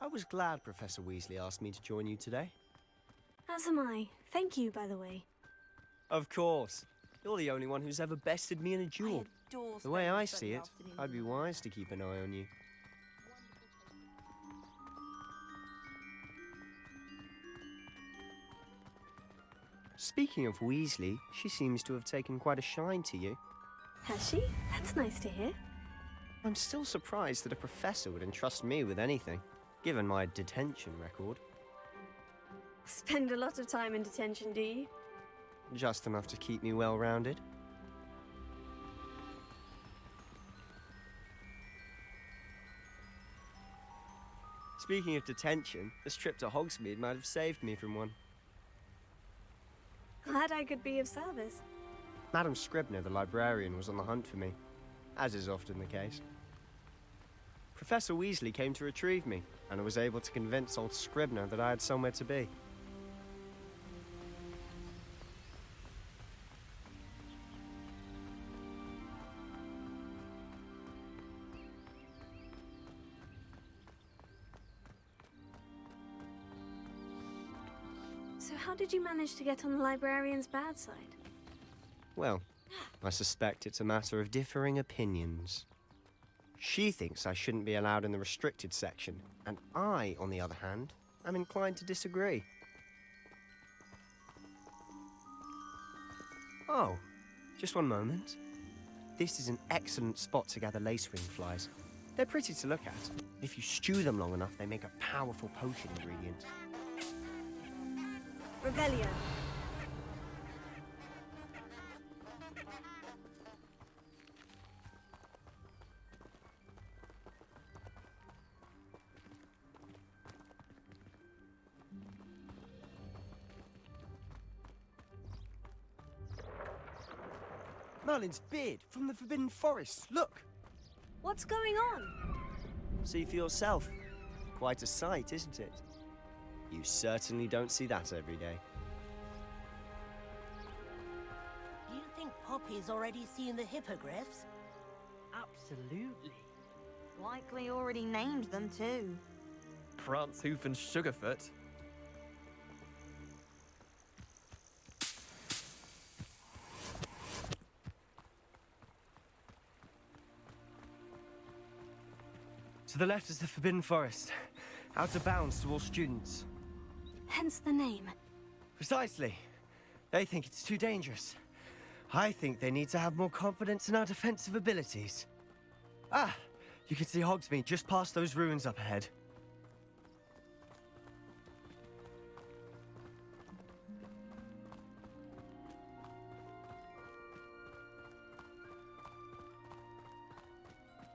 I was glad Professor Weasley asked me to join you today. As am I. Thank you, by the way. Of course. You're the only one who's ever bested me in a duel. The way I see it, I'd be wise to keep an eye on you. Speaking of Weasley, she seems to have taken quite a shine to you. Has she? That's nice to hear. I'm still surprised that a professor would entrust me with anything, given my detention record. Spend a lot of time in detention, do you? Just enough to keep me well-rounded. Speaking of detention, this trip to Hogsmeade might have saved me from one. Glad I could be of service. Madam Scribner, the librarian, was on the hunt for me, as is often the case. Professor Weasley came to retrieve me, and I was able to convince old Scribner that I had somewhere to be. So how did you manage to get on the librarian's bad side? Well, I suspect it's a matter of differing opinions. She thinks I shouldn't be allowed in the restricted section, and I, on the other hand, am inclined to disagree. Oh, just one moment. This is an excellent spot to gather lacewing flies. They're pretty to look at. If you stew them long enough, they make a powerful potion ingredient. Revelio. Merlin's beard from the Forbidden Forest, look! What's going on? See for yourself. Quite a sight, isn't it? You certainly don't see that every day. Do you think Poppy's already seen the hippogriffs? Absolutely. Likely already named them too. Prance, Hoof, and Sugarfoot. To the left is the Forbidden Forest, out of bounds to all students. Hence the name. Precisely. They think it's too dangerous. I think they need to have more confidence in our defensive abilities. Ah, you can see Hogsmeade just past those ruins up ahead.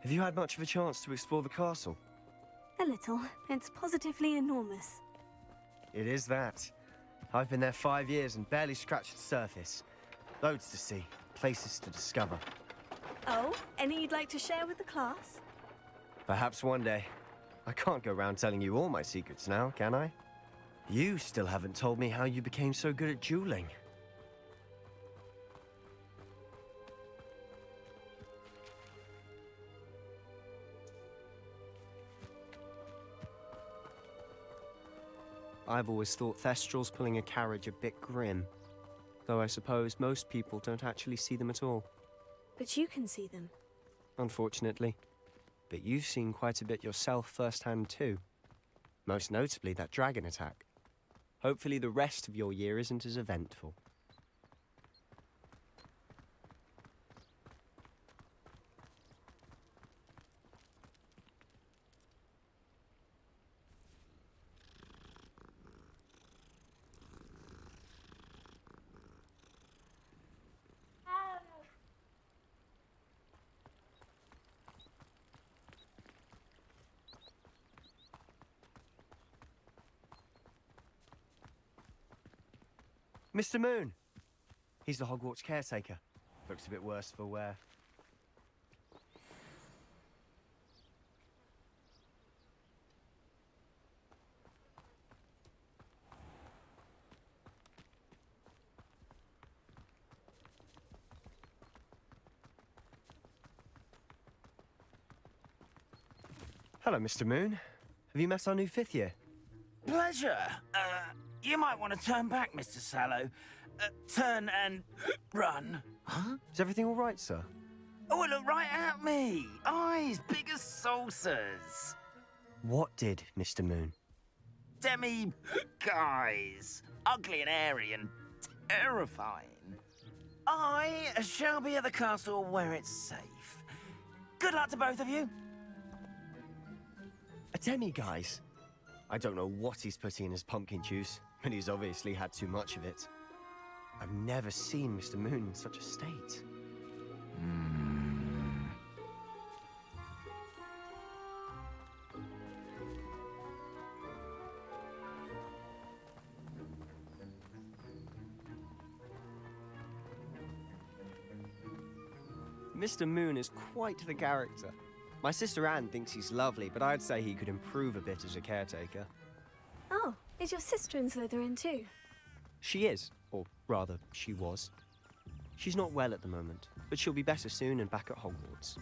Have you had much of a chance to explore the castle? A little. It's positively enormous. It is that. I've been there 5 years and barely scratched the surface. Loads to see, places to discover. Oh, any you'd like to share with the class? Perhaps one day. I can't go around telling you all my secrets now, can I? You still haven't told me how you became so good at dueling. I've always thought Thestrals pulling a carriage a bit grim. Though I suppose most people don't actually see them at all. But you can see them. Unfortunately. But you've seen quite a bit yourself firsthand too. Most notably that dragon attack. Hopefully the rest of your year isn't as eventful. Mr. Moon! He's the Hogwarts caretaker. Looks a bit worse for wear. Hello, Mr. Moon. Have Have you met our new 5th year? Pleasure. You might want to turn back, Mr. Sallow. Turn and run. Huh? Is everything all right, sir? Oh, look right at me. Eyes big as saucers. What did, Mr. Moon? Guys. Ugly and airy and terrifying. I shall be at the castle where it's safe. Good luck to both of you. A demi-guise? I don't know what he's putting in his pumpkin juice, but he's obviously had too much of it. I've never seen Mr. Moon in such a state. Mr. Moon is quite the character. My sister Anne thinks he's lovely, but I'd say he could improve a bit as a caretaker. Oh, is your sister in Slytherin too? She is, or rather, she was. She's not well at the moment, but she'll be better soon and back at Hogwarts.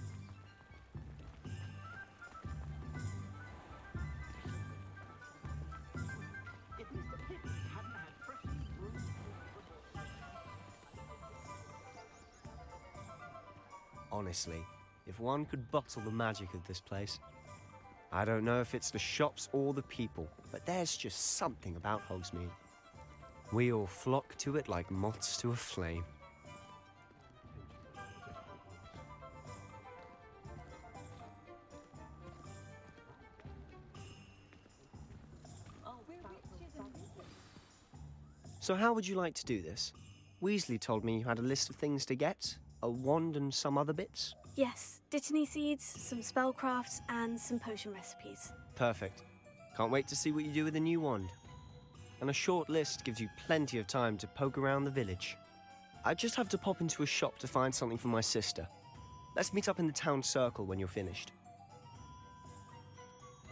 Honestly, if one could bottle the magic of this place. I don't know if it's the shops or the people, but there's just something about Hogsmeade. We all flock to it like moths to a flame. So how would you like to do this? Weasley told me you had a list of things to get, a wand and some other bits. Yes, Dittany seeds, some spellcrafts, and some potion recipes. Perfect. Can't wait to see what you do with the new wand. And a short list gives you plenty of time to poke around the village. I just have to pop into a shop to find something for my sister. Let's meet up in the town circle when you're finished.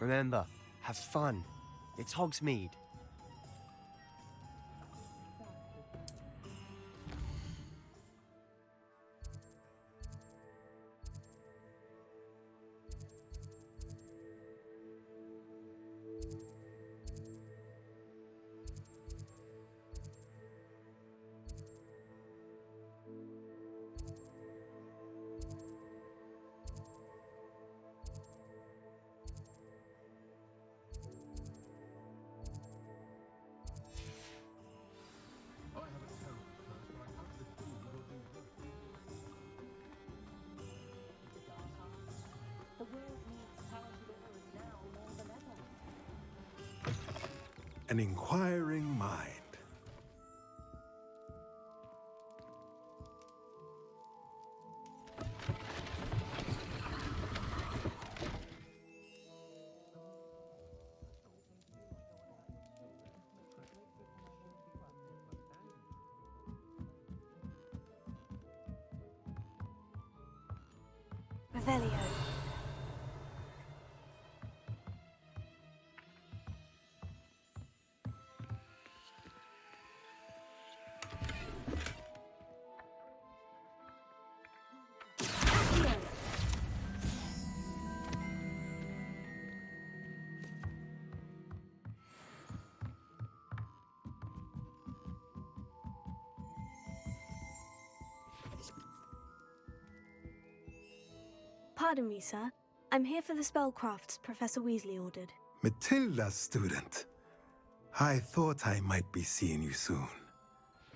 Remember, have fun. It's Hogsmeade. An inquiring mind. Revelio. Pardon me, sir. I'm here for the spellcrafts Professor Weasley ordered. Matilda, student. I thought I might be seeing you soon.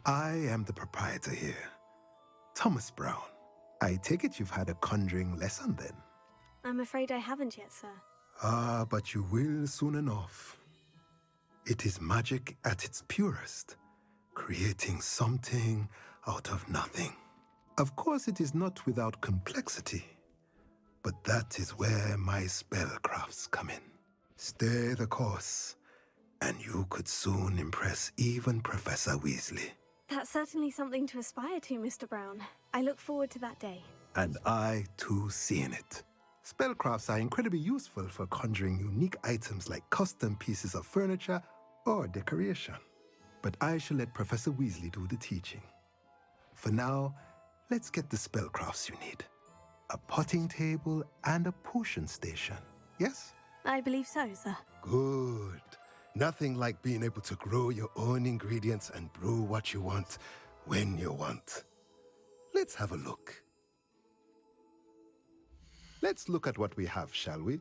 I am the proprietor here, Thomas Brown. I take it you've had a conjuring lesson then? I'm afraid I haven't yet, sir. Ah, but you will soon enough. It is magic at its purest, creating something out of nothing. Of course, it is not without complexity, but that is where my spellcrafts come in. Stay the course, and you could soon impress even Professor Weasley. That's certainly something to aspire to, Mr. Brown. I look forward to that day. And I, too, seeing it. Spellcrafts are incredibly useful for conjuring unique items like custom pieces of furniture or decoration. But I shall let Professor Weasley do the teaching. For now, let's get the spellcrafts you need. A potting table and a potion station, yes? I believe so, sir. Good. Nothing like being able to grow your own ingredients and brew what you want when you want. Let's have a look. Let's look at what we have, shall we?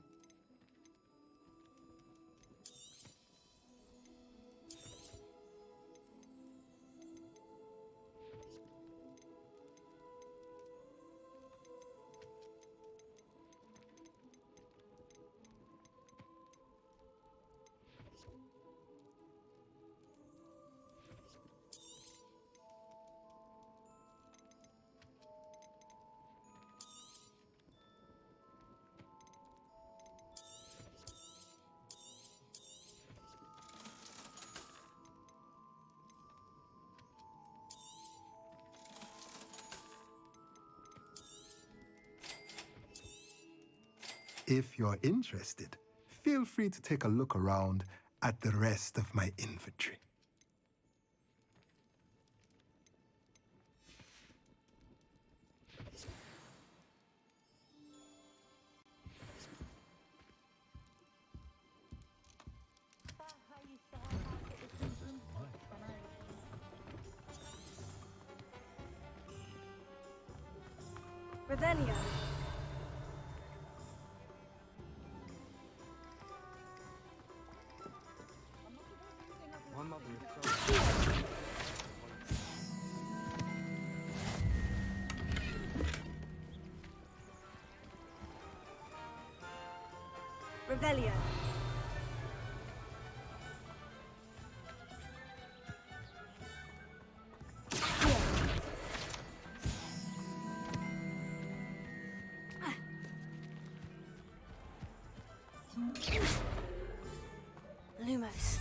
If you're interested, feel free to take a look around at the rest of my inventory. Revelio. Revelio. Lumos.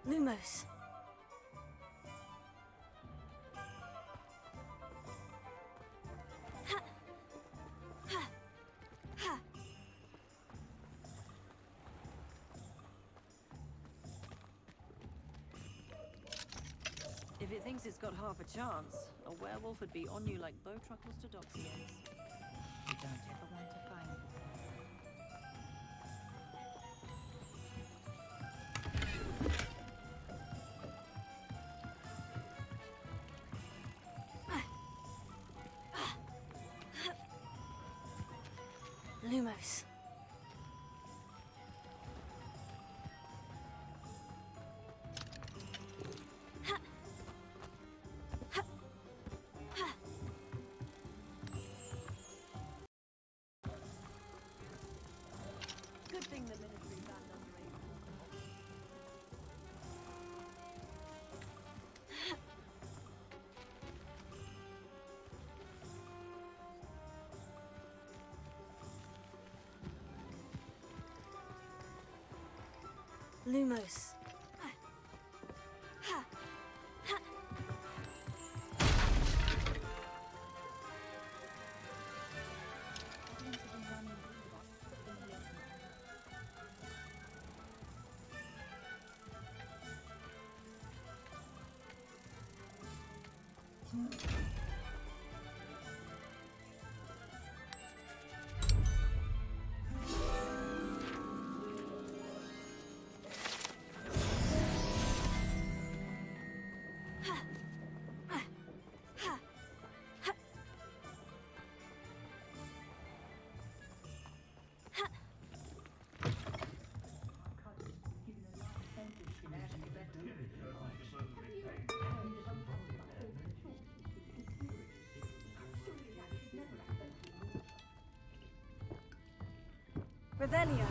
Lumos. If it thinks it's got half a chance, a werewolf would be on you like bow truckles to doxy eggs. You don't ever want to find me. Lumos. Good thing the ministry banned underage. Lumos. Revelio.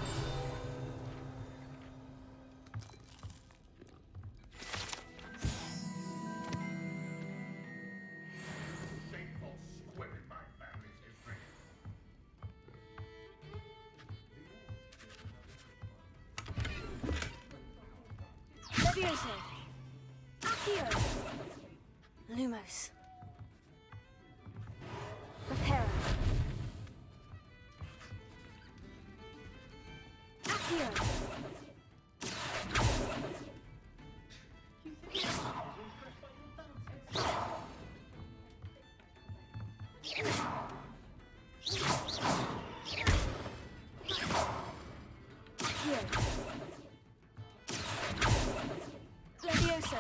Levioso! Accio! Lumos. Reparo. Accio! Levioso!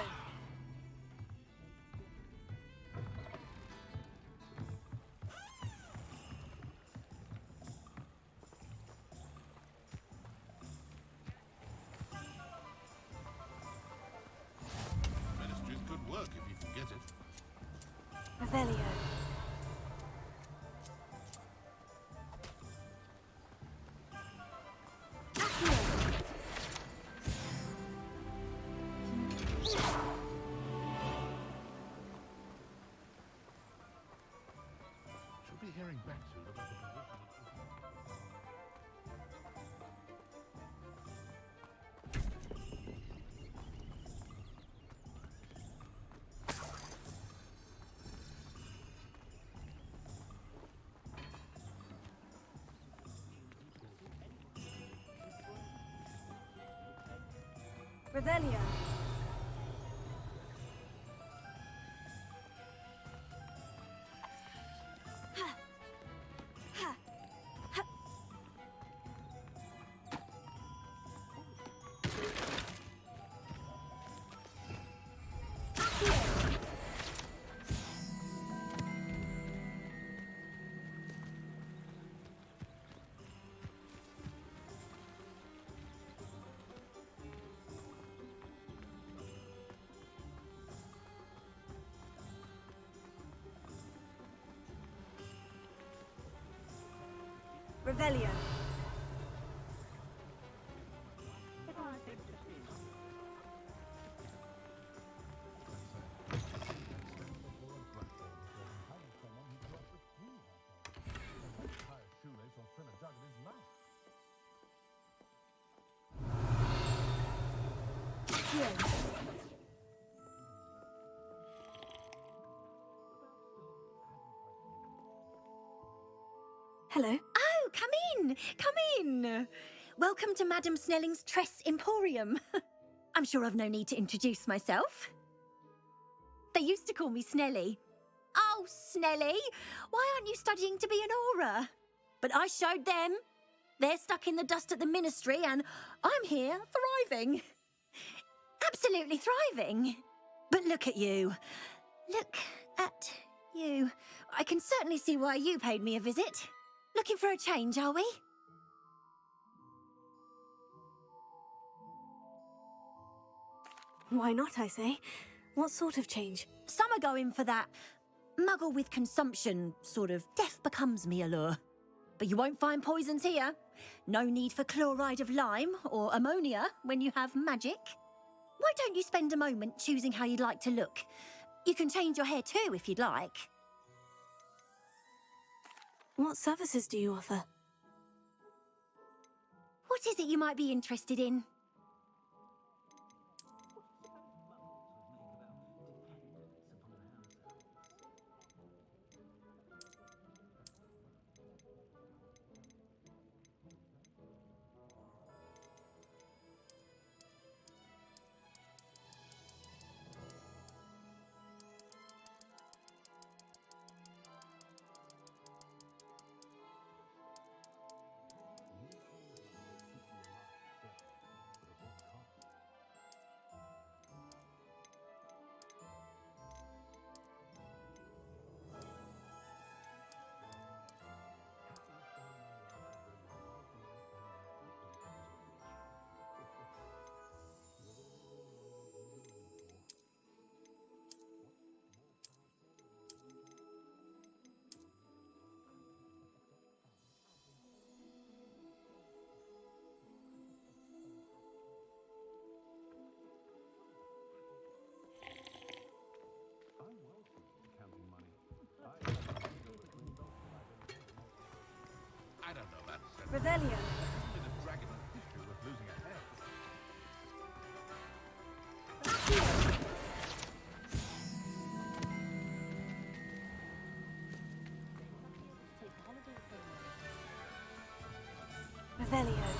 Ministry's good work if you can get it. Revelio. Should be hearing back soon about the position. Revelio. Revelio. Hello. Oh, come in! Come in! Welcome to Madame Snelling's Tress Emporium. I'm sure I've no need to introduce myself. They used to call me Snelly. Oh, Snelly, why aren't you studying to be an aura? But I showed them. They're stuck in the dust at the ministry and I'm here thriving. Absolutely thriving. But look at you. Look at you. I can certainly see why you paid me a visit. Looking for a change, are we? Why not, I say? What sort of change? Some are going for that muggle with consumption, sort of death becomes me allure. But you won't find poisons here. No need for chloride of lime or ammonia when you have magic. Why don't you spend a moment choosing how you'd like to look? You can change your hair too if you'd like. What services do you offer? What is it you might be interested in? I don't know about Revelio. The dragon history was losing a head. Revelio.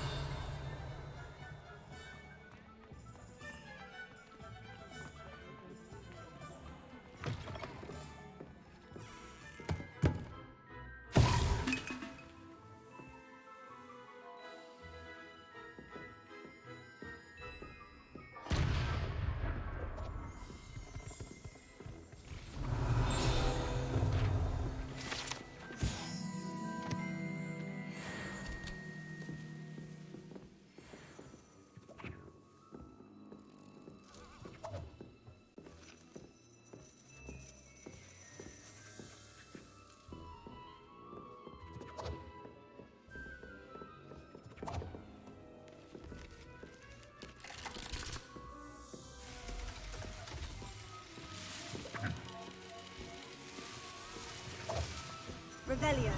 Revelio.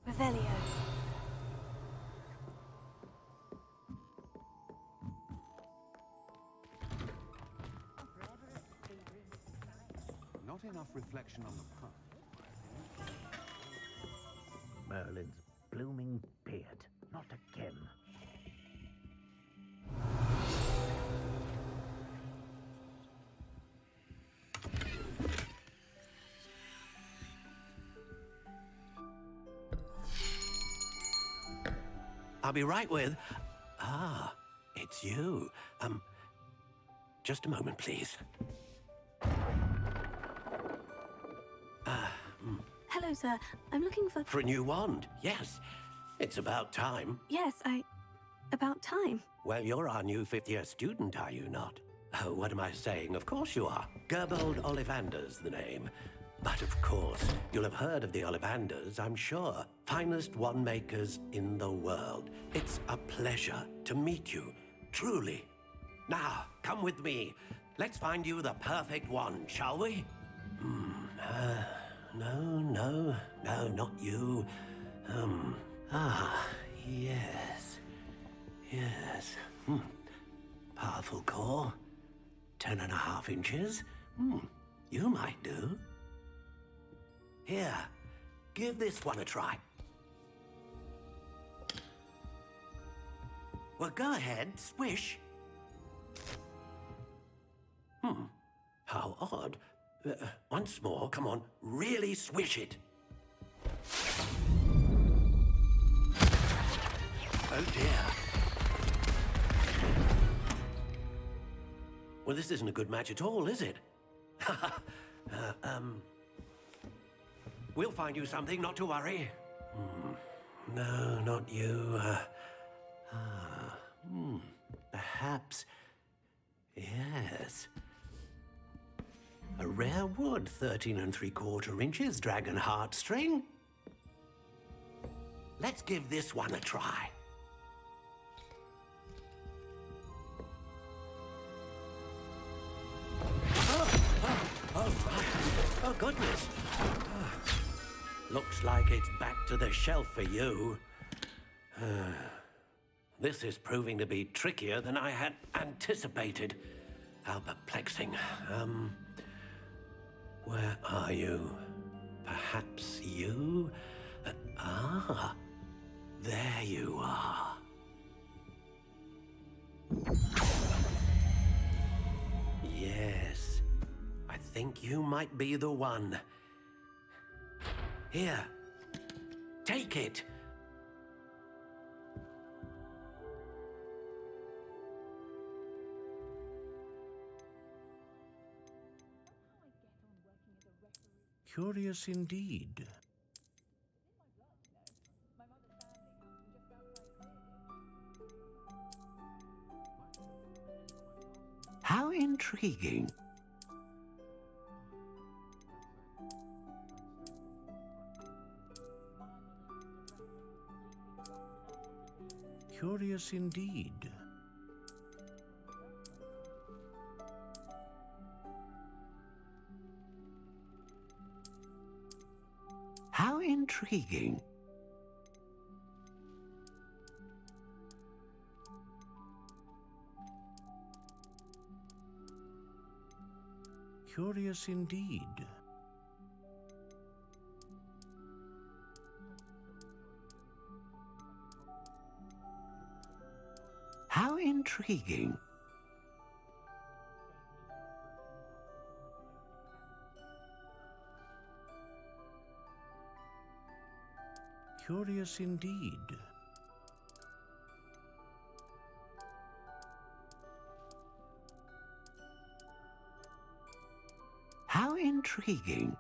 Revelio. Not enough reflection on the past. Merlin's blooming beard. Not again. I'll be right with... Ah, it's you. Just a moment, please. Hello, sir. I'm looking for... For a new wand, yes. It's about time. Yes, about time. Well, you're our new fifth-year student, are you not? Oh, what am I saying? Of course you are. Gerbold Ollivander's the name. But of course, you'll have heard of the Ollivanders, I'm sure. Finest wand makers in the world. It's a pleasure to meet you, truly. Now, come with me. Let's find you the perfect wand, shall we? No, not you. Yes. Powerful core. 10.5 inches. You might do. Here, give this one a try. Well, go ahead, swish. How odd. Once more, come on, really swish it. Oh dear. Well, this isn't a good match at all, is it? We'll find you something, not to worry. No, not you. Perhaps... Yes. A rare wood, 13 3/4 inches, dragon heartstring. Let's give this one a try. Oh, goodness. Looks like it's back to the shelf for you. This is proving to be trickier than I had anticipated. How perplexing. Where are you? Perhaps you? There you are. Yes, I think you might be the one. Here, take it. Curious indeed. How intriguing. Curious indeed. How intriguing. Curious indeed. How intriguing. Curious indeed. How intriguing.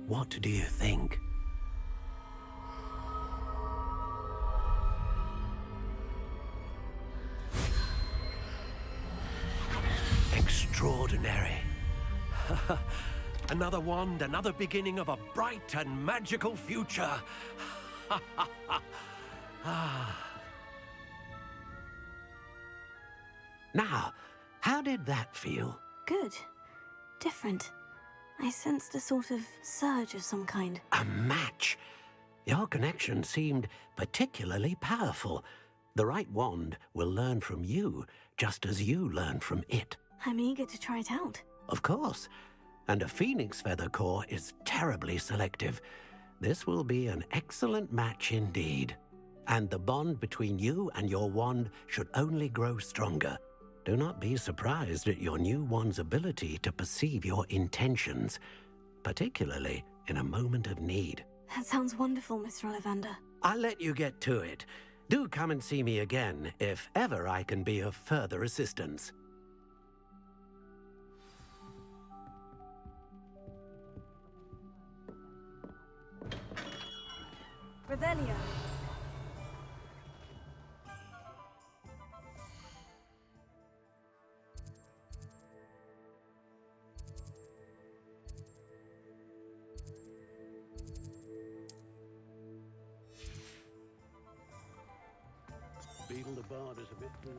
What do you think? Extraordinary. Another wand, another beginning of a bright and magical future. Now, how did that feel? Good. Different. I sensed a sort of surge of some kind. A match. Your connection seemed particularly powerful. The right wand will learn from you, just as you learn from it. I'm eager to try it out. Of course. And a phoenix feather core is terribly selective. This will be an excellent match indeed. And the bond between you and your wand should only grow stronger. Do not be surprised at your new wand's ability to perceive your intentions, particularly in a moment of need. That sounds wonderful, Mr. Ollivander. I'll let you get to it. Do come and see me again if ever I can be of further assistance. Revelio. Beetle the Bard is a bit too...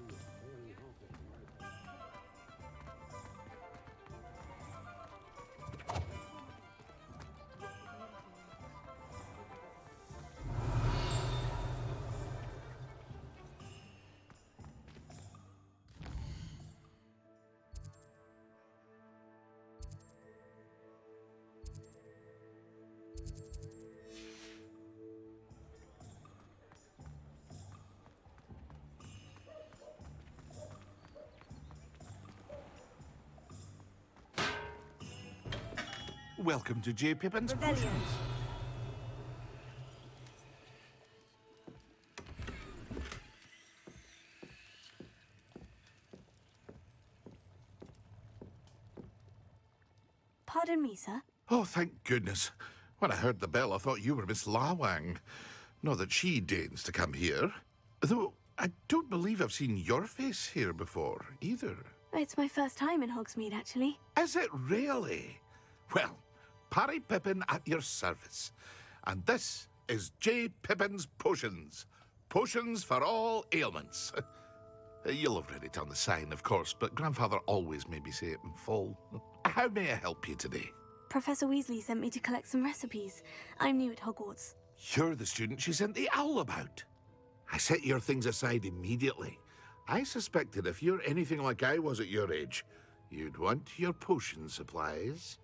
Welcome to J. Pippin's Rebellion. Potions. Pardon me, sir. Oh, thank goodness. When I heard the bell, I thought you were Miss Lawang. Not that she deigns to come here. Though, I don't believe I've seen your face here before, either. It's my first time in Hogsmeade, actually. Is it really? Well, Parry Pippin at your service. And this is J. Pippin's Potions. Potions for all ailments. You'll have read it on the sign, of course, but Grandfather always made me say it in full. How may I help you today? Professor Weasley sent me to collect some recipes. I'm new at Hogwarts. You're the student she sent the owl about. I set your things aside immediately. I suspected if you're anything like I was at your age, you'd want your potion supplies.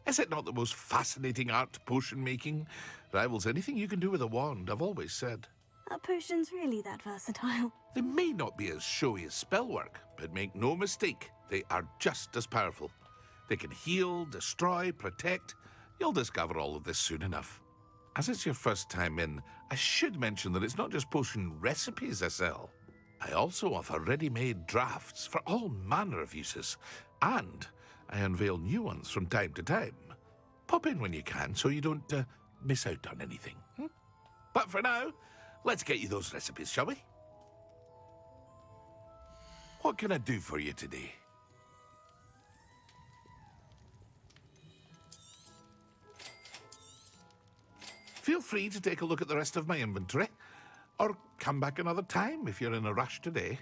Is it not the most fascinating art, potion making? Rivals anything you can do with a wand, I've always said. Are potions really that versatile? They may not be as showy as spellwork, but make no mistake, they are just as powerful. They can heal, destroy, protect. You'll discover all of this soon enough. As it's your first time in, I should mention that it's not just potion recipes I sell. I also offer ready-made drafts for all manner of uses, and I unveil new ones from time to time. Pop in when you can so you don't miss out on anything. But for now, let's get you those recipes, shall we? What can I do for you today? Feel free to take a look at the rest of my inventory, or come back another time if you're in a rush today.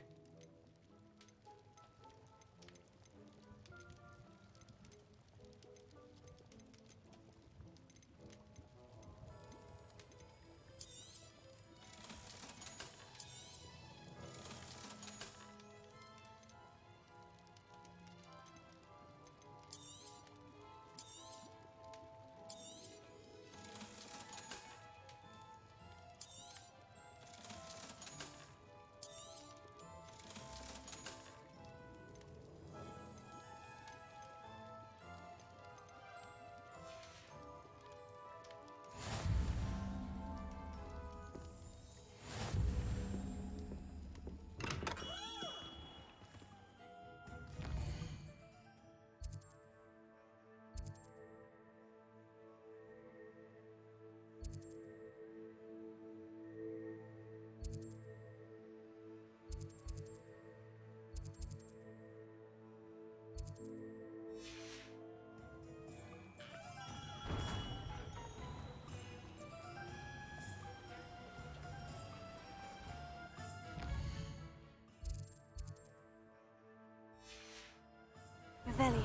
Revelio.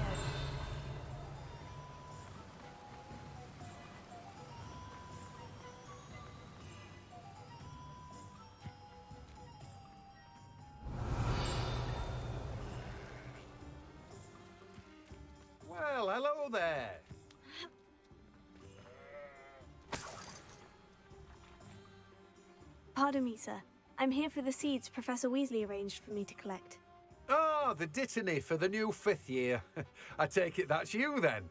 Well, hello there. Pardon me, sir. I'm here for the seeds Professor Weasley arranged for me to collect. Oh, the dittany for the new 5th year. I take it that's you then.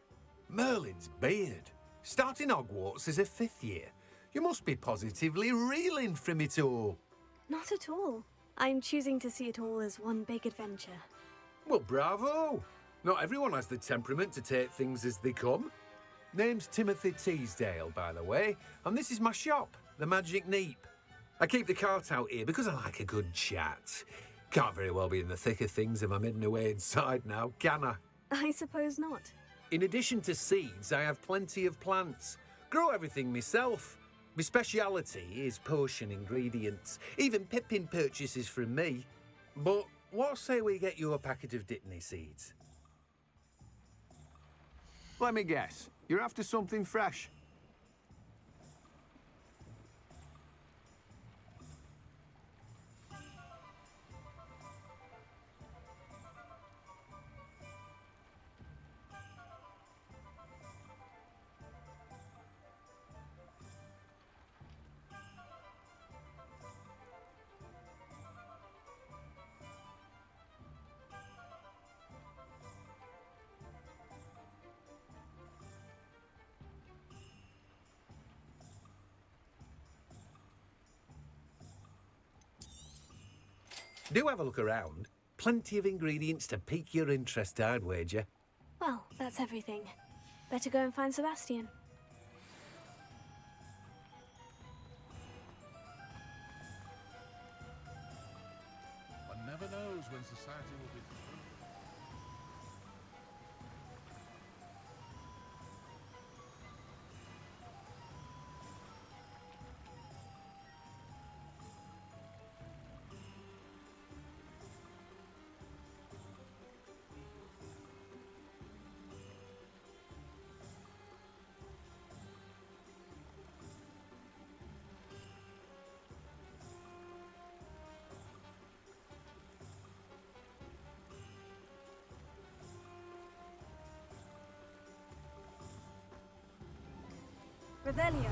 Merlin's beard. Starting Hogwarts as a 5th year. You must be positively reeling from it all. Not at all. I'm choosing to see it all as one big adventure. Well, bravo. Not everyone has the temperament to take things as they come. Name's Timothy Teasdale, by the way, and this is my shop, the Magic Neep. I keep the cart out here because I like a good chat. Can't very well be in the thick of things if I'm hidden away inside now, can I? I suppose not. In addition to seeds, I have plenty of plants. Grow everything myself. My speciality is potion ingredients. Even Pippin purchases from me. But what say we get you a packet of dittany seeds? Let me guess. You're after something fresh. Do have a look around. Plenty of ingredients to pique your interest, I'd wager. Well, that's everything. Better go and find Sebastian. One never knows when society will be... Revelio.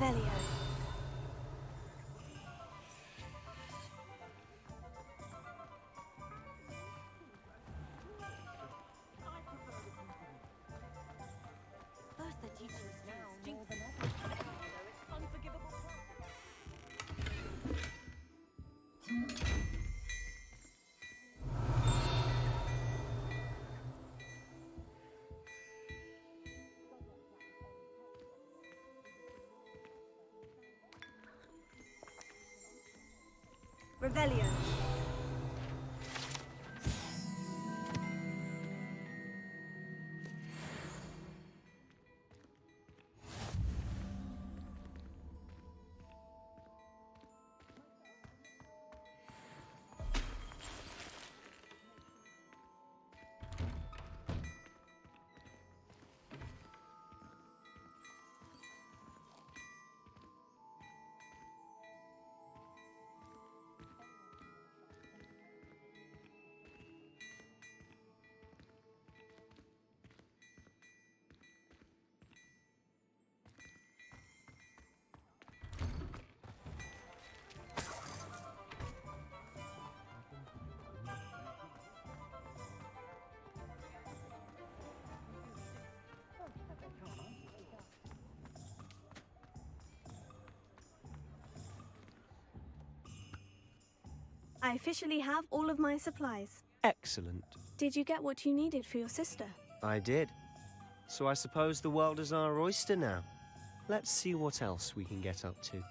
Revelio. First they're teaching us now more than ever. It's unforgivable. Revelio. I officially have all of my supplies. Excellent. Did you get what you needed for your sister? I did. So I suppose the world is our oyster now. Let's see what else we can get up to.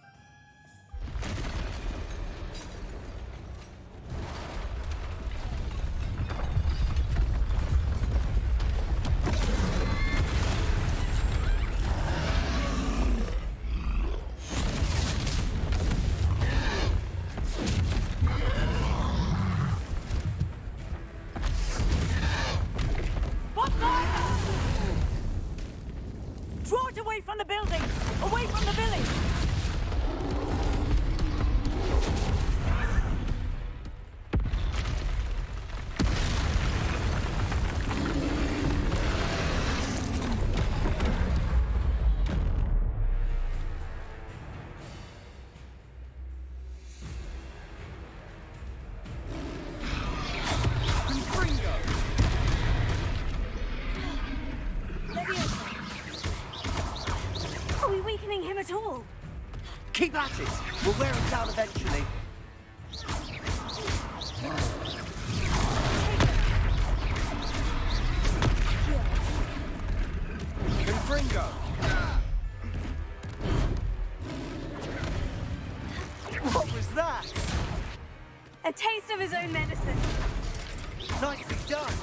Draw it away from the building! Away from the village! Are we weakening him at all? Keep at it! We'll wear him down eventually. Confringo! What was that? A taste of his own medicine. Nicely done.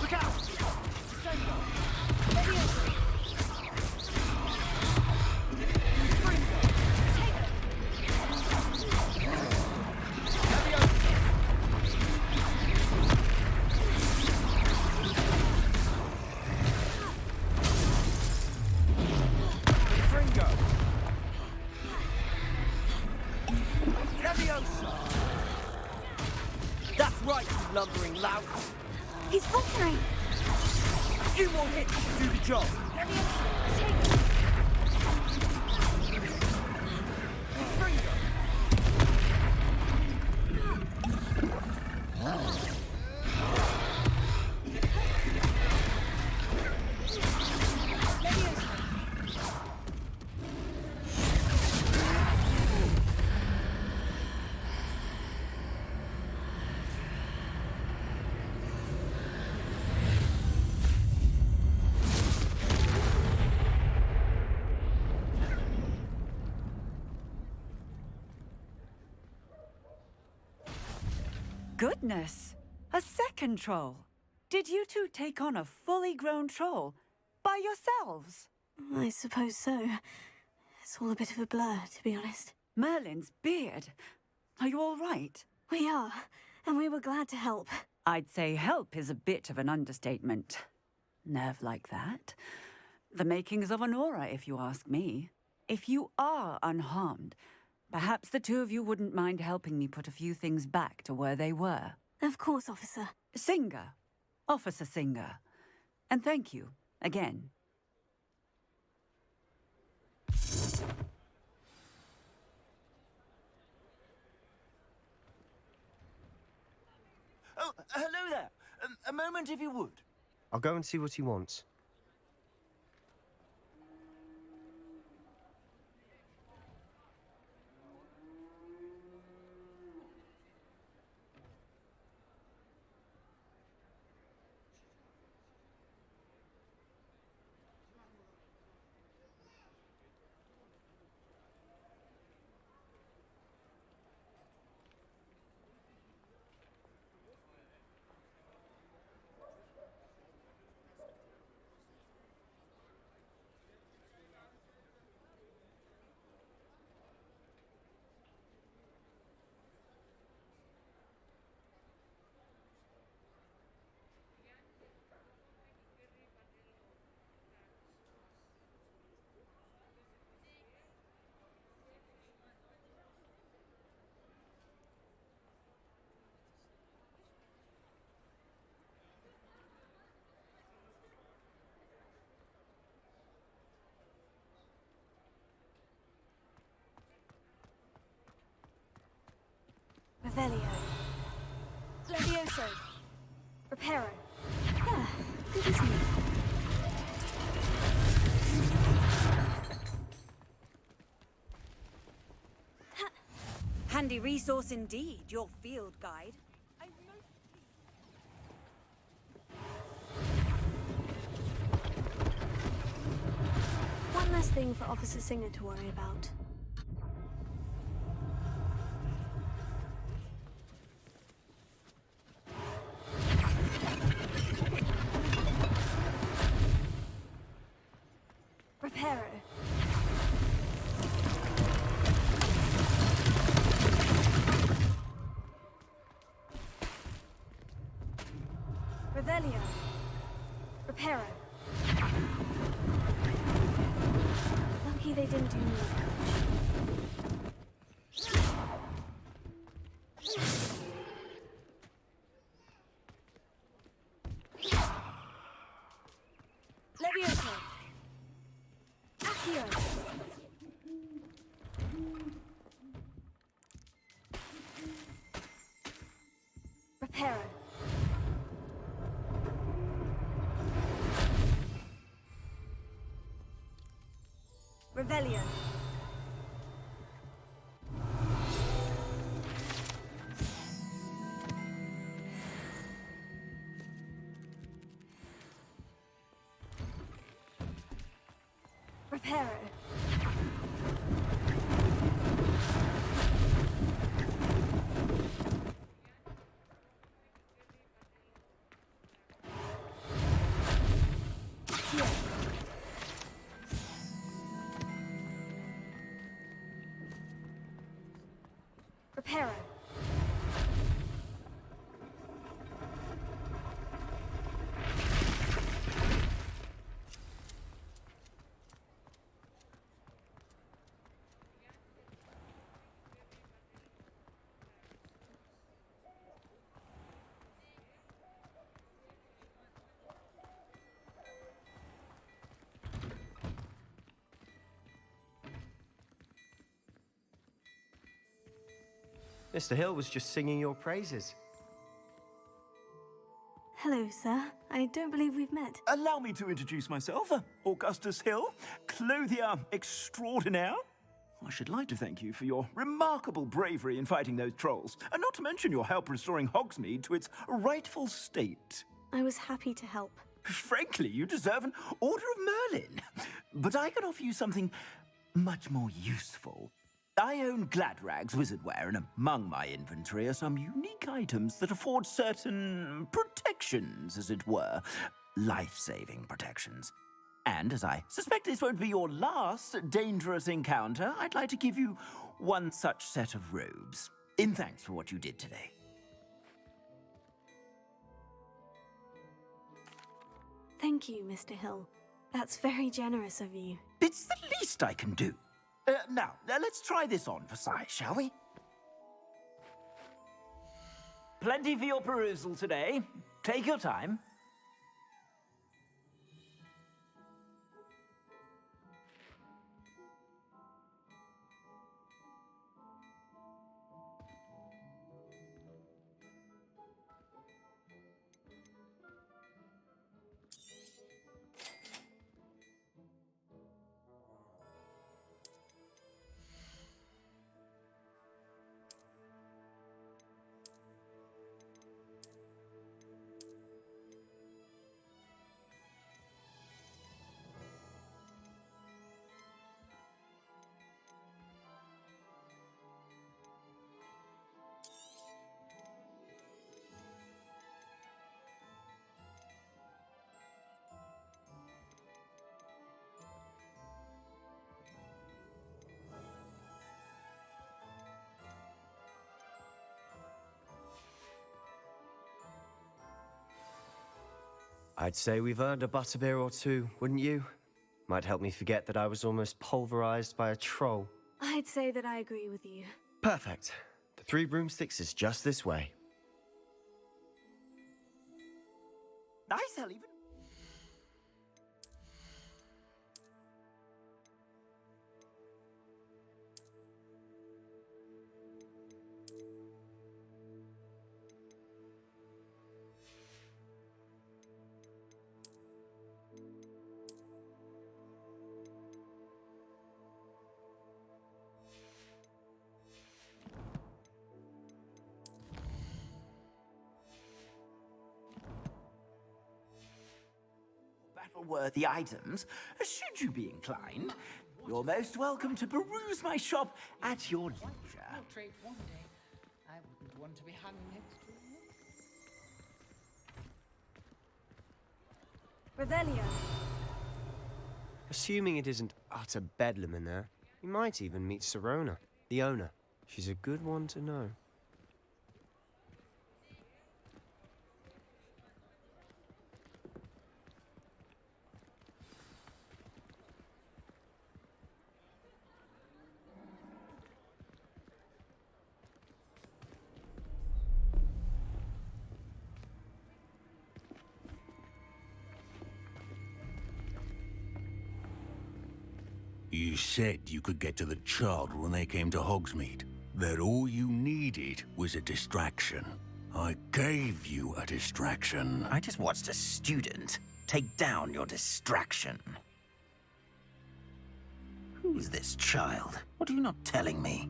Look out! That's right, you lumbering lout. He's faltering. A few more hits to do the job. Goodness! A second troll. Did you two take on a fully grown troll by yourselves? I suppose so. It's all a bit of a blur, to be honest. Merlin's beard. Are you all right? We are, and we were glad to help. I'd say help is a bit of an understatement. Nerve like that. The makings of an aura, if you ask me. If you are unharmed, perhaps the two of you wouldn't mind helping me put a few things back to where they were. Of course, officer. Singer. Officer Singer. And thank you, again. Oh, hello there. A moment, if you would. I'll go and see what he wants. Revelio. Levioso. Reparo. Yeah, good as new. Handy resource indeed, your field guide. One less thing for Officer Singer to worry about. Reparo. Revelio. Reparo. Lucky they didn't do more damage. Levioso. Accio. Reparo. Revelio. Reparo. Reparo. Mr. Hill was just singing your praises. Hello, sir. I don't believe we've met. Allow me to introduce myself. Augustus Hill, clothier extraordinaire. I should like to thank you for your remarkable bravery in fighting those trolls, and not to mention your help restoring Hogsmeade to its rightful state. I was happy to help. Frankly, you deserve an Order of Merlin. But I can offer you something much more useful. I own Gladrag's wizardware, and among my inventory are some unique items that afford certain protections, as it were. Life-saving protections. And as I suspect this won't be your last dangerous encounter, I'd like to give you one such set of robes, in thanks for what you did today. Thank you, Mr. Hill. That's very generous of you. It's the least I can do. Now, let's try this on for size, shall we? Plenty for your perusal today. Take your time. I'd say we've earned a butterbeer or two, wouldn't you? Might help me forget that I was almost pulverized by a troll. I'd say that I agree with you. Perfect. The Three Broomsticks is just this way. Nice, I'll even... battle-worthy items, should you be inclined. You're most welcome to peruse my shop at your leisure. Portrait one day. I wouldn't want to be hung next to a Revelio. Assuming it isn't utter bedlam in there, you might even meet Sirona, the owner. She's a good one to know. You said you could get to the child when they came to Hogsmeade. That all you needed was a distraction. I gave you a distraction. I just watched a student take down your distraction. Who's this child? What are you not telling me?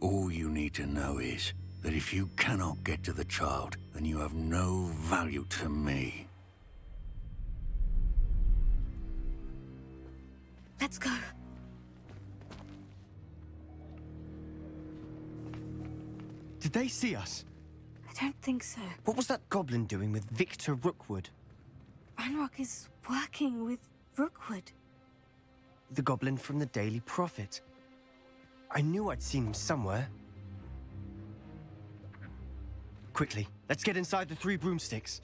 All you need to know is that if you cannot get to the child, then you have no value to me. Let's go. Did they see us? I don't think so. What was that goblin doing with Victor Rookwood? Ranrock is working with Rookwood. The goblin from the Daily Prophet. I knew I'd seen him somewhere. Quickly, let's get inside the Three Broomsticks.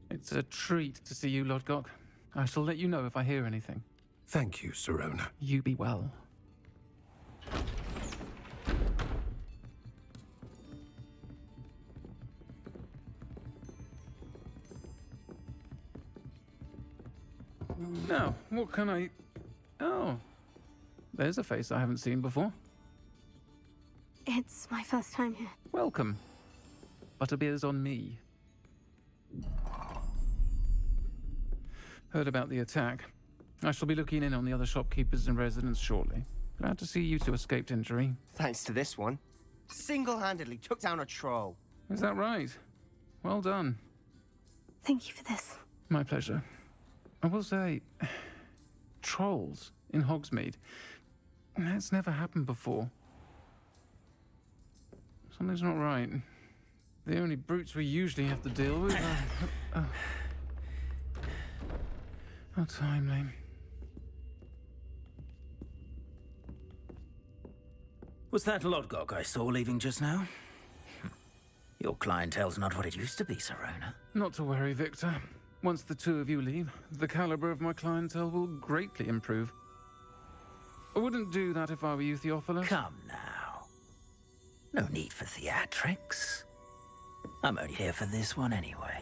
It's a treat to see you, Lodgok. I shall let you know if I hear anything. Thank you, Sirona. You be well. Now, what can I... Oh, there's a face I haven't seen before. It's my first time here. Welcome. Butterbeer's on me. Heard about the attack. I shall be looking in on the other shopkeepers and residents shortly. Glad to see you two escaped injury. Thanks to this one. Single-handedly took down a troll. Is that right? Well done. Thank you for this. My pleasure. I will say, trolls in Hogsmeade. That's never happened before. Something's not right. The only brutes we usually have to deal with are... How timely. Was that Lodgok I saw leaving just now? Your clientele's not what it used to be, Serona. Not to worry, Victor. Once the two of you leave, the caliber of my clientele will greatly improve. I wouldn't do that if I were you, Theophilus. Come now. No need for theatrics. I'm only here for this one anyway.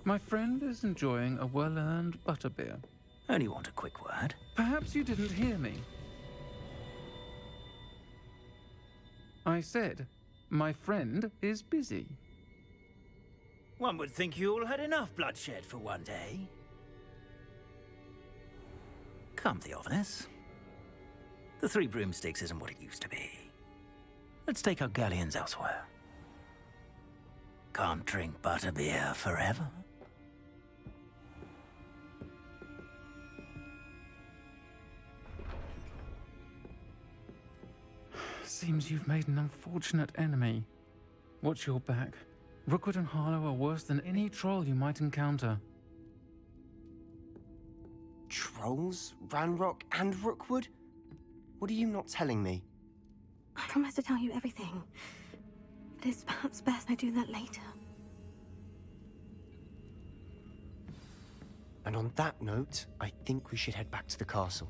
My friend is enjoying a well-earned butterbeer. Only want a quick word. Perhaps you didn't hear me. I said, my friend is busy. One would think you all had enough bloodshed for one day. Come, Theophilus. The Three Broomsticks isn't what it used to be. Let's take our galleons elsewhere. Can't drink butterbeer forever. Seems you've made an unfortunate enemy. Watch your back. Rookwood and Harlow are worse than any troll you might encounter. Trolls? Ranrock and Rookwood? What are you not telling me? I promise to tell you everything. But it's perhaps best I do that later. And on that note, I think we should head back to the castle.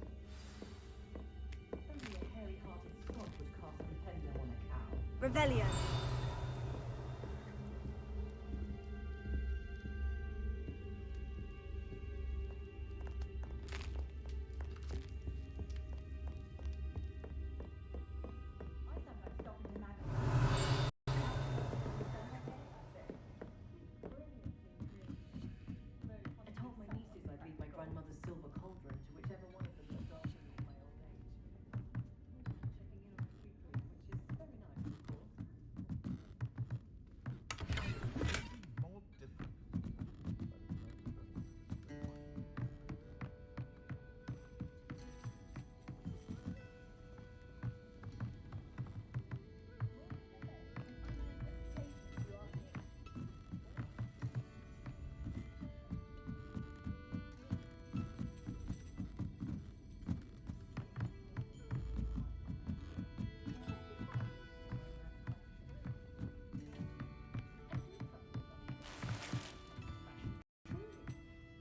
Revelio. I told my nieces I'd leave my grandmother's silver cauldron to whichever one of them looked after me in my old age.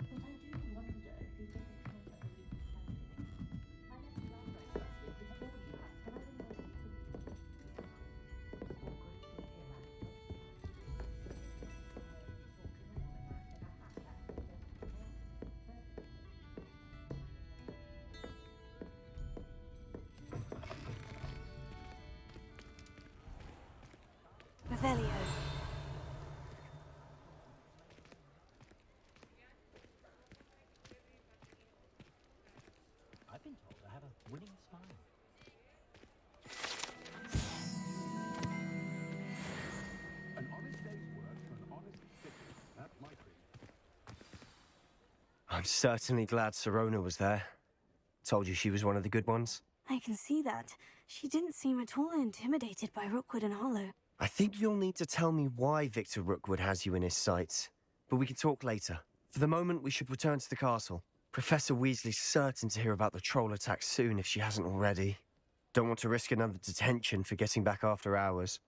Checking in on the sweet food, which is very nice, of course. Revelio. I've been told I have a winning smile. An honest day's work for an honest city. That's my creed. I'm certainly glad Serona was there. Told you she was one of the good ones. I can see that. She didn't seem at all intimidated by Rookwood and Harlow. I think you'll need to tell me why Victor Rookwood has you in his sights. But we can talk later. For the moment, we should return to the castle. Professor Weasley's certain to hear about the troll attack soon if she hasn't already. Don't want to risk another detention for getting back after hours.